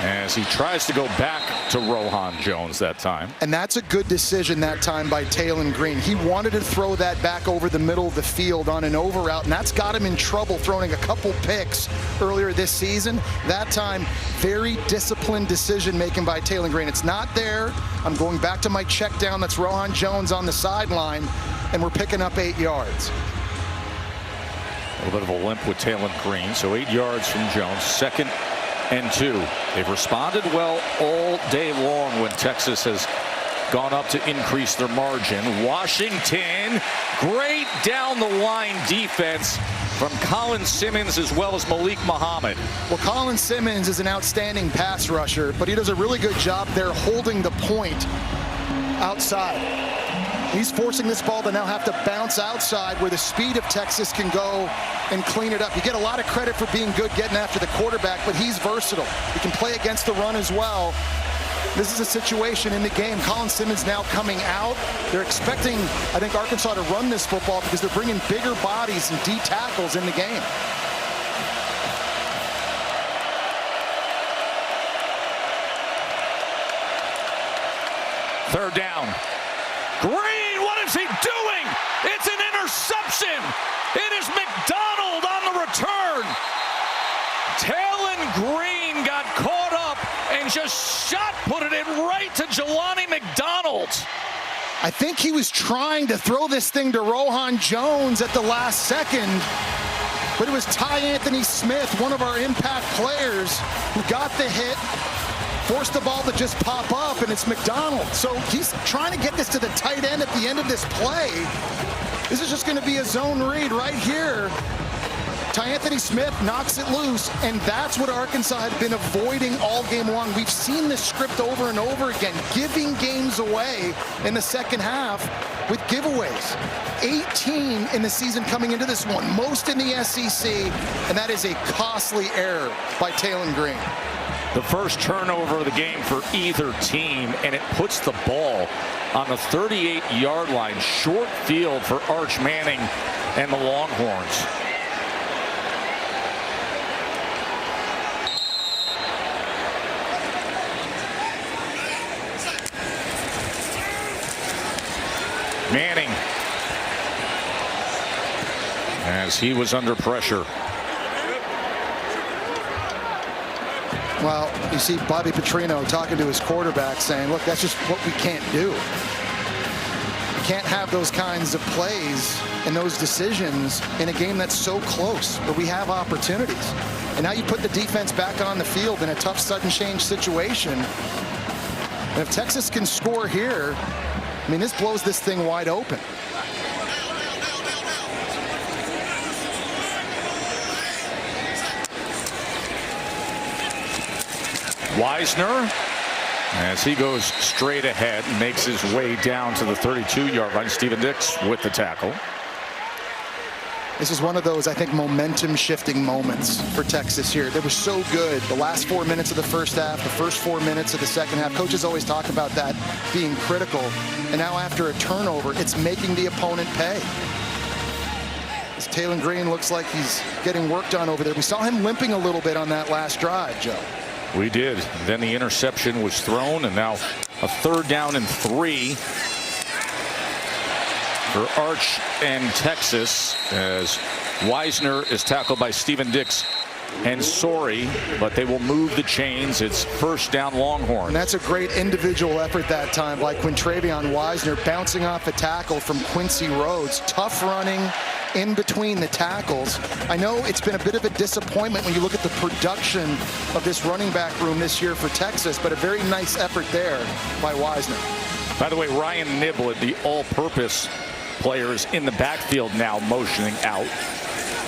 as he tries to go back to Rohan Jones that time. And that's a good decision that time by Taylor Green. He wanted to throw that back over the middle of the field on an over route, and that's got him in trouble throwing a couple picks earlier this season. That time, very disciplined decision making by Taylor Green. It's not there. I'm going back to my check down. That's Rohan Jones on the sideline, and we're picking up 8 yards. A little bit of a limp with Taylor Green, so 8 yards from Jones. 2nd and 2. They've responded well all day long when Texas has gone up to increase their margin. Washington, great down the line defense from Colin Simmons as well as Malik Muhammad. Well, Colin Simmons is an outstanding pass rusher, but he does a really good job there holding the point outside. He's forcing this ball to now have to bounce outside where the speed of Texas can go and clean it up. You get a lot of credit for being good getting after the quarterback, but he's versatile. He can play against the run as well. This is a situation in the game. Colin Simmons now coming out. They're expecting, I think, Arkansas to run this football because they're bringing bigger bodies and D tackles in the game. Third down. Green, what is he doing? It's an interception. It is McDonald on the return. Taylor Green got caught up and just put it in right to Jelani McDonald. I think he was trying to throw this thing to Rohan Jones at the last second, but it was Ty Anthony Smith, one of our impact players, who got the hit, forced the ball to just pop up, and it's McDonald. So he's trying to get this to the tight end at the end of this play. This is just going to be a zone read right here. Ty Anthony Smith knocks it loose, and that's what Arkansas had been avoiding all game long. We've seen this script over and over again, giving games away in the second half with giveaways. 18 in the season coming into this one, most in the SEC, and that is a costly error by Taylor Green. The first turnover of the game for either team, and it puts the ball on the 38-yard line. Short field for Arch Manning and the Longhorns. Manning, as he was under pressure. Well, you see Bobby Petrino talking to his quarterback saying, look, that's just what we can't do. You can't have those kinds of plays and those decisions in a game that's so close, where we have opportunities. And now you put the defense back on the field in a tough sudden change situation. And if Texas can score here, I mean, this blows this thing wide open. Wisner, as he goes straight ahead, makes his way down to the 32-yard line. Steven Dix with the tackle. This is one of those, I think, momentum-shifting moments for Texas here. They were so good the last 4 minutes of the first half, the first 4 minutes of the second half. Coaches always talk about that being critical. And now after a turnover, it's making the opponent pay. As Taylor Green looks like he's getting worked on over there. We saw him limping a little bit on that last drive, Joe. We did. Then the interception was thrown, and now a 3rd down and 3 for Arch and Texas, as Wisner is tackled by Steven Dix and Sorey, but they will move the chains. It's 1st down Longhorn. And that's a great individual effort that time, like when Travion Wisner bouncing off a tackle from Quincy Rhodes. Tough running in between the tackles. I know it's been a bit of a disappointment when you look at the production of this running back room this year for Texas, but a very nice effort there by Wisner. By the way, Ryan Niblett, the all-purpose players in the backfield now motioning out.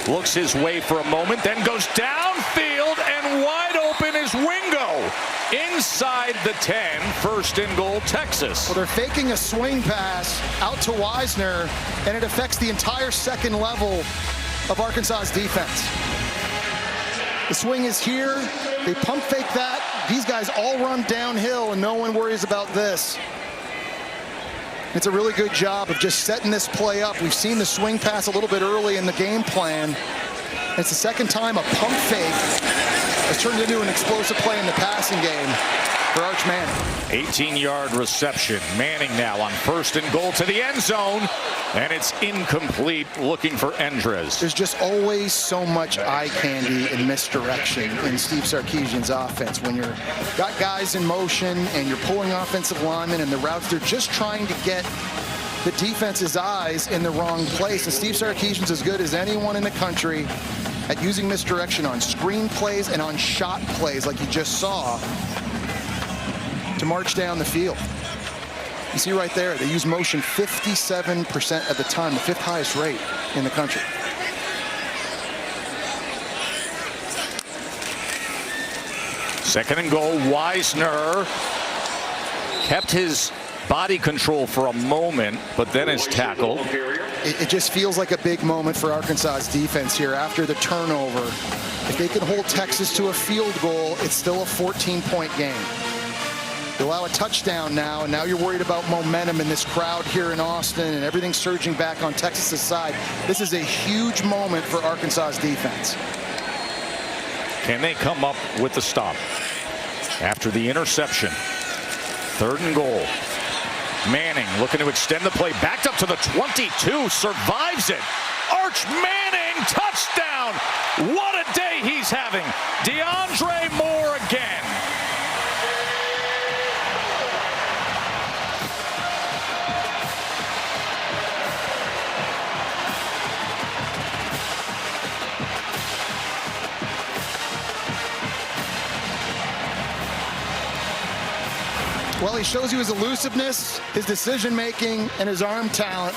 Looks his way for a moment, then goes downfield, and wide open is Wingo. Inside the 10, 1st and goal, Texas. Well, they're faking a swing pass out to Wisner, and it affects the entire second level of Arkansas's defense. The swing is here. They pump fake that. These guys all run downhill, and no one worries about this. It's a really good job of just setting this play up. We've seen the swing pass a little bit early in the game plan. It's the second time a pump fake has turned into an explosive play in the passing game for Arch Manning. 18-yard reception. Manning now on 1st and goal to the end zone, and it's incomplete, looking for Endres. There's just always so much eye candy and misdirection in Steve Sarkisian's offense. When you're got guys in motion and you're pulling offensive linemen and the routes, they're just trying to get the defense's eyes in the wrong place. And Steve Sarkisian's as good as anyone in the country at using misdirection on screen plays and on shot plays like you just saw to march down the field. You see right there, they use motion 57% of the time, the 5th highest rate in the country. Second and goal, Wisner kept his body control for a moment, but then is tackled. It just feels like a big moment for Arkansas's defense here after the turnover. If they can hold Texas to a field goal, it's still a 14-point game. They allow a touchdown now, and now you're worried about momentum in this crowd here in Austin and everything surging back on Texas's side. This is a huge moment for Arkansas's defense. Can they come up with the stop after the interception? 3rd and goal. Manning looking to extend the play, backed up to the 22, survives it. Arch Manning, touchdown! What a day he's having. DeAndre Moore again. Well, he shows you his elusiveness, his decision-making, and his arm talent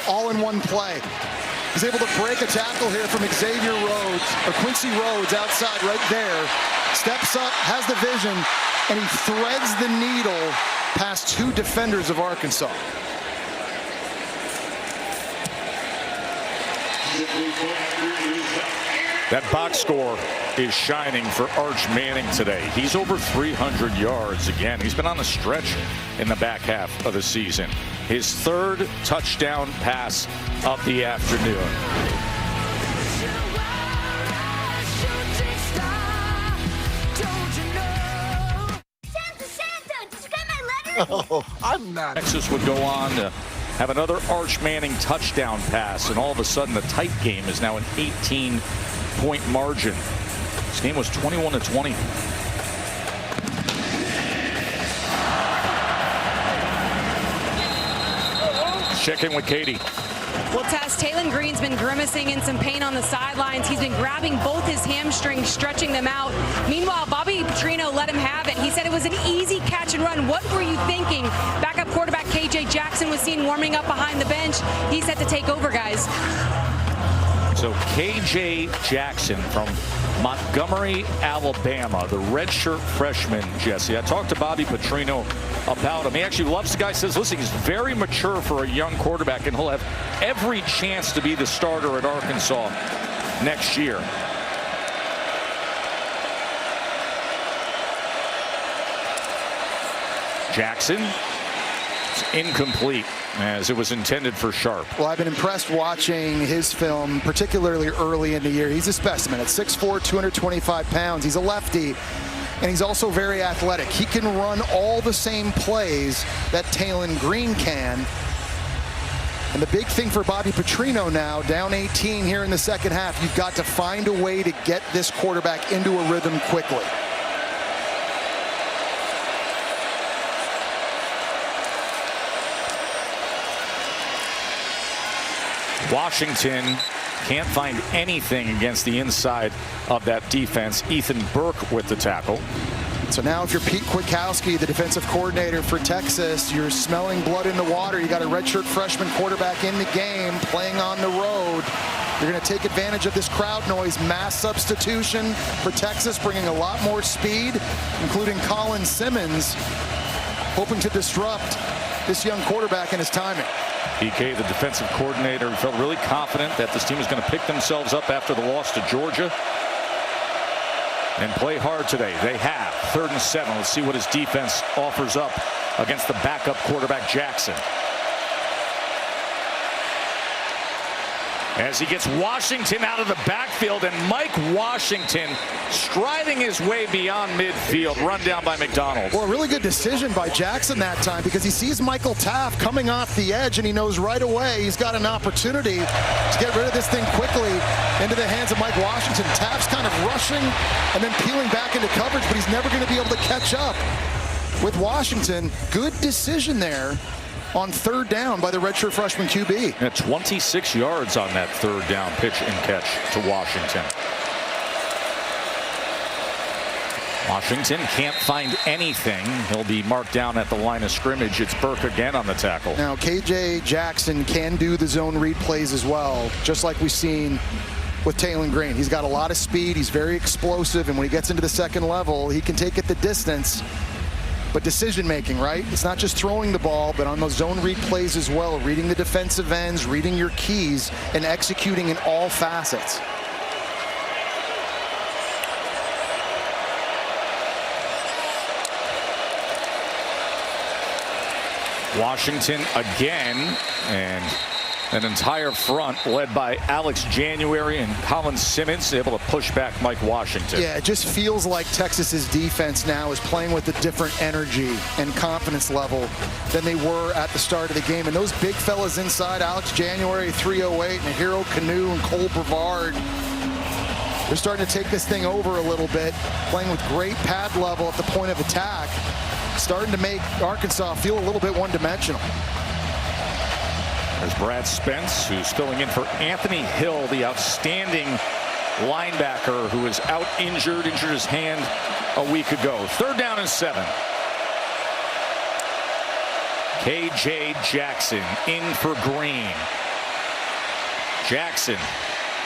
all in one play. He's able to break a tackle here from Xavier Rhodes, or Quincy Rhodes outside right there. Steps up, has the vision, and he threads the needle past 2 defenders of Arkansas. That box score is shining for Arch Manning today. He's over 300 yards again. He's been on a stretch in the back half of the season. His third touchdown pass of the afternoon. Oh, I'm not. Texas would go on to have another Arch Manning touchdown pass, and all of a sudden the tight game is now an 18-point margin. This game was 21-20. Check in with Katie. Well, Tess, Taylon Green's been grimacing in some pain on the sidelines. He's been grabbing both his hamstrings, stretching them out. Meanwhile, Bobby Petrino let him have it. He said it was an easy catch and run. What were you thinking? Backup quarterback KJ Jackson was seen warming up behind the bench. He's set to take over, guys. So KJ Jackson from Montgomery, Alabama, the redshirt freshman, Jesse. I talked to Bobby Petrino about him. He actually loves the guy, says, listen, he's very mature for a young quarterback, and he'll have every chance to be the starter at Arkansas next year. Jackson, it's incomplete, as it was intended for Sharp. Well, I've been impressed watching his film, particularly early in the year. He's a specimen at 6'4", 225 pounds. He's a lefty, and he's also very athletic. He can run all the same plays that Taylon Green can. And the big thing for Bobby Petrino now, down 18 here in the second half, you've got to find a way to get this quarterback into a rhythm quickly. Washington can't find anything against the inside of that defense. Ethan Burke with the tackle. So now if you're Pete Kwiatkowski, the defensive coordinator for Texas, you're smelling blood in the water. You got a redshirt freshman quarterback in the game, playing on the road. You're going to take advantage of this crowd noise. Mass substitution for Texas, bringing a lot more speed, including Colin Simmons, hoping to disrupt this young quarterback and his timing. PK, the defensive coordinator, felt really confident that this team was going to pick themselves up after the loss to Georgia and play hard today. They have. 3rd and 7. Let's see what his defense offers up against the backup quarterback Jackson. As he gets Washington out of the backfield, and Mike Washington striding his way beyond midfield, run down by McDonald. Well, a really good decision by Jackson that time, because he sees Michael Taft coming off the edge, and he knows right away he's got an opportunity to get rid of this thing quickly into the hands of Mike Washington. Taft's kind of rushing and then peeling back into coverage, but he's never going to be able to catch up with Washington. Good decision there on 3rd down by the redshirt freshman QB. At 26 yards on that 3rd down pitch and catch to Washington. Washington can't find anything. He'll be marked down at the line of scrimmage. It's Burke again on the tackle. Now, KJ Jackson can do the zone read plays as well, just like we've seen with Taylon Green. He's got a lot of speed. He's very explosive, and when he gets into the second level, he can take it the distance. But decision making, right? It's not just throwing the ball, but on those zone read plays as well, reading the defensive ends, reading your keys, and executing in all facets. Washington again, and an entire front led by Alex January and Colin Simmons able to push back Mike Washington. Yeah, it just feels like Texas's defense now is playing with a different energy and confidence level than they were at the start of the game. And those big fellas inside, Alex January, 308, and Hero Canoe and Cole Brevard, they're starting to take this thing over a little bit, playing with great pad level at the point of attack, starting to make Arkansas feel a little bit one-dimensional. There's Brad Spence, who's filling in for Anthony Hill, the outstanding linebacker who is out injured his hand a week ago. 3rd down and 7. KJ Jackson in for Green. Jackson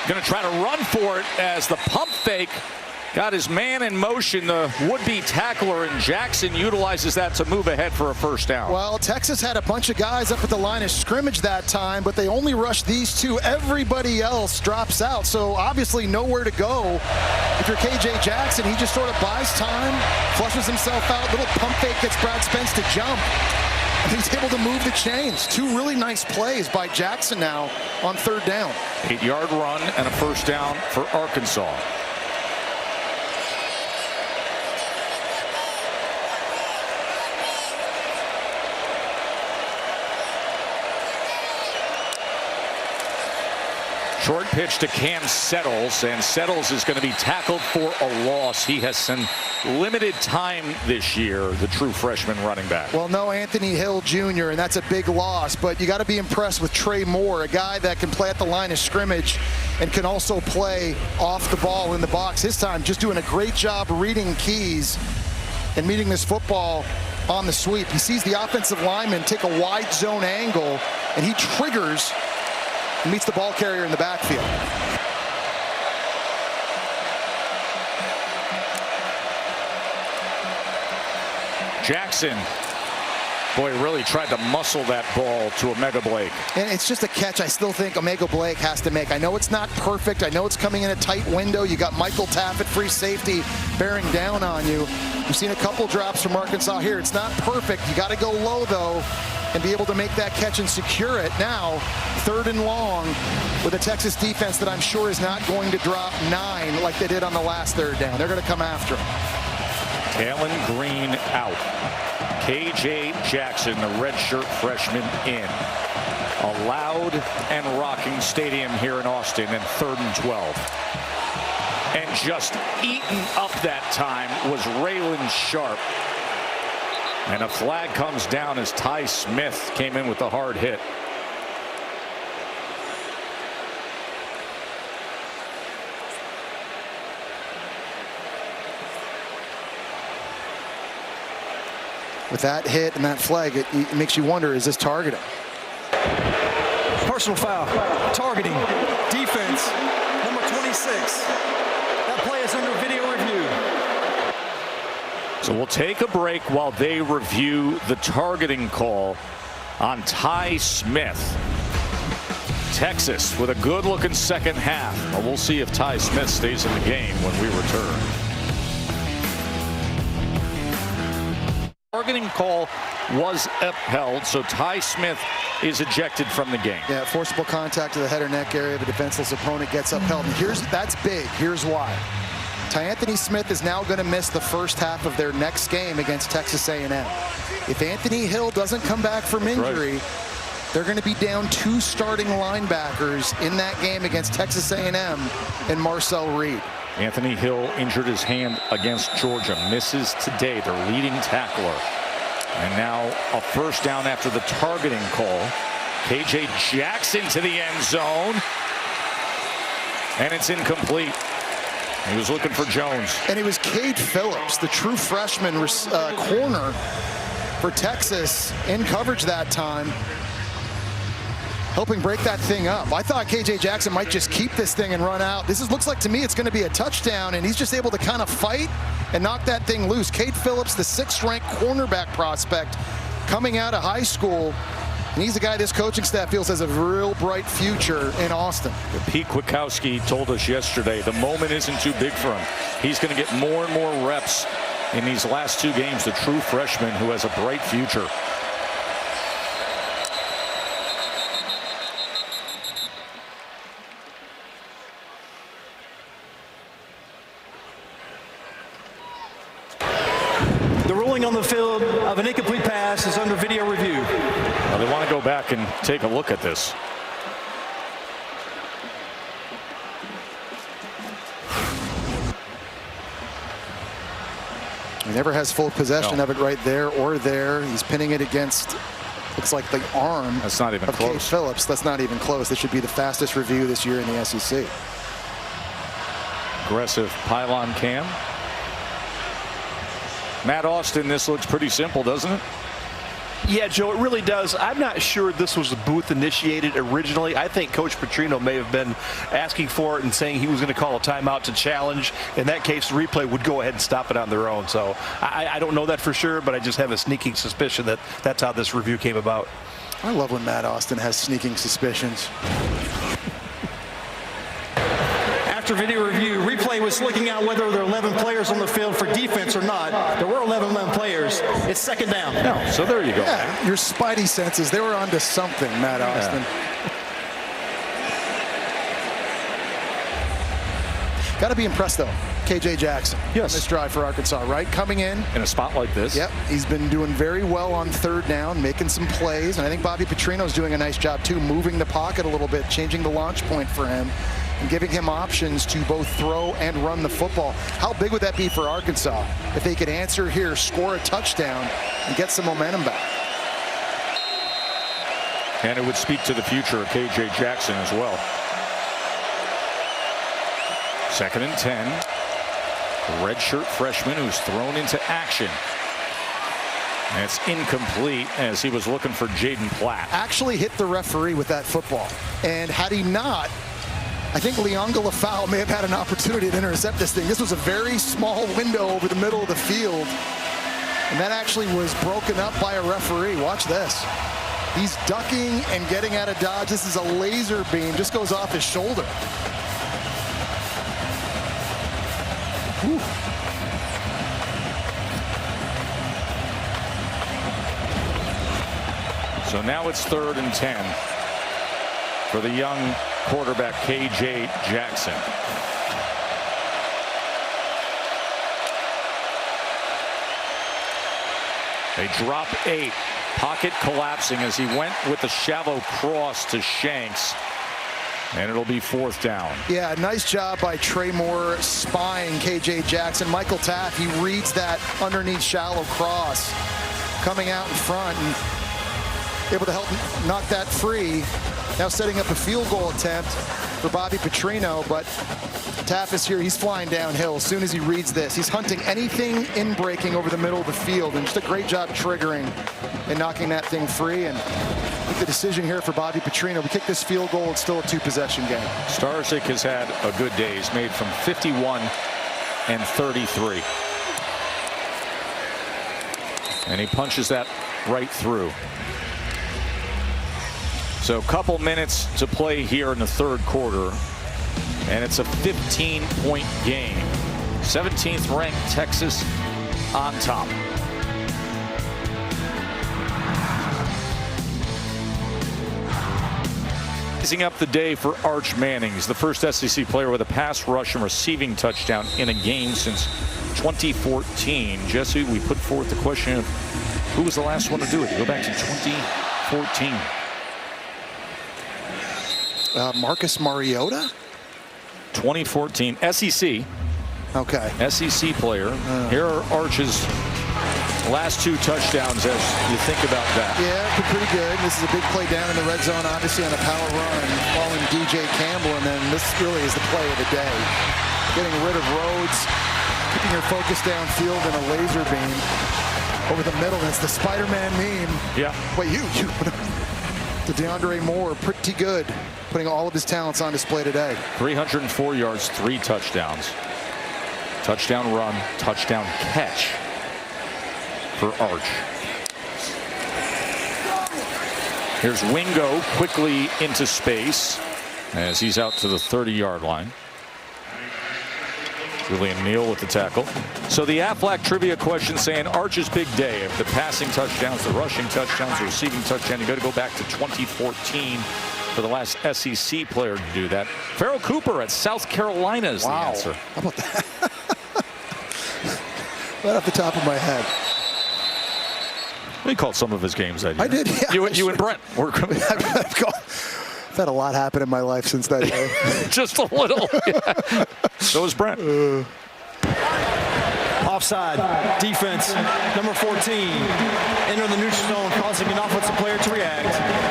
going to try to run for it as the pump fake Got his man in motion, the would-be tackler, and Jackson utilizes that to move ahead for a first down. Well, Texas had a bunch of guys up at the line of scrimmage that time, but they only rushed these two. Everybody else drops out, so obviously nowhere to go. If you're KJ Jackson, he just sort of buys time, flushes himself out, little pump fake, gets Brad Spence to jump. And he's able to move the chains. Two really nice plays by Jackson now on third down. 8-yard run and a first down for Arkansas. Short pitch to Cam Settles, and Settles is going to be tackled for a loss. He has some limited time this year, the true freshman running back. Well, no Anthony Hill Jr., and that's a big loss, but you got to be impressed with Trey Moore, a guy that can play at the line of scrimmage and can also play off the ball in the box. This time just doing a great job reading keys and meeting this football on the sweep. He sees the offensive lineman take a wide zone angle, and he triggers and meets the ball carrier in the backfield. Jackson, boy, really tried to muscle that ball to Omega Blake. And it's just a catch I still think Omega Blake has to make. I know it's not perfect. I know it's coming in a tight window. You got Michael Taff at free safety bearing down on you. We've seen a couple drops from Arkansas here. It's not perfect. You got to go low, though, and be able to make that catch and secure it. Now, third and long with a Texas defense that I'm sure is not going to drop 9 like they did on the last third down. They're going to come after him. Kalen Green out. KJ Jackson, the redshirt freshman, in. A loud and rocking stadium here in Austin, and 3rd and 12. And just eaten up that time was Raylan Sharp. And a flag comes down as Ty Smith came in with the hard hit. With that hit and that flag, it makes you wonder, is this targeting? Personal foul. Targeting. Defense. Number 26. That play is under video review. So we'll take a break while they review the targeting call on Ty Smith. Texas with a good-looking second half. Well, we'll see if Ty Smith stays in the game when we return. Targeting call was upheld, so Ty Smith is ejected from the game. Yeah, forcible contact to the head or neck area of a defenseless opponent gets upheld. And that's big. Here's why. Anthony Smith is now going to miss the first half of their next game against Texas A&M. If Anthony Hill doesn't come back from injury, they're going to be down 2 starting linebackers in that game against Texas A&M and Marcel Reed. Anthony Hill injured his hand against Georgia, misses today, their leading tackler. And now a first down after the targeting call. KJ Jackson to the end zone. And it's incomplete. He was looking for Jones. And it was Cade Phillips, the true freshman corner for Texas, in coverage that time, helping break that thing up. I thought KJ Jackson might just keep this thing and run out. Looks like to me it's going to be a touchdown, and he's just able to kind of fight and knock that thing loose. Cade Phillips, the 6th-ranked cornerback prospect coming out of high school. And he's a guy this coaching staff feels has a real bright future in Austin. Pete Kwiatkowski told us yesterday the moment isn't too big for him. He's going to get more and more reps in these last 2 games. The true freshman who has a bright future. The ruling on the field of an incomplete pass is under video review. Well, they want to go back and take a look at this. He never has full possession of it right there or there. He's pinning it against, looks like the arm. That's not even of close. Cade Phillips. That's not even close. This should be the fastest review this year in the SEC. Aggressive pylon cam. Matt Austin, this looks pretty simple, doesn't it? Yeah, Joe, it really does. I'm not sure this was Booth initiated originally. I think Coach Petrino may have been asking for it and saying he was going to call a timeout to challenge. In that case, the replay would go ahead and stop it on their own. So I don't know that for sure, but I just have a sneaking suspicion that that's how this review came about. I love when Matt Austin has sneaking suspicions. After video review, replay was looking at whether there are 11 players on the field for defense or not. There were 11 players. It's second down. No, so there you go. Yeah, your spidey senses, they were onto something, Matt Austin. Got to be impressed, though. KJ Jackson. Yes. This drive for Arkansas, right? Coming in a spot like this. Yep. He's been doing very well on third down, making some plays. And I think Bobby Petrino's doing a nice job, too, moving the pocket a little bit, changing the launch point for him, and giving him options to both throw and run the football. How big would that be for Arkansas if they could answer here, score a touchdown, and get some momentum back? And it would speak to the future of KJ Jackson as well. 2nd and 10. The redshirt freshman who's thrown into action. And it's incomplete as he was looking for Jaden Platt. Actually hit the referee with that football. And had he not, I think Lianga Lafau may have had an opportunity to intercept this thing. This was a very small window over the middle of the field. And that actually was broken up by a referee. Watch this. He's ducking and getting out of dodge. This is a laser beam. Just goes off his shoulder. Whew. So now it's 3rd and 10 for the young quarterback KJ Jackson. They drop 8. Pocket collapsing as he went with the shallow cross to Shanks. And it'll be 4th down. Yeah, nice job by Trey Moore spying KJ Jackson. Michael Taft, he reads that underneath shallow cross coming out in front and able to help knock that free. Now setting up a field goal attempt for Bobby Petrino, but Taft is here. He's flying downhill as soon as he reads this. He's hunting anything in breaking over the middle of the field, and just a great job triggering and knocking that thing free. And I think the decision here for Bobby Petrino, we kick this field goal, it's still a 2-possession game. Starzyk has had a good day. He's made from 51 and 33. And he punches that right through. So a couple minutes to play here in the 3rd quarter. And it's a 15-point game. 17th ranked Texas on top. Raising up the day for Arch Manning. He's the first SEC player with a pass rush and receiving touchdown in a game since 2014. Jesse, we put forth the question of who was the last one to do it. You go back to 2014. Marcus Mariota? 2014 SEC. Okay. SEC player. Here are Arch's last 2 touchdowns as you think about that. Yeah, pretty good. This is a big play down in the red zone, obviously on a power run, following DJ Campbell, and then this really is the play of the day. Getting rid of Rhodes, keeping your focus downfield in a laser beam over the middle. That's the Spider-Man meme. Yeah. Wait, you. To DeAndre Moore, pretty good, putting all of his talents on display today. 304 yards, 3 touchdowns. Touchdown run, touchdown catch for Arch. Here's Wingo quickly into space as he's out to the 30-yard line. Julian Neal with the tackle. So the Aflac trivia question saying Arch's big day. If the passing touchdowns, the rushing touchdowns, the receiving touchdown, you got to go back to 2014 for the last SEC player to do that. Farrell Cooper at South Carolina is the answer. How about that? Right off the top of my head. We called some of his games that year. I did, yeah. You and Brent were I've had a lot happen in my life since that day. Just a little. Yeah. So was Brent. Offside. Defense. Number 14. Enter the neutral zone, causing an offensive player to react.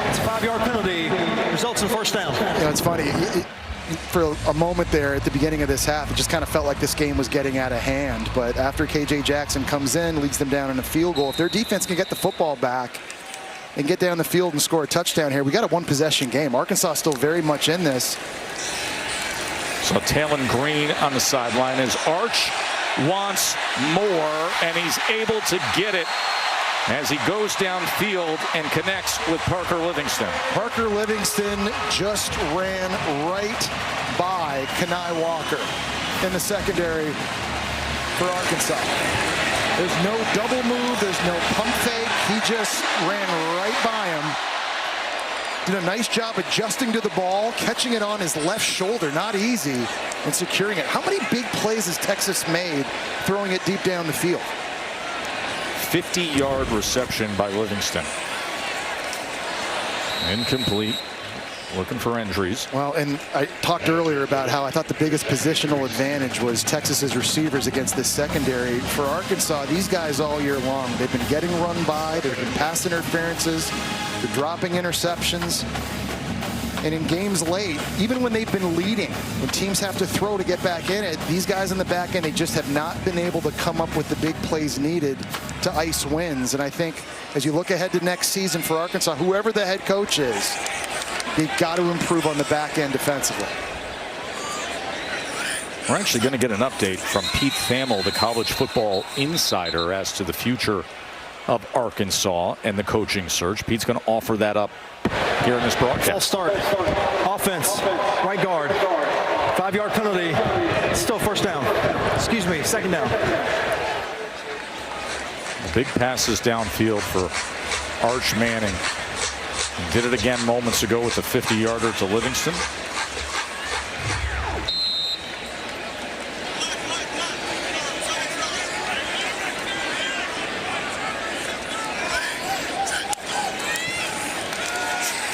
It's a 5-yard penalty. Results in 1st down. Yeah, it's funny. For a moment there at the beginning of this half, it just kind of felt like this game was getting out of hand. But after KJ Jackson comes in, leads them down in a field goal, if their defense can get the football back and get down the field and score a touchdown here. We got a one-possession game. Arkansas still very much in this. So Talon Green on the sideline as Arch wants more, and he's able to get it as he goes downfield and connects with Parker Livingston. Parker Livingston just ran right by Kenai Walker in the secondary for Arkansas. There's no double move, there's no pump fake. He just ran right by him. Did a nice job adjusting to the ball, catching it on his left shoulder, not easy, and securing it. How many big plays has Texas made throwing it deep down the field? 50-yard reception by Livingston. Incomplete. Looking for injuries. Well, and I talked earlier about how I thought the biggest positional advantage was Texas's receivers against this secondary. For Arkansas, these guys all year long, they've been getting run by, there have been pass interferences, they're dropping interceptions. And in games late, even when they've been leading, when teams have to throw to get back in it, these guys in the back end, they just have not been able to come up with the big plays needed to ice wins. And I think as you look ahead to next season for Arkansas, whoever the head coach is, they've got to improve on the back end defensively. We're actually going to get an update from Pete Thamel, the college football insider, as to the future of Arkansas and the coaching search. Pete's going to offer that up here in this broadcast. False start. Offense. Right guard. 5-yard penalty. Still first down. Excuse me, second down. Big passes downfield for Arch Manning. He did it again moments ago with the 50-yarder to Livingston.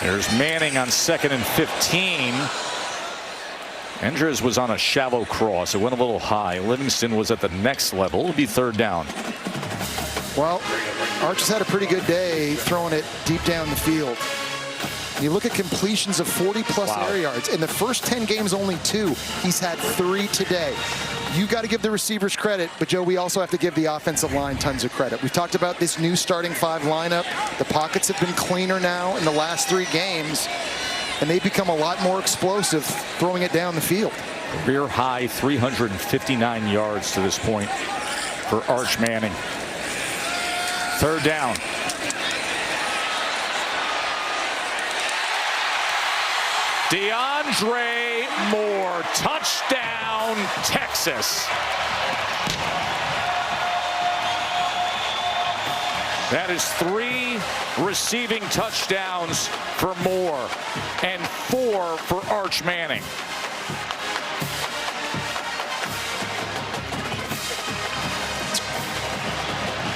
There's Manning on 2nd and 15. Andres was on a shallow cross. It went a little high. Livingston was at the next level. It'll be 3rd down. Well, Arch has had a pretty good day throwing it deep down the field. You look at completions of 40-plus air yards. In the first 10 games, only 2. He's had 3 today. You got to give the receivers credit, but Joe, we also have to give the offensive line tons of credit. We've talked about this new starting 5 lineup. The pockets have been cleaner now in the last 3 games, and they've become a lot more explosive throwing it down the field. Career high 359 yards to this point for Arch Manning. 3rd down. DeAndre Moore, touchdown, Texas. That is 3 receiving touchdowns for Moore and 4 for Arch Manning.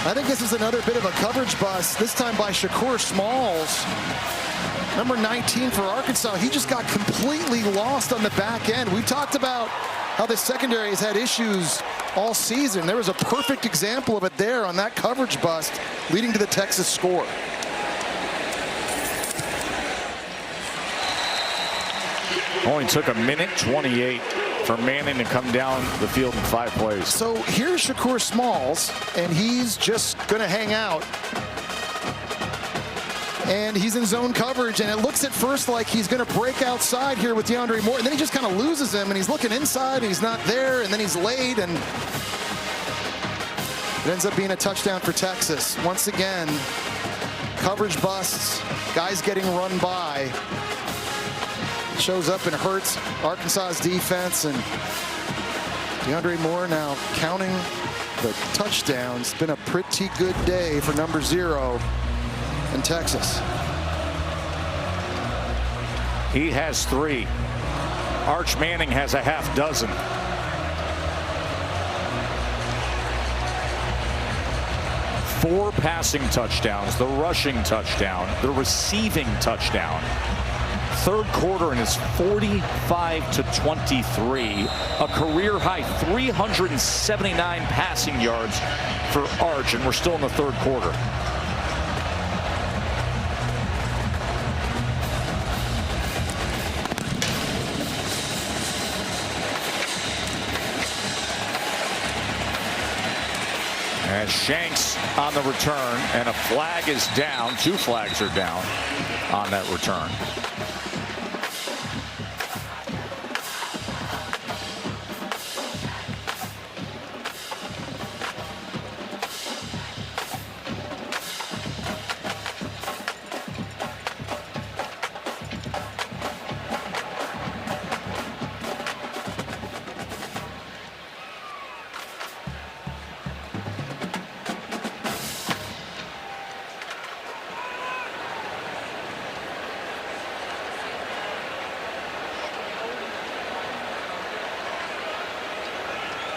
I think this is another bit of a coverage bust, this time by Shakur Smalls. Number 19 for Arkansas, he just got completely lost on the back end. We talked about how the secondary has had issues all season. There was a perfect example of it there on that coverage bust, leading to the Texas score. Only took 1:28 for Manning to come down the field in 5 plays. So here's Shakur Smalls, and he's just going to hang out. And he's in zone coverage, and it looks at first like he's going to break outside here with DeAndre Moore, and then he just kind of loses him, and he's looking inside, and he's not there, and then he's late, and it ends up being a touchdown for Texas. Once again, coverage busts, guys getting run by. It shows up and hurts Arkansas's defense, and DeAndre Moore now counting the touchdowns. It's been a pretty good day for number 0. In Texas. He has 3. Arch Manning has a half dozen. Four passing touchdowns, the rushing touchdown, the receiving touchdown. 3rd quarter and it's 45-23. A career high 379 passing yards for Arch, and we're still in the 3rd quarter. as Shanks on the return, and a flag is down. 2 flags are down on that return.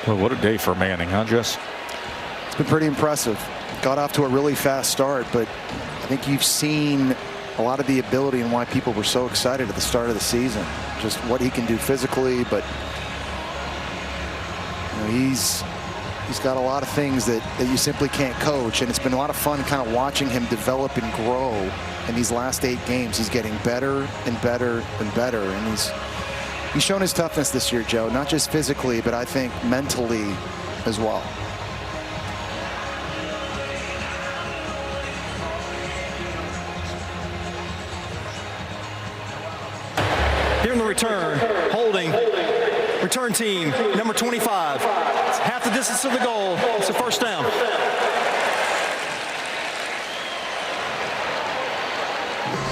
Well, what a day for Manning, huh, Jess? It's been pretty impressive. Got off to a really fast start, but I think you've seen a lot of the ability and why people were so excited at the start of the season. Just what he can do physically, but you know, he's got a lot of things that you simply can't coach, and it's been a lot of fun kind of watching him develop and grow in these last 8 games. He's getting better and better and better, and he's shown his toughness this year, Joe, not just physically, but I think mentally as well. Here in the return, holding, return team, number 25. It's half the distance to the goal. It's a first down.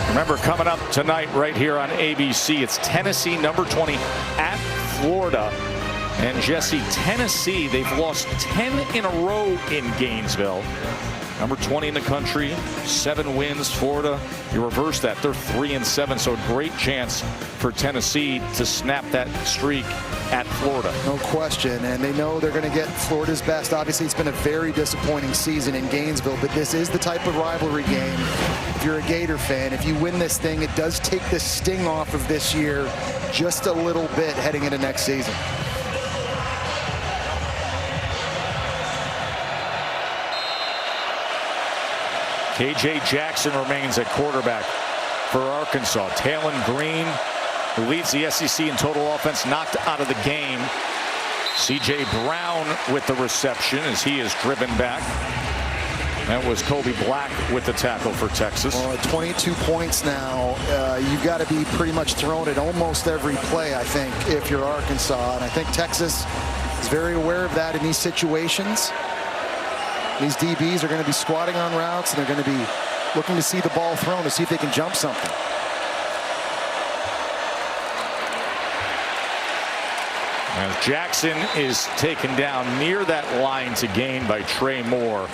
Remember, coming up tonight right here on ABC, it's Tennessee, number 20, at Florida. And Jesse, Tennessee, they've lost 10 in a row in Gainesville. Number 20 in the country, 7 wins. Florida, you reverse that, they're 3-7. So a great chance for Tennessee to snap that streak at Florida. No question, and they know they're going to get Florida's best. Obviously, it's been a very disappointing season in Gainesville, but this is the type of rivalry game. If you're a Gator fan, if you win this thing, it does take the sting off of this year just a little bit heading into next season. KJ Jackson remains at quarterback for Arkansas. Talon Green, who leads the SEC in total offense, knocked out of the game. C.J. Brown with the reception as he is driven back. That was Kobe Black with the tackle for Texas. Well, at 22 points now, you've got to be pretty much thrown at almost every play, I think, if you're Arkansas. And I think Texas is very aware of that in these situations. These DBs are going to be squatting on routes, and they're going to be looking to see the ball thrown to see if they can jump something. As Jackson is taken down near that line to gain by Trey Moore.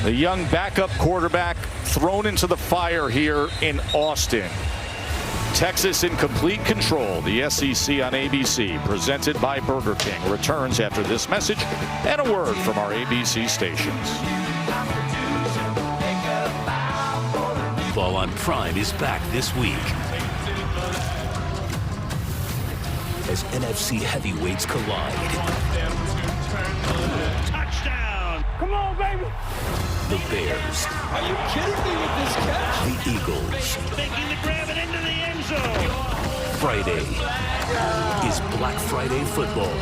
The young backup quarterback thrown into the fire here in Austin. Texas in complete control. The SEC on ABC, presented by Burger King, returns after this message and a word from our ABC stations. Football on Prime is back this week as NFC heavyweights collide. Touchdown! Come on, baby! The Bears. Are you kidding me with this catch? The Eagles. Thinking to grab it into the end zone. Friday is Black Friday football.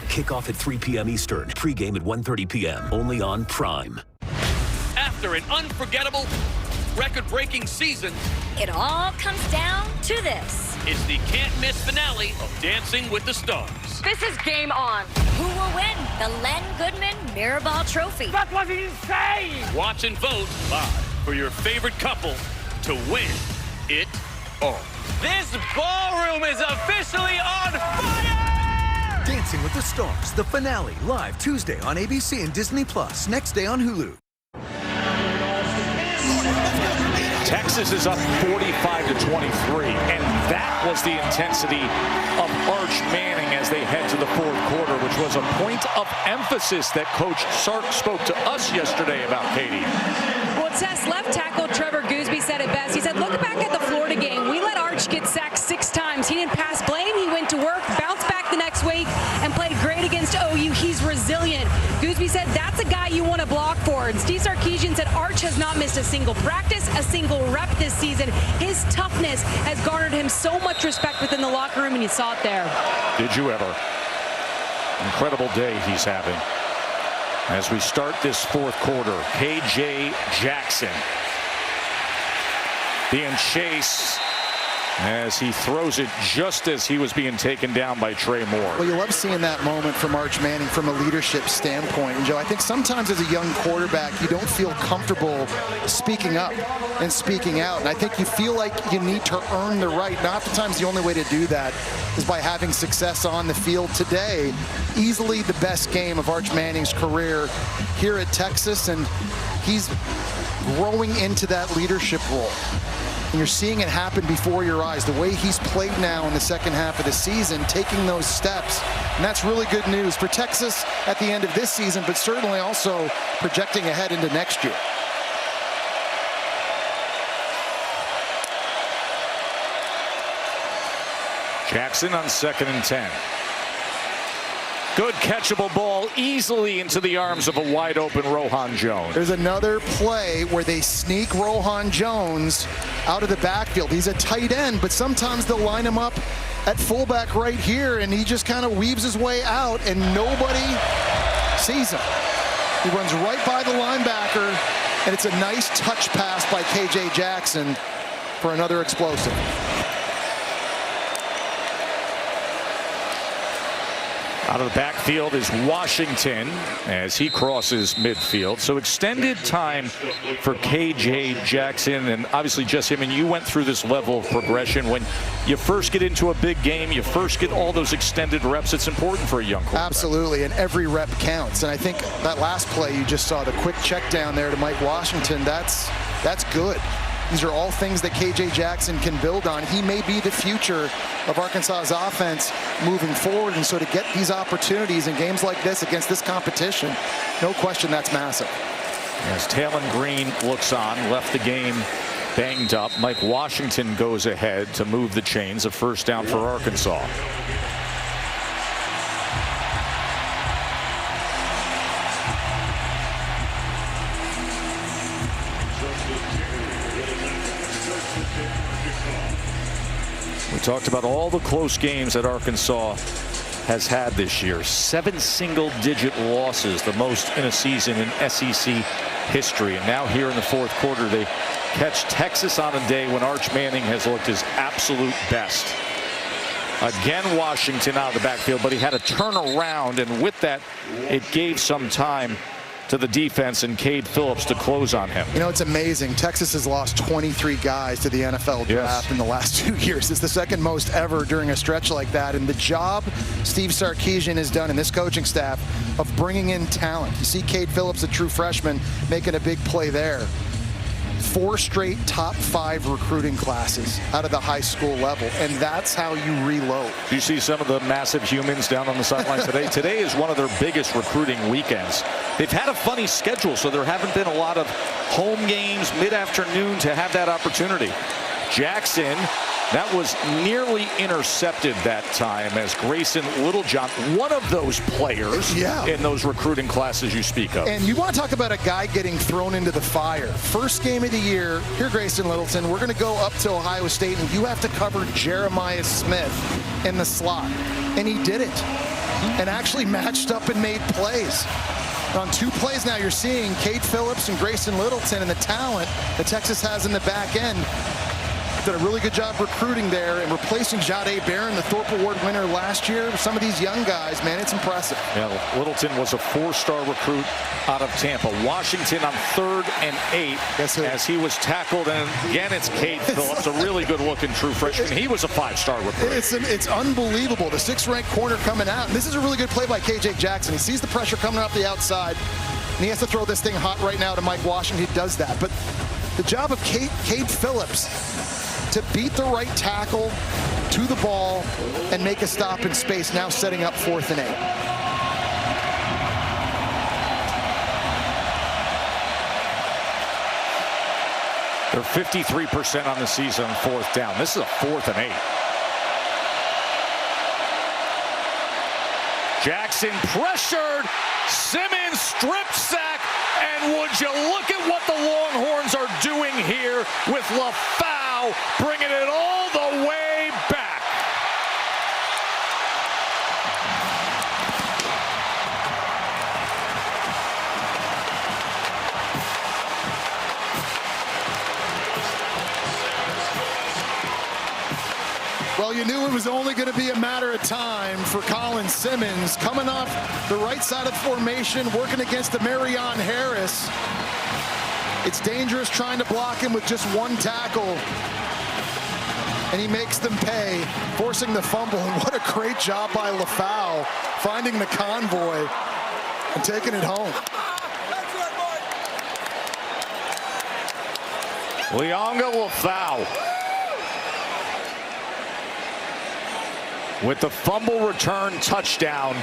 Kickoff at 3 p.m. Eastern. Pre-game at 1:30 p.m. Only on Prime. After an unforgettable, record-breaking season, it all comes down to this. It's the can't-miss finale of Dancing with the Stars. This is game on. Who will win the Len Goodman Mirrorball Trophy? That was insane! Watch and vote live for your favorite couple to win it all. This ballroom is officially on fire! Dancing with the Stars, the finale, live Tuesday on ABC and Disney Plus. Next day on Hulu. Texas is up 45-23, and that was the intensity of Arch Manning as they head to the fourth quarter, which was a point of emphasis that Coach Sark spoke to us yesterday about, Katie. Well, Tess, left tackle Trevor Goosby said it best. He said, look back at the Florida game. We let Arch get sacked 6 times. He didn't pass blame. He went to work, bounced back the next week, and played great against OU. He's resilient. Goosby said that's a guy you want to block for. And Steve Sarkisian said Arch has not missed a single practice, a single rep this season. His toughness has garnered him so much respect within the locker room, and you saw it there. Did you ever? Incredible day he's having. As we start this fourth quarter, KJ Jackson being chased as he throws it just as he was being taken down by Trey Moore. Well, you love seeing that moment from Arch Manning from a leadership standpoint. And Joe, I think sometimes as a young quarterback, you don't feel comfortable speaking up and speaking out. And I think you feel like you need to earn the right. And oftentimes the only way to do that is by having success on the field. Today, easily the best game of Arch Manning's career here at Texas, and he's growing into that leadership role. And you're seeing it happen before your eyes. The way he's played now in the second half of the season, taking those steps. And that's really good news for Texas at the end of this season, but certainly also projecting ahead into next year. Jackson on 2nd and 10. Good catchable ball easily into the arms of a wide open Rohan Jones. There's another play where they sneak Rohan Jones out of the backfield. He's a tight end, but sometimes they'll line him up at fullback right here, and he just kind of weaves his way out, and nobody sees him. He runs right by the linebacker, and it's a nice touch pass by KJ Jackson for another explosive. Out of the backfield is Washington as he crosses midfield. So extended time for KJ Jackson, and obviously just him. And you went through this level of progression. When you first get into a big game, you first get all those extended reps. It's important for a young quarterback. Absolutely, and every rep counts. And I think that last play you just saw, the quick check down there to Mike Washington, that's good. These are all things that KJ Jackson can build on. He may be the future of Arkansas's offense moving forward. And so to get these opportunities in games like this against this competition, no question that's massive. As Talon Green looks on, left the game banged up. Mike Washington goes ahead to move the chains. A first down for Arkansas. We talked about all the close games that Arkansas has had this year. 7 single-digit losses, the most in a season in SEC history. And now here in the fourth quarter, they catch Texas on a day when Arch Manning has looked his absolute best. Again, Washington out of the backfield, but he had to turn around, and with that, it gave some time to the defense and Cade Phillips to close on him. You know, it's amazing. Texas has lost 23 guys to the NFL draft in the last 2 years. It's the second most ever during a stretch like that. And the job Steve Sarkisian has done and this coaching staff of bringing in talent. You see Cade Phillips, a true freshman, making a big play there. 4 straight top 5 recruiting classes out of the high school level, and that's how you reload. You see some of the massive humans down on the sidelines today. Today is one of their biggest recruiting weekends. They've had a funny schedule, so there haven't been a lot of home games mid-afternoon to have that opportunity. Jackson, that was nearly intercepted that time as Grayson Littlejohn, one of those players in those recruiting classes you speak of. And you want to talk about a guy getting thrown into the fire. First game of the year, here Grayson Littleton, we're going to go up to Ohio State and you have to cover Jeremiah Smith in the slot. And he did it. And actually matched up and made plays. On 2 plays now, you're seeing Cade Phillips and Grayson Littleton and the talent that Texas has in the back end. Did a really good job recruiting there and replacing Jahdae Barron, the Thorpe Award winner last year. Some of these young guys, man, it's impressive. Yeah, Littleton was a 4-star recruit out of Tampa. Washington on 3rd and 8 as he was tackled. And again, it's Cade Phillips, a really good-looking true freshman. He was a 5-star recruit. It's unbelievable. The 6th-ranked corner coming out. And this is a really good play by KJ Jackson. He sees the pressure coming off the outside, and he has to throw this thing hot right now to Mike Washington. He does that. But the job of Cade Phillips to beat the right tackle to the ball and make a stop in space, now setting up 4th and 8. They're 53% on the season on 4th down. This is a 4th and 8. Jackson pressured. Simmons strip sack. And would you look at what the Longhorns are doing here with LaFau bringing it all the way back. Well, you knew it was only going to be a matter of time for Colin Simmons coming off the right side of the formation, working against the Marion Harris. It's dangerous trying to block him with just one tackle. And he makes them pay, forcing the fumble. And what a great job by Lafau, finding the convoy and taking it home. Lianga Lafau with the fumble return touchdown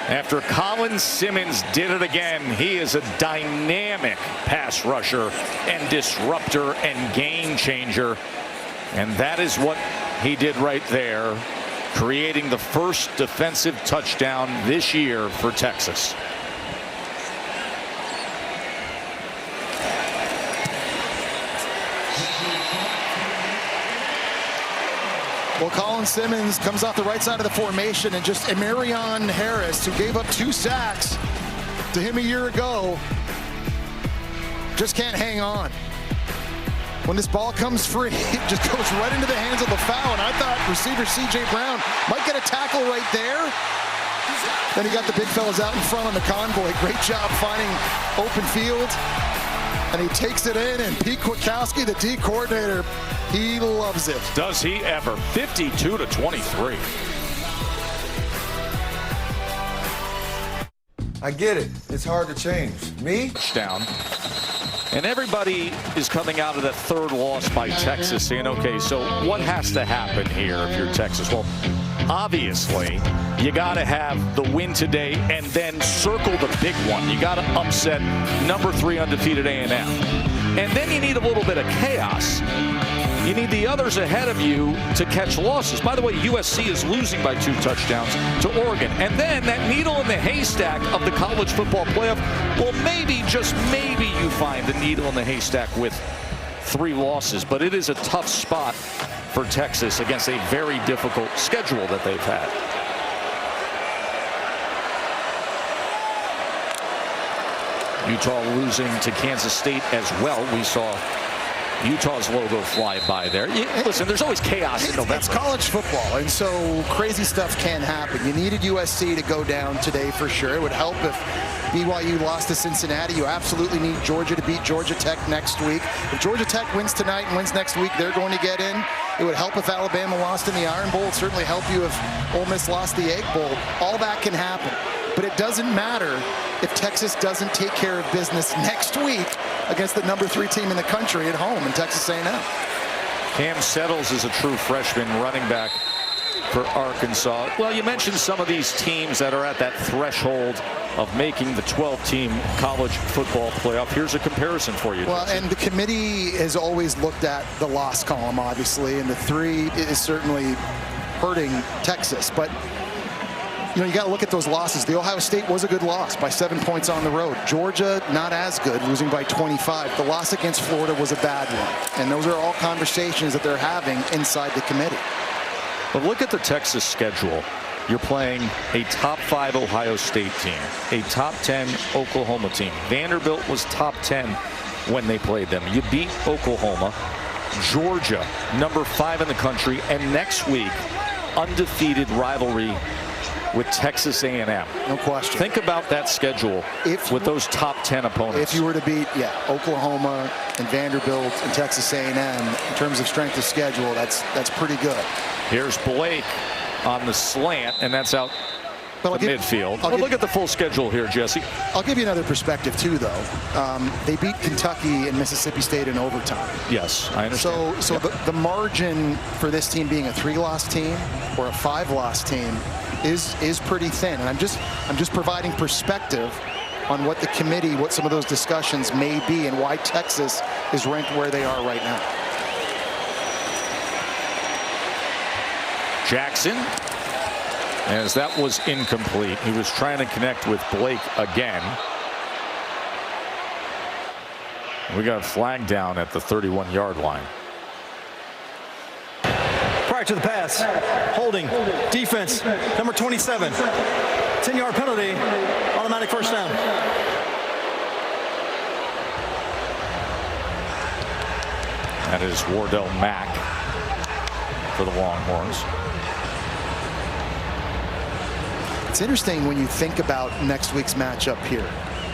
after Colin Simmons did it again. He is a dynamic pass rusher and disruptor and game changer. And that is what he did right there, creating the first defensive touchdown this year for Texas. Well, Colin Simmons comes off the right side of the formation, and just Marion Harris, who gave up 2 sacks to him a year ago, just can't hang on. When this ball comes free, it just goes right into the hands of Lafau, and I thought receiver C.J. Brown might get a tackle right there. Then he got the big fellas out in front on the convoy. Great job finding open field. And he takes it in, and Pete Kwiatkowski, the D coordinator, he loves it. Does he ever? 52-23. I get it. It's hard to change. Me? Down. And everybody is coming out of that third loss by Texas saying, okay, so what has to happen here if you're Texas? Well, obviously, you got to have the win today and then circle the big one. You got to upset number 3 undefeated A&M. And then you need a little bit of chaos. You need the others ahead of you to catch losses. By the way, USC is losing by 2 touchdowns to Oregon. And then that needle in the haystack of the college football playoff, well, maybe, just maybe you find the needle in the haystack with 3 losses. But it is a tough spot for Texas against a very difficult schedule that they've had. Utah losing to Kansas State as well. We saw Utah's logo fly by there. Listen, there's always chaos in November. It's college football, and so crazy stuff can happen. You needed USC to go down today for sure. It would help if BYU lost to Cincinnati. You absolutely need Georgia to beat Georgia Tech next week. If Georgia Tech wins tonight and wins next week, they're going to get in. It would help if Alabama lost in the Iron Bowl. It would certainly help you if Ole Miss lost the Egg Bowl. All that can happen. But it doesn't matter if Texas doesn't take care of business next week against the number 3 team in the country at home in Texas A&M. Cam Settles is a true freshman running back for Arkansas. Well, you mentioned some of these teams that are at that threshold of making the 12-team college football playoff. Here's a comparison for you. Well, and the committee has always looked at the loss column, obviously, and the 3 is certainly hurting Texas. But you know, you got to look at those losses. The Ohio State was a good loss by 7 points on the road. Georgia, not as good, losing by 25. The loss against Florida was a bad one. And those are all conversations that they're having inside the committee. But look at the Texas schedule. You're playing a top 5 Ohio State team, a top 10 Oklahoma team. Vanderbilt was top 10 when they played them. You beat Oklahoma, Georgia, number 5 in the country, and next week, undefeated rivalry with Texas A&M. No question. Think about that schedule with those top 10 opponents. If you were to beat, Oklahoma and Vanderbilt and Texas A&M in terms of strength of schedule, that's pretty good. Here's Blake on the slant, and that's out to midfield. Look at the full schedule here, Jesse. I'll give you another perspective, too, though. They beat Kentucky and Mississippi State in overtime. Yes, I understand. So the margin for this team being a 3-loss team or a 5-loss team is pretty thin. And I'm just providing perspective on what the committee, what some of those discussions may be, and why Texas is ranked where they are right now. Jackson, as that was incomplete. He was trying to connect with Blake again. We got a flag down at the 31-yard line. Prior to the pass, holding, defense, number 27, 10-yard penalty, automatic first down. That is Wardell Mack. for the Longhorns. It's interesting when you think about next week's matchup here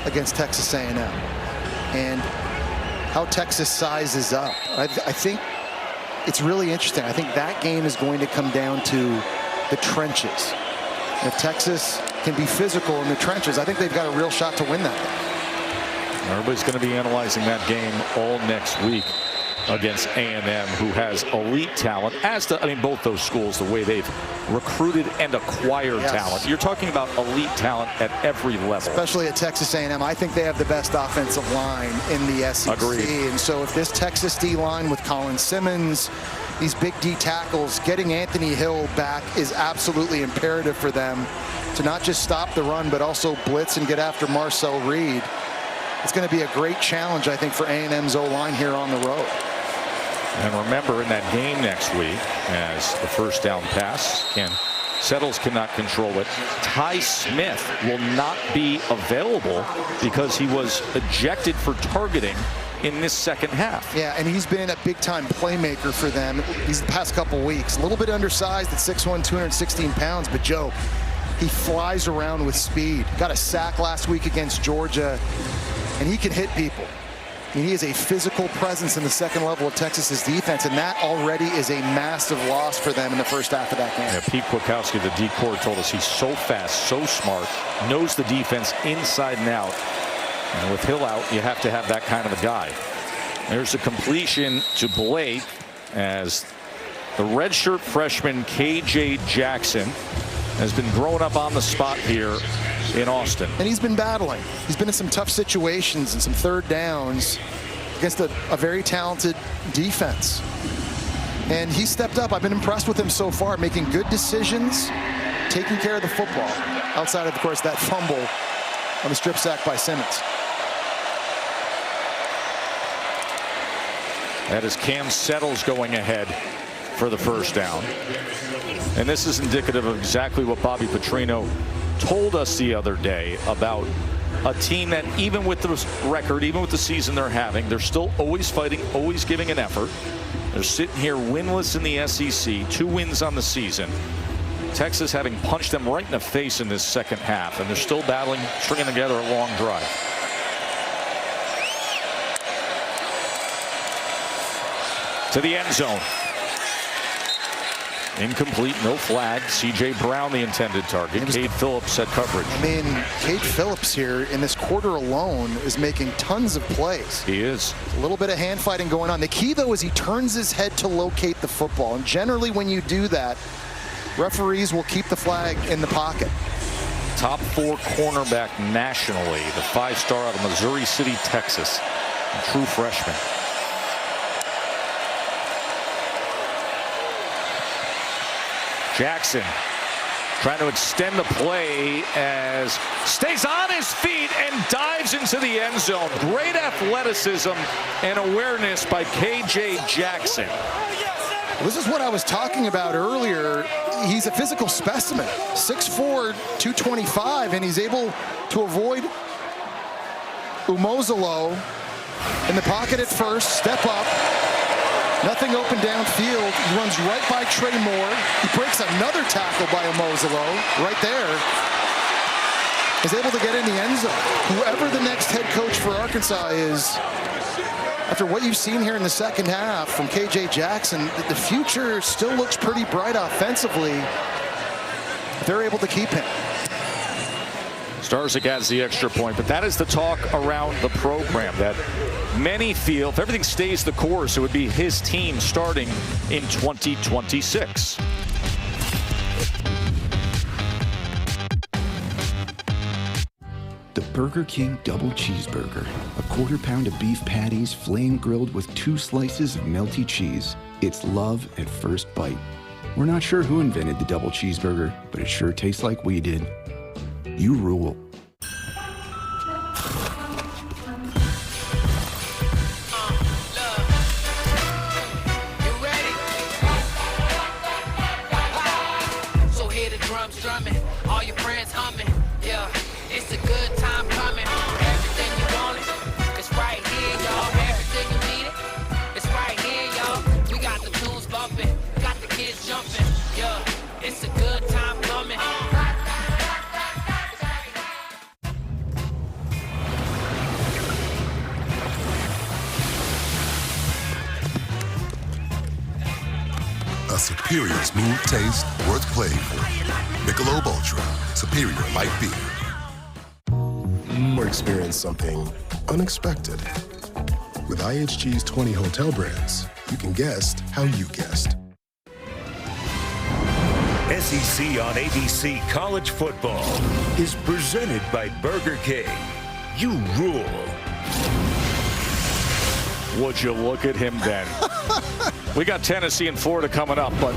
against Texas A&M and how Texas sizes up. I think it's really interesting. I think that game is going to come down to the trenches. If Texas can be physical in the trenches, I think they've got a real shot to win that game. Everybody's going to be analyzing that game all next week against A&M, who has elite talent, as to, I mean, both those schools, the way they've recruited and acquired talent. You're talking about elite talent at every level. Especially at Texas A&M. I think they have the best offensive line in the SEC. Agreed. And so if this Texas D-line with Colin Simmons, these big D tackles, getting Anthony Hill back is absolutely imperative for them to not just stop the run, but also blitz and get after Marcel Reed. It's going to be a great challenge, I think, for A&M's O-line here on the road. And remember, in that game next week, as the first down pass, Settles cannot control it. Ty Smith will not be available because he was ejected for targeting in this second half. Yeah, and he's been a big-time playmaker for them these past couple weeks. A little bit undersized at 6'1", 216 pounds, but Joe, he flies around with speed. Got a sack last week against Georgia, and he can hit people. I mean, he is a physical presence in the second level of Texas's defense, and that already is a massive loss for them in the first half of that game. Yeah, Pete Kwiatkowski, the D-core, told us he's so fast, so smart, knows the defense inside and out. And with Hill out, you have to have that kind of a guy. There's a completion to Blake as the redshirt freshman KJ Jackson has been growing up on the spot here in Austin. And he's been battling. He's been in some tough situations and some third downs against a very talented defense. And he stepped up. I've been impressed with him so far, making good decisions, taking care of the football, outside of course, that fumble on the strip sack by Simmons. That is Cam Settles going ahead for the first down. And this is indicative of exactly what Bobby Petrino told us the other day about a team that, even with the record, even with the season they're having, they're still always fighting, always giving an effort. They're sitting here winless in the SEC, 2 wins on the season. Texas having punched them right in the face in this second half, and they're still battling, stringing together a long drive. To the end zone. Incomplete, no flag. C.J. Brown, the intended target. Cade Phillips had coverage. I mean, Cade Phillips here in this quarter alone is making tons of plays. He is. A little bit of hand fighting going on. The key, though, is he turns his head to locate the football. And generally, when you do that, referees will keep the flag in the pocket. Top 4 cornerback nationally, the 5-star out of Missouri City, Texas. A true freshman. Jackson trying to extend the play as stays on his feet and dives into the end zone. Great athleticism and awareness by KJ Jackson. This is what I was talking about earlier. He's a physical specimen, 6'4", 225, and he's able to avoid Umozolo in the pocket at first, step up. Nothing open downfield. He runs right by Trey Moore. He breaks another tackle by Umozolo right there. Is able to get in the end zone. Whoever the next head coach for Arkansas is, after what you've seen here in the second half from KJ Jackson, the future still looks pretty bright offensively. They're able to keep him. Starzyk adds the extra point, but that is the talk around the program, that many feel if everything stays the course, it would be his team starting in 2026. The Burger King Double Cheeseburger. A quarter pound of beef patties flame grilled with 2 slices of melty cheese. It's love at first bite. We're not sure who invented the double cheeseburger, but it sure tastes like we did. You rule. So hear the drums drumming, all your friends humming. Yeah, it's a good time coming. Everything you wanted, it's right here, y'all. Everything you needed, it's right here, y'all. We got the tunes bumping, got the kids A superior smooth taste worth playing for. Michelob Ultra. Superior light beer. Or experience something unexpected. With IHG's 20 hotel brands, you can guest how you guest. SEC on ABC College Football is presented by Burger King. You rule. Would you look at him then? We got Tennessee and Florida coming up, but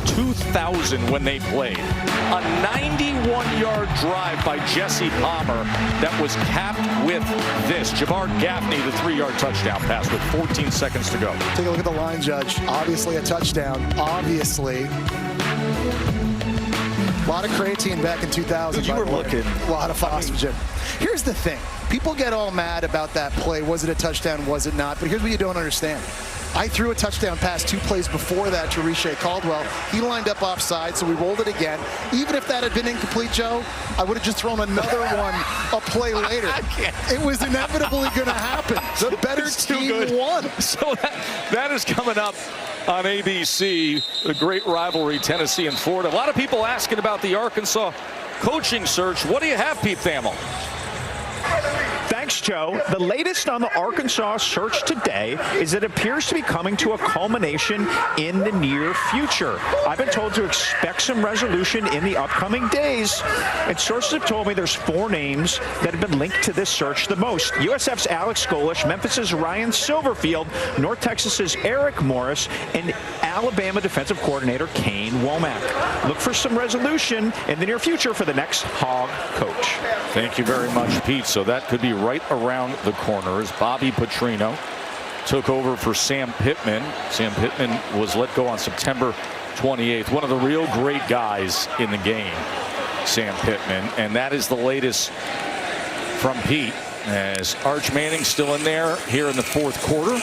2000 when they played. A 91-yard drive by Jesse Palmer that was capped with this. Jabbar Gaffney, the 3-yard touchdown pass with 14 seconds to go. Take a look at the line, Judge. Obviously a touchdown. Obviously. A lot of creatine back in 2000. You were looking. A lot of phosphagen. Here's the thing. People get all mad about that play. Was it a touchdown? Was it not? But here's what you don't understand. I threw a touchdown pass 2 plays before that to Riche Caldwell. He lined up offside, so we rolled it again. Even if that had been incomplete, Joe, I would have just thrown another one a play later. It was inevitably going to happen. The better team won. So that is coming up on ABC, the great rivalry, Tennessee and Florida. A lot of people asking about the Arkansas coaching search. What do you have, Pete Thamel? Thanks, Joe. The latest on the Arkansas search today is it appears to be coming to a culmination in the near future. I've been told to expect some resolution in the upcoming days, and sources have told me there's 4 names that have been linked to this search the most. USF's Alex Golesh, Memphis's Ryan Silverfield, North Texas's Eric Morris, and Alabama defensive coordinator Kane Womack. Look for some resolution in the near future for the next Hog coach. Thank you very much, Pete. So that could be right around the corner as Bobby Petrino took over for Sam Pittman. Sam Pittman was let go on September 28th. One of the real great guys in the game, Sam Pittman. And that is the latest from Pete, as Arch Manning still in there here in the 4th quarter,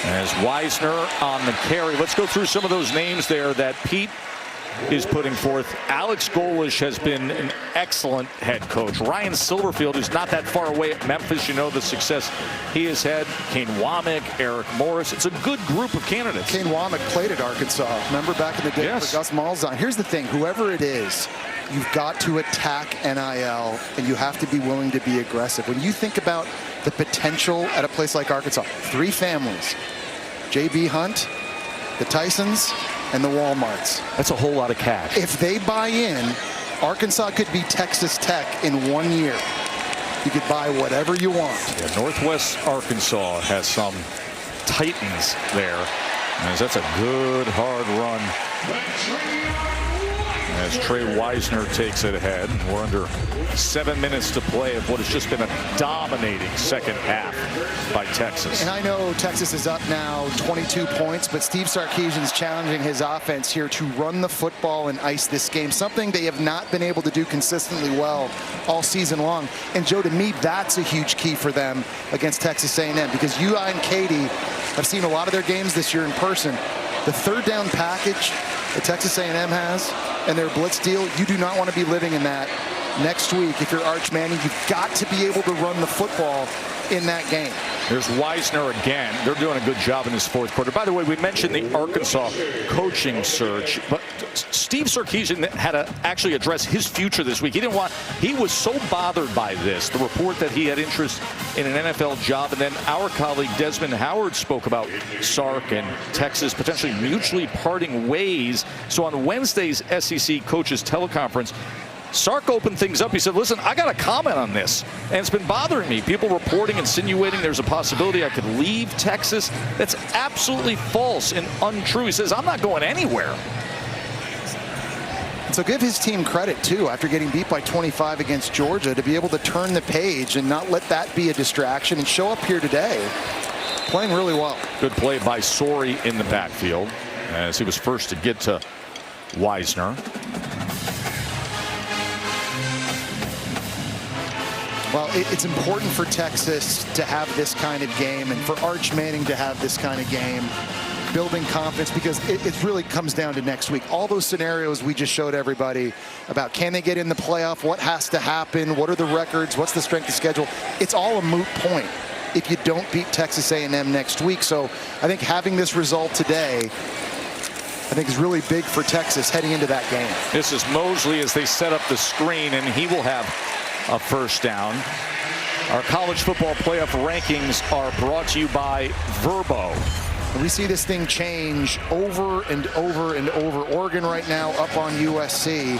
as Wisner on the carry. Let's go through some of those names there that Pete is putting forth. Alex Golesh has been an excellent head coach. Ryan Silverfield is not that far away at Memphis. You know the success he has had. Kane Womack, Eric Morris. It's a good group of candidates. Kane Womack played at Arkansas. Remember back in the day for Gus Malzahn. Here's the thing. Whoever it is, you've got to attack NIL, and you have to be willing to be aggressive. When you think about the potential at a place like Arkansas, 3 families, J.B. Hunt, the Tysons, and the Walmarts. That's a whole lot of cash. If they buy in, Arkansas could be Texas Tech in 1 year. You could buy whatever you want. Yeah, Northwest Arkansas has some titans there, as that's a good hard run as Trey Wisner takes it ahead. We're under 7 minutes to play of what has just been a dominating second half by Texas. And I know Texas is up now 22 points, but Steve Sarkisian's challenging his offense here to run the football and ice this game, something they have not been able to do consistently well all season long. And Joe, to me, that's a huge key for them against Texas A&M, because you and Katie have seen a lot of their games this year in person. The 3rd down package that Texas A&M has and their blitz deal, you do not want to be living in that next week. If you're Arch Manning, you've got to be able to run the football in that game. There's Wisner again. They're doing a good job in this 4th quarter. By the way, we mentioned the Arkansas coaching search, but Steve Sarkisian had to actually address his future this week. He was so bothered by this, the report that he had interest in an NFL job, and then our colleague Desmond Howard spoke about Sark and Texas potentially mutually parting ways. So on Wednesday's SEC coaches teleconference, Sark opened things up. He said, listen, I got to comment on this, and it's been bothering me. People reporting, insinuating there's a possibility I could leave Texas. That's absolutely false and untrue. He says, I'm not going anywhere. So give his team credit, too, after getting beat by 25 against Georgia, to be able to turn the page and not let that be a distraction and show up here today playing really well. Good play by Sori in the backfield as he was first to get to Wisner. Well, it's important for Texas to have this kind of game and for Arch Manning to have this kind of game, building confidence, because it really comes down to next week. All those scenarios we just showed everybody about, can they get in the playoff, what has to happen, what are the records, what's the strength of schedule, it's all a moot point if you don't beat Texas A&M next week. So I think having this result today I think is really big for Texas heading into that game. This is Mosley as they set up the screen, and he will have a first down. Our college football playoff rankings are brought to you by Verbo. And we see this thing change over and over and over. Oregon right now up on USC.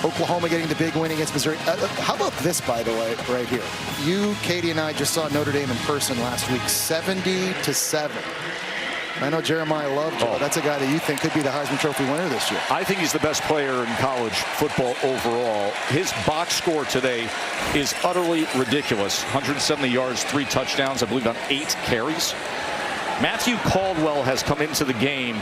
Oklahoma getting the big win against Missouri. How about this, by the way, right here? You, Katie, and I just saw Notre Dame in person last week, 70-7. I know Jeremiah Love, Joe. That's a guy that you think could be the Heisman Trophy winner this year. I think he's the best player in college football overall. His box score today is utterly ridiculous. 170 yards, 3 touchdowns, I believe on 8 carries. Matthew Caldwell has come into the game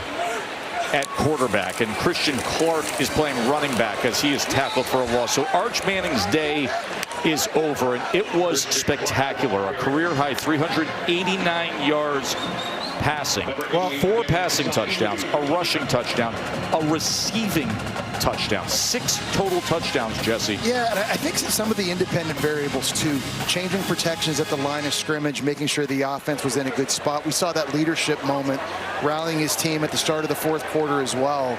at quarterback, and Christian Clark is playing running back as he is tackled for a loss. So Arch Manning's day is over, and it was spectacular. A career-high 389 yards passing, 4 passing touchdowns, a rushing touchdown, a receiving touchdown, 6 total touchdowns, Jesse. Yeah, and I think some of the independent variables too, changing protections at the line of scrimmage, making sure the offense was in a good spot. We saw that leadership moment, rallying his team at the start of the 4th quarter as well.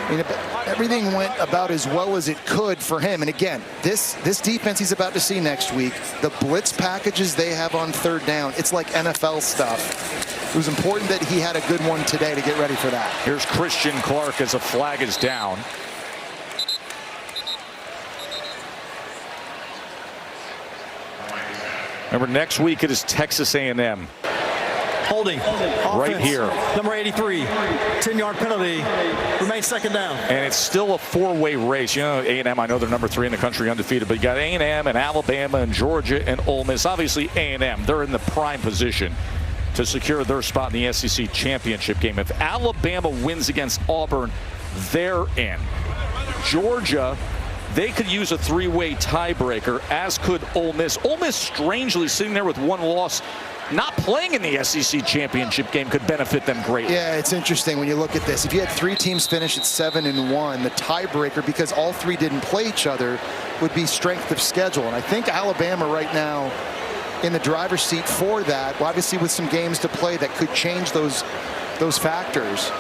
I mean, everything went about as well as it could for him. And again, this defense he's about to see next week, the blitz packages they have on 3rd down, it's like NFL stuff. It was important that he had a good one today to get ready for that. Here's Christian Clark as a flag is down. Remember, next week it is Texas A&M. Holding. Right Offense. here. Number 83. 10-yard penalty. Remains 2nd down. And it's still a 4-way race. You know, A&M, I know they're number 3 in the country undefeated, but you got A&M and Alabama and Georgia and Ole Miss. Obviously, A&M, they're in the prime position to secure their spot in the SEC championship game. If Alabama wins against Auburn, they're in. Georgia, they could use a 3-way tiebreaker, as could Ole Miss. Ole Miss, strangely, sitting there with 1 loss, not playing in the SEC championship game could benefit them greatly. Yeah, it's interesting when you look at this. If you had 3 teams finish at 7-1, the tiebreaker, because all 3 didn't play each other, would be strength of schedule. And I think Alabama right now in the driver's seat for that, obviously with some games to play that could change those factors.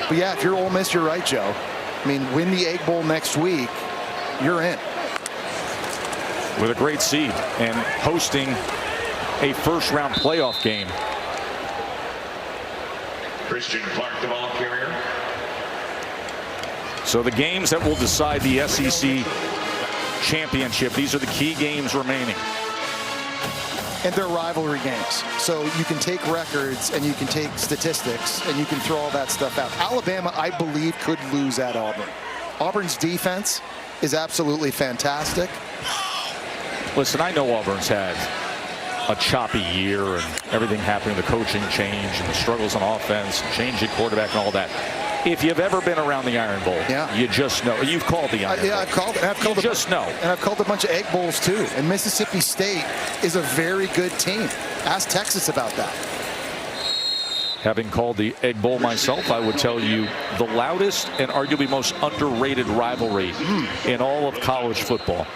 But yeah, if you're Ole Miss, you're right, Joe. I mean, win the Egg Bowl next week, you're in. With a great seed and hosting a 1st-round playoff game. Christian Clark, the ball carrier. So the games that will decide the SEC championship, these are the key games remaining. And they're rivalry games. So you can take records and you can take statistics and you can throw all that stuff out. Alabama, I believe, could lose at Auburn. Auburn's defense is absolutely fantastic. Listen, I know Auburn's had a choppy year and everything happening, the coaching change and the struggles on offense, changing quarterback and all that. If you've ever been around the Iron Bowl, you just know. You've called the Iron Bowl. Yeah, I've called it. You just know. And I've called a bunch of Egg Bowls too. And Mississippi State is a very good team. Ask Texas about that. Having called the Egg Bowl myself, I would tell you the loudest and arguably most underrated rivalry in all of college football.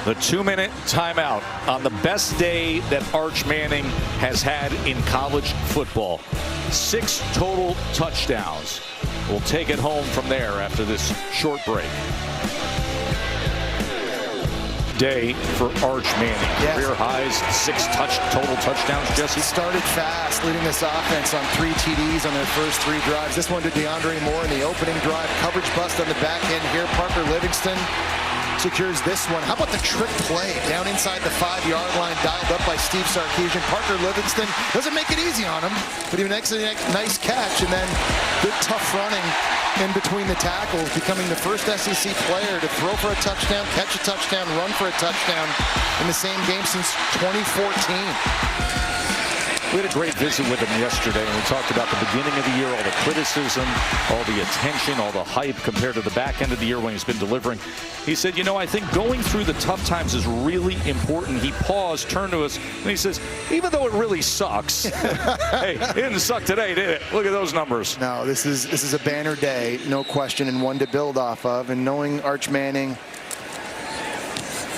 The 2-minute timeout on the best day that Arch Manning has had in college football. 6 total touchdowns. We'll take it home from there after this short break. Day for Arch Manning. Yes. Career highs, 6 total touchdowns, Jesse. Started fast, leading this offense on 3 TDs on their first 3 drives. This one to DeAndre Moore in the opening drive. Coverage bust on the back end here. Parker Livingston secures this one. How about the trick play down inside the 5-yard line, dialed up by Steve Sarkisian. Parker Livingston doesn't make it easy on him, but he makes a nice catch, and then good tough running in between the tackles, becoming the first SEC player to throw for a touchdown, catch a touchdown, run for a touchdown in the same game since 2014. We had a great visit with him yesterday, and we talked about the beginning of the year, all the criticism, all the attention, all the hype compared to the back end of the year when he's been delivering. He said, you know, I think going through the tough times is really important. He paused, turned to us, and he says, even though it really sucks, hey, it didn't suck today, did it? Look at those numbers. No, this is a banner day, no question, and one to build off of. And knowing Arch Manning,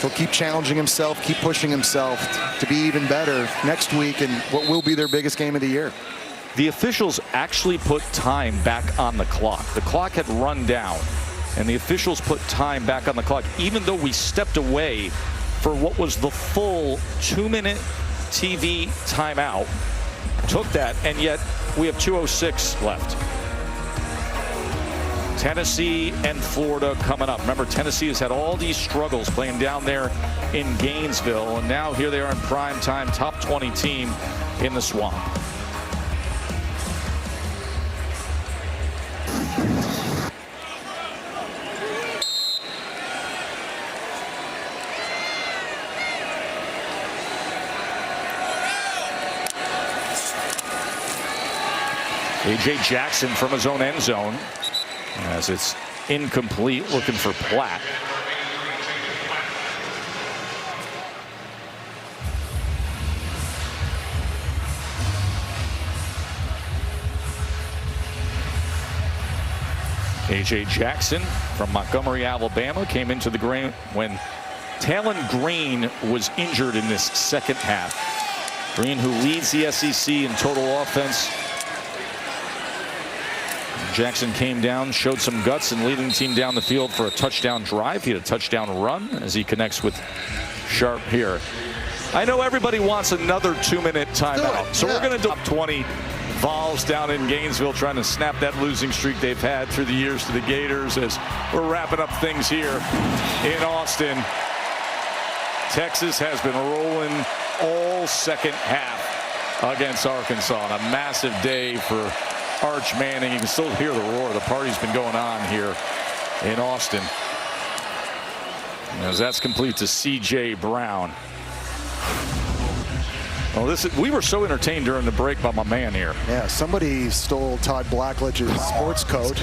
He'll keep challenging himself, keep pushing himself to be even better next week in what will be their biggest game of the year. The officials actually put time back on the clock. The clock had run down, and the officials put time back on the clock, even though we stepped away for what was the full 2-minute TV timeout. Took that, and yet we have 2:06 left. Tennessee and Florida coming up. Remember, Tennessee has had all these struggles playing down there in Gainesville, and now here they are in prime time, top 20 team in the Swamp. A.J. Jackson from his own end zone as it's incomplete, looking for Platt. A.J. Jackson from Montgomery, Alabama, came into the game when Talon Green was injured in this second half. Green, who leads the SEC in total offense. Jackson came down, showed some guts, and leading the team down the field for a touchdown drive. He had a touchdown run as he connects with Sharp here. I know everybody wants another 2-minute timeout, so we're going to do top 20 Vols down in Gainesville, trying to snap that losing streak they've had through the years to the Gators, as we're wrapping up things here in Austin. Texas has been rolling all second half against Arkansas on a massive day for Arch Manning. You can still hear the roar. The party's been going on here in Austin. As that's complete to C.J. Brown. Well, we were so entertained during the break by my man here. Yeah, somebody stole Todd Blackledge's sports coat.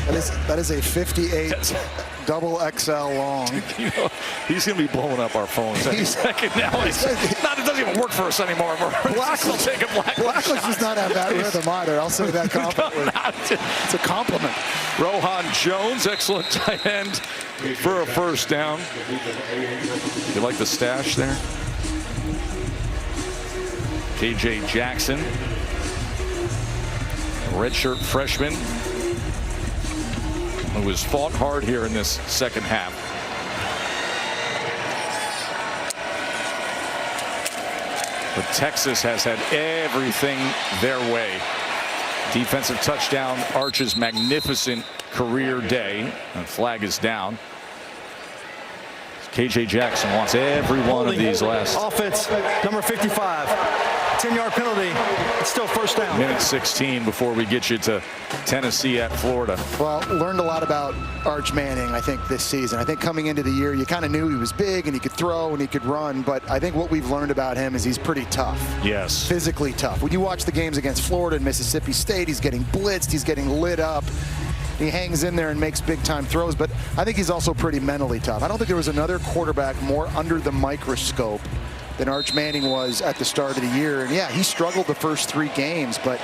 That is a 58 double XL long. You know, he's going to be blowing up our phones any second now. It doesn't even work for us anymore. Blackledge does not have that rhythm either. I'll say that confidently. It's a compliment. Rohan Jones, excellent tight end for a first down. You like the stash there? K.J. Jackson, redshirt freshman, who has fought hard here in this second half. But Texas has had everything their way. Defensive touchdown, Arch's magnificent career day, and flag is down. K.J. Jackson wants every one of these last. Offense, number 55, 10-yard penalty. It's still first down. Minute 16 before we get you to Tennessee at Florida. Well, learned a lot about Arch Manning, I think, this season. I think coming into the year, you kind of knew he was big and he could throw and he could run, but I think what we've learned about him is he's pretty tough. Yes. Physically tough. When you watch the games against Florida and Mississippi State, he's getting blitzed, he's getting lit up. He hangs in there and makes big-time throws, but I think he's also pretty mentally tough. I don't think there was another quarterback more under the microscope than Arch Manning was at the start of the year. And yeah, he struggled the first 3 games, but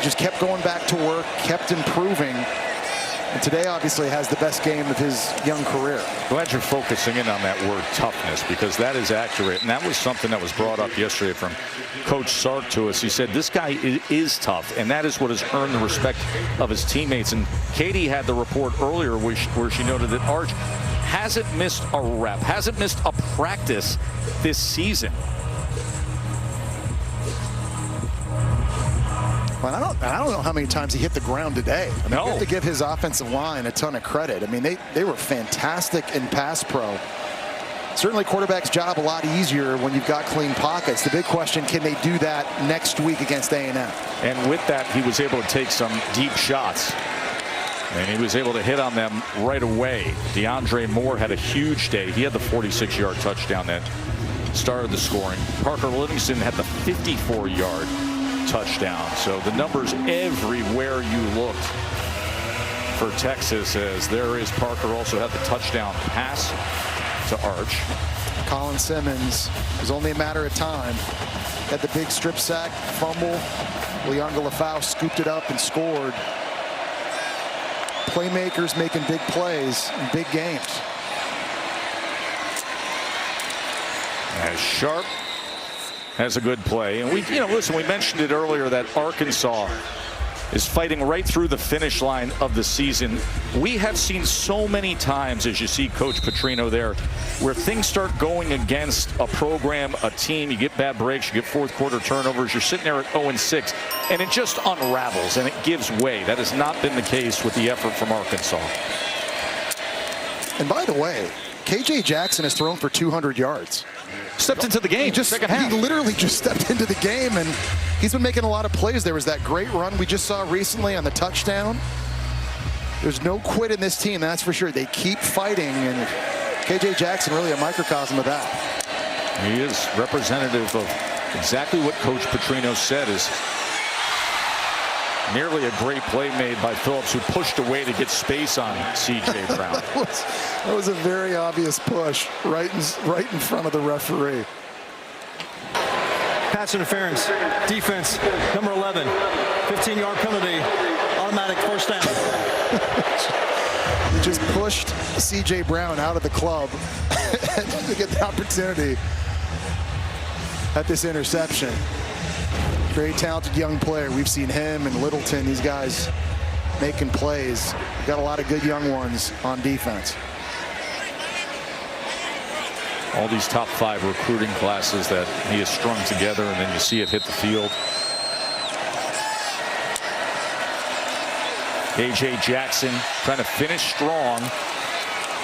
just kept going back to work, kept improving. And today obviously has the best game of his young career. Glad you're focusing in on that word toughness, because that is accurate. And that was something that was brought up yesterday from Coach Sark to us. He said this guy is tough, and that is what has earned the respect of his teammates. And Katie had the report earlier where she noted that Arch hasn't missed a rep, hasn't missed a practice this season. Well, I don't know how many times he hit the ground today. I mean, you have to give his offensive line a ton of credit. I mean, they were fantastic in pass pro. Certainly quarterback's job a lot easier when you've got clean pockets. The big question, can they do that next week against A&M? And with that, he was able to take some deep shots. And he was able to hit on them right away. DeAndre Moore had a huge day. He had the 46-yard touchdown that started the scoring. Parker Livingston had the 54-yard touchdown. So the numbers everywhere you looked for Texas, as there is Parker also had the touchdown pass to Arch. Colin Simmons, it was only a matter of time. Had the big strip sack, fumble. Leonga Lafau scooped it up and scored. Playmakers making big plays in big games. As Sharp has a good play. And we mentioned it earlier that Arkansas is fighting right through the finish line of the season. We have seen so many times, as you see Coach Petrino there, where things start going against a program, a team. You get bad breaks, you get fourth quarter turnovers. You're sitting there at 0-6, and it just unravels and it gives way. That has not been the case with the effort from Arkansas. And by the way, KJ Jackson has thrown for 200 yards. Stepped into the game, second half. He literally just stepped into the game, and he's been making a lot of plays. There was that great run we just saw recently on the touchdown. There's no quit in this team, that's for sure. They keep fighting, and KJ Jackson really a microcosm of that. He is representative of exactly what Coach Petrino said is nearly a great play made by Phillips, who pushed away to get space on C.J. Brown. that was a very obvious push right in front of the referee. Pass interference, defense, number 11, 15-yard penalty, automatic first down. He just pushed C.J. Brown out of the club to get the opportunity at this interception. Very talented young player. We've seen him and Littleton, these guys making plays. We've got a lot of good young ones on defense. All these top 5 recruiting classes that he has strung together, and then you see it hit the field. KJ Jackson trying to finish strong,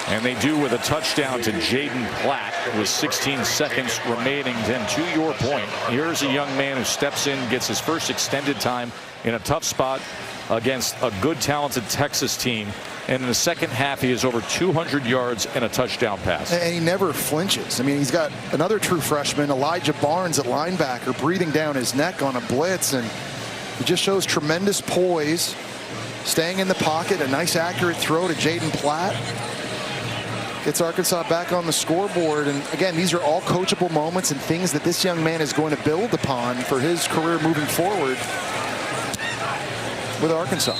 and they do with a touchdown to Jaden Platt with 16 seconds remaining. Then, to your point, here's a young man who steps in, gets his first extended time in a tough spot against a good, talented Texas team. And in the second half, he has over 200 yards and a touchdown pass. And he never flinches. I mean, he's got another true freshman, Elijah Barnes, at linebacker, breathing down his neck on a blitz. And he just shows tremendous poise, staying in the pocket, a nice accurate throw to Jaden Platt. Gets Arkansas back on the scoreboard. And again, these are all coachable moments and things that this young man is going to build upon for his career moving forward with Arkansas.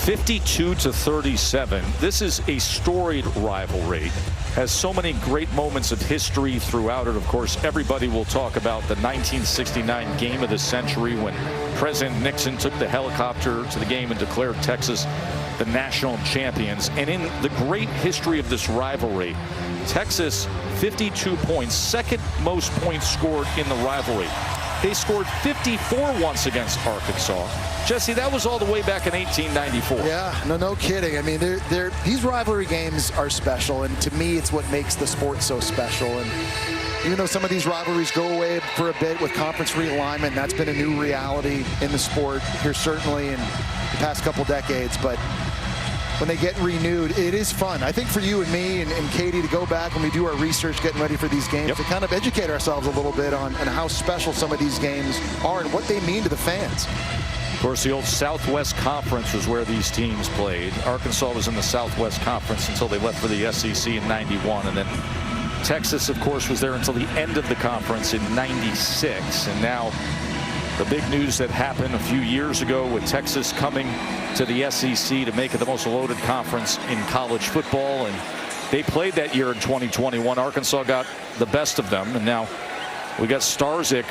52-37. This is a storied rivalry. Has so many great moments of history throughout it. Of course, everybody will talk about the 1969 game of the century when President Nixon took the helicopter to the game and declared Texas the national champions. And in the great history of this rivalry, Texas 52 points, second most points scored in the rivalry. They scored 54 once against Arkansas. Jesse, that was all the way back in 1894. Yeah, no kidding. I mean, these rivalry games are special, and to me, it's what makes the sport so special. And even though some of these rivalries go away for a bit with conference realignment, that's been a new reality in the sport here, certainly in the past couple decades. But when they get renewed, it is fun. I think for you and me and Katie to go back when we do our research getting ready for these games, to kind of educate ourselves a little bit on how special some of these games are and what they mean to the fans. Of course, the old Southwest Conference was where these teams played. Arkansas was in the Southwest Conference until they left for the SEC in '91. And then Texas, of course, was there until the end of the conference in '96. And now the big news that happened a few years ago with Texas coming to the SEC to make it the most loaded conference in college football. And they played that year in 2021. Arkansas got the best of them. And now we got Starzik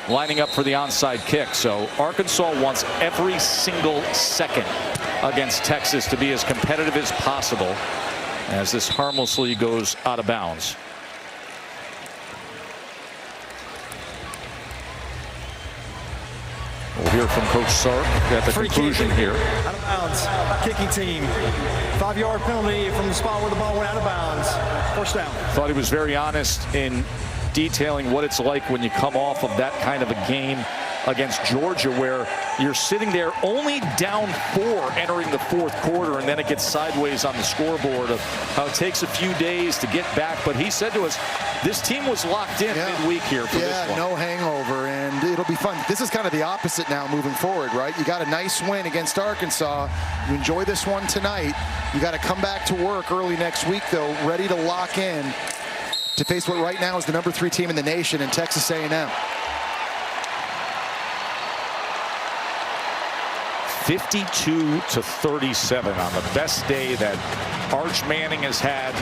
lining up for the onside kick. So Arkansas wants every single second against Texas to be as competitive as possible as this harmlessly goes out of bounds. We'll hear from Coach Sark at the conclusion here. Out of bounds, kicking team. 5-yard penalty from the spot where the ball went out of bounds. First down. Thought he was very honest in detailing what it's like when you come off of that kind of a game against Georgia, where you're sitting there only down 4 entering the fourth quarter, and then it gets sideways on the scoreboard of how it takes a few days to get back. But he said to us, this team was locked in midweek here for this one. No hangover, and it'll be fun. This is kind of the opposite now moving forward, right? You got a nice win against Arkansas. You enjoy this one tonight. You got to come back to work early next week, though, ready to lock in to face what right now is the number 3 team in the nation in Texas A&M. 52-37 on the best day that Arch Manning has had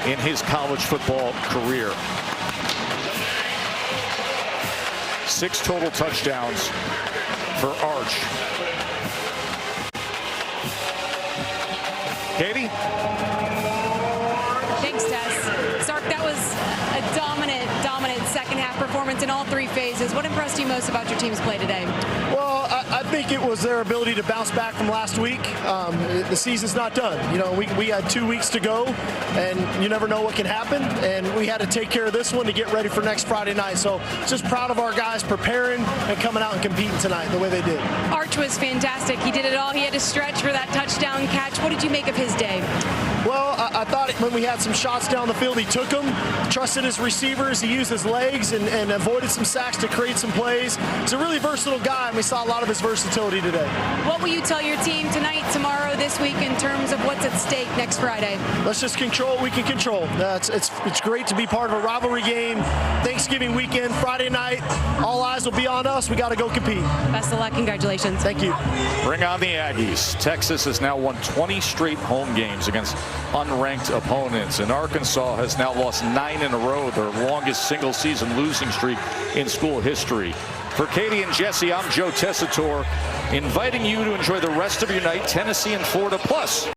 in his college football career. 6 total touchdowns for Arch. Katie? Thanks, Tess. Sark, that was a dominant second half performance in all 3 phases. What impressed you most about your team's play today? Well, I think it was their ability to bounce back from last week. The season's not done. You know, we had 2 weeks to go, and you never know what can happen. And we had to take care of this one to get ready for next Friday night. So just proud of our guys preparing and coming out and competing tonight the way they did. Arch was fantastic. He did it all. He had to stretch for that touchdown catch. What did you make of his day? Well, I thought when we had some shots down the field, he took them, trusted his receivers, he used his legs and avoided some sacks to create some plays. He's a really versatile guy, and we saw a lot of his versatility today. What will you tell your team tonight, tomorrow, this week in terms of what's at stake next Friday? Let's just control what we can control. It's great to be part of a rivalry game. Thanksgiving weekend, Friday night, all eyes will be on us. We got to go compete. Best of luck. Congratulations. Thank you. Bring on the Aggies. Texas has now won 20 straight home games against unranked opponents, and Arkansas has now lost 9 in a row, their longest single-season losing streak in school history. For Katie and Jesse, I'm Joe Tessitore, inviting you to enjoy the rest of your night, Tennessee and Florida Plus.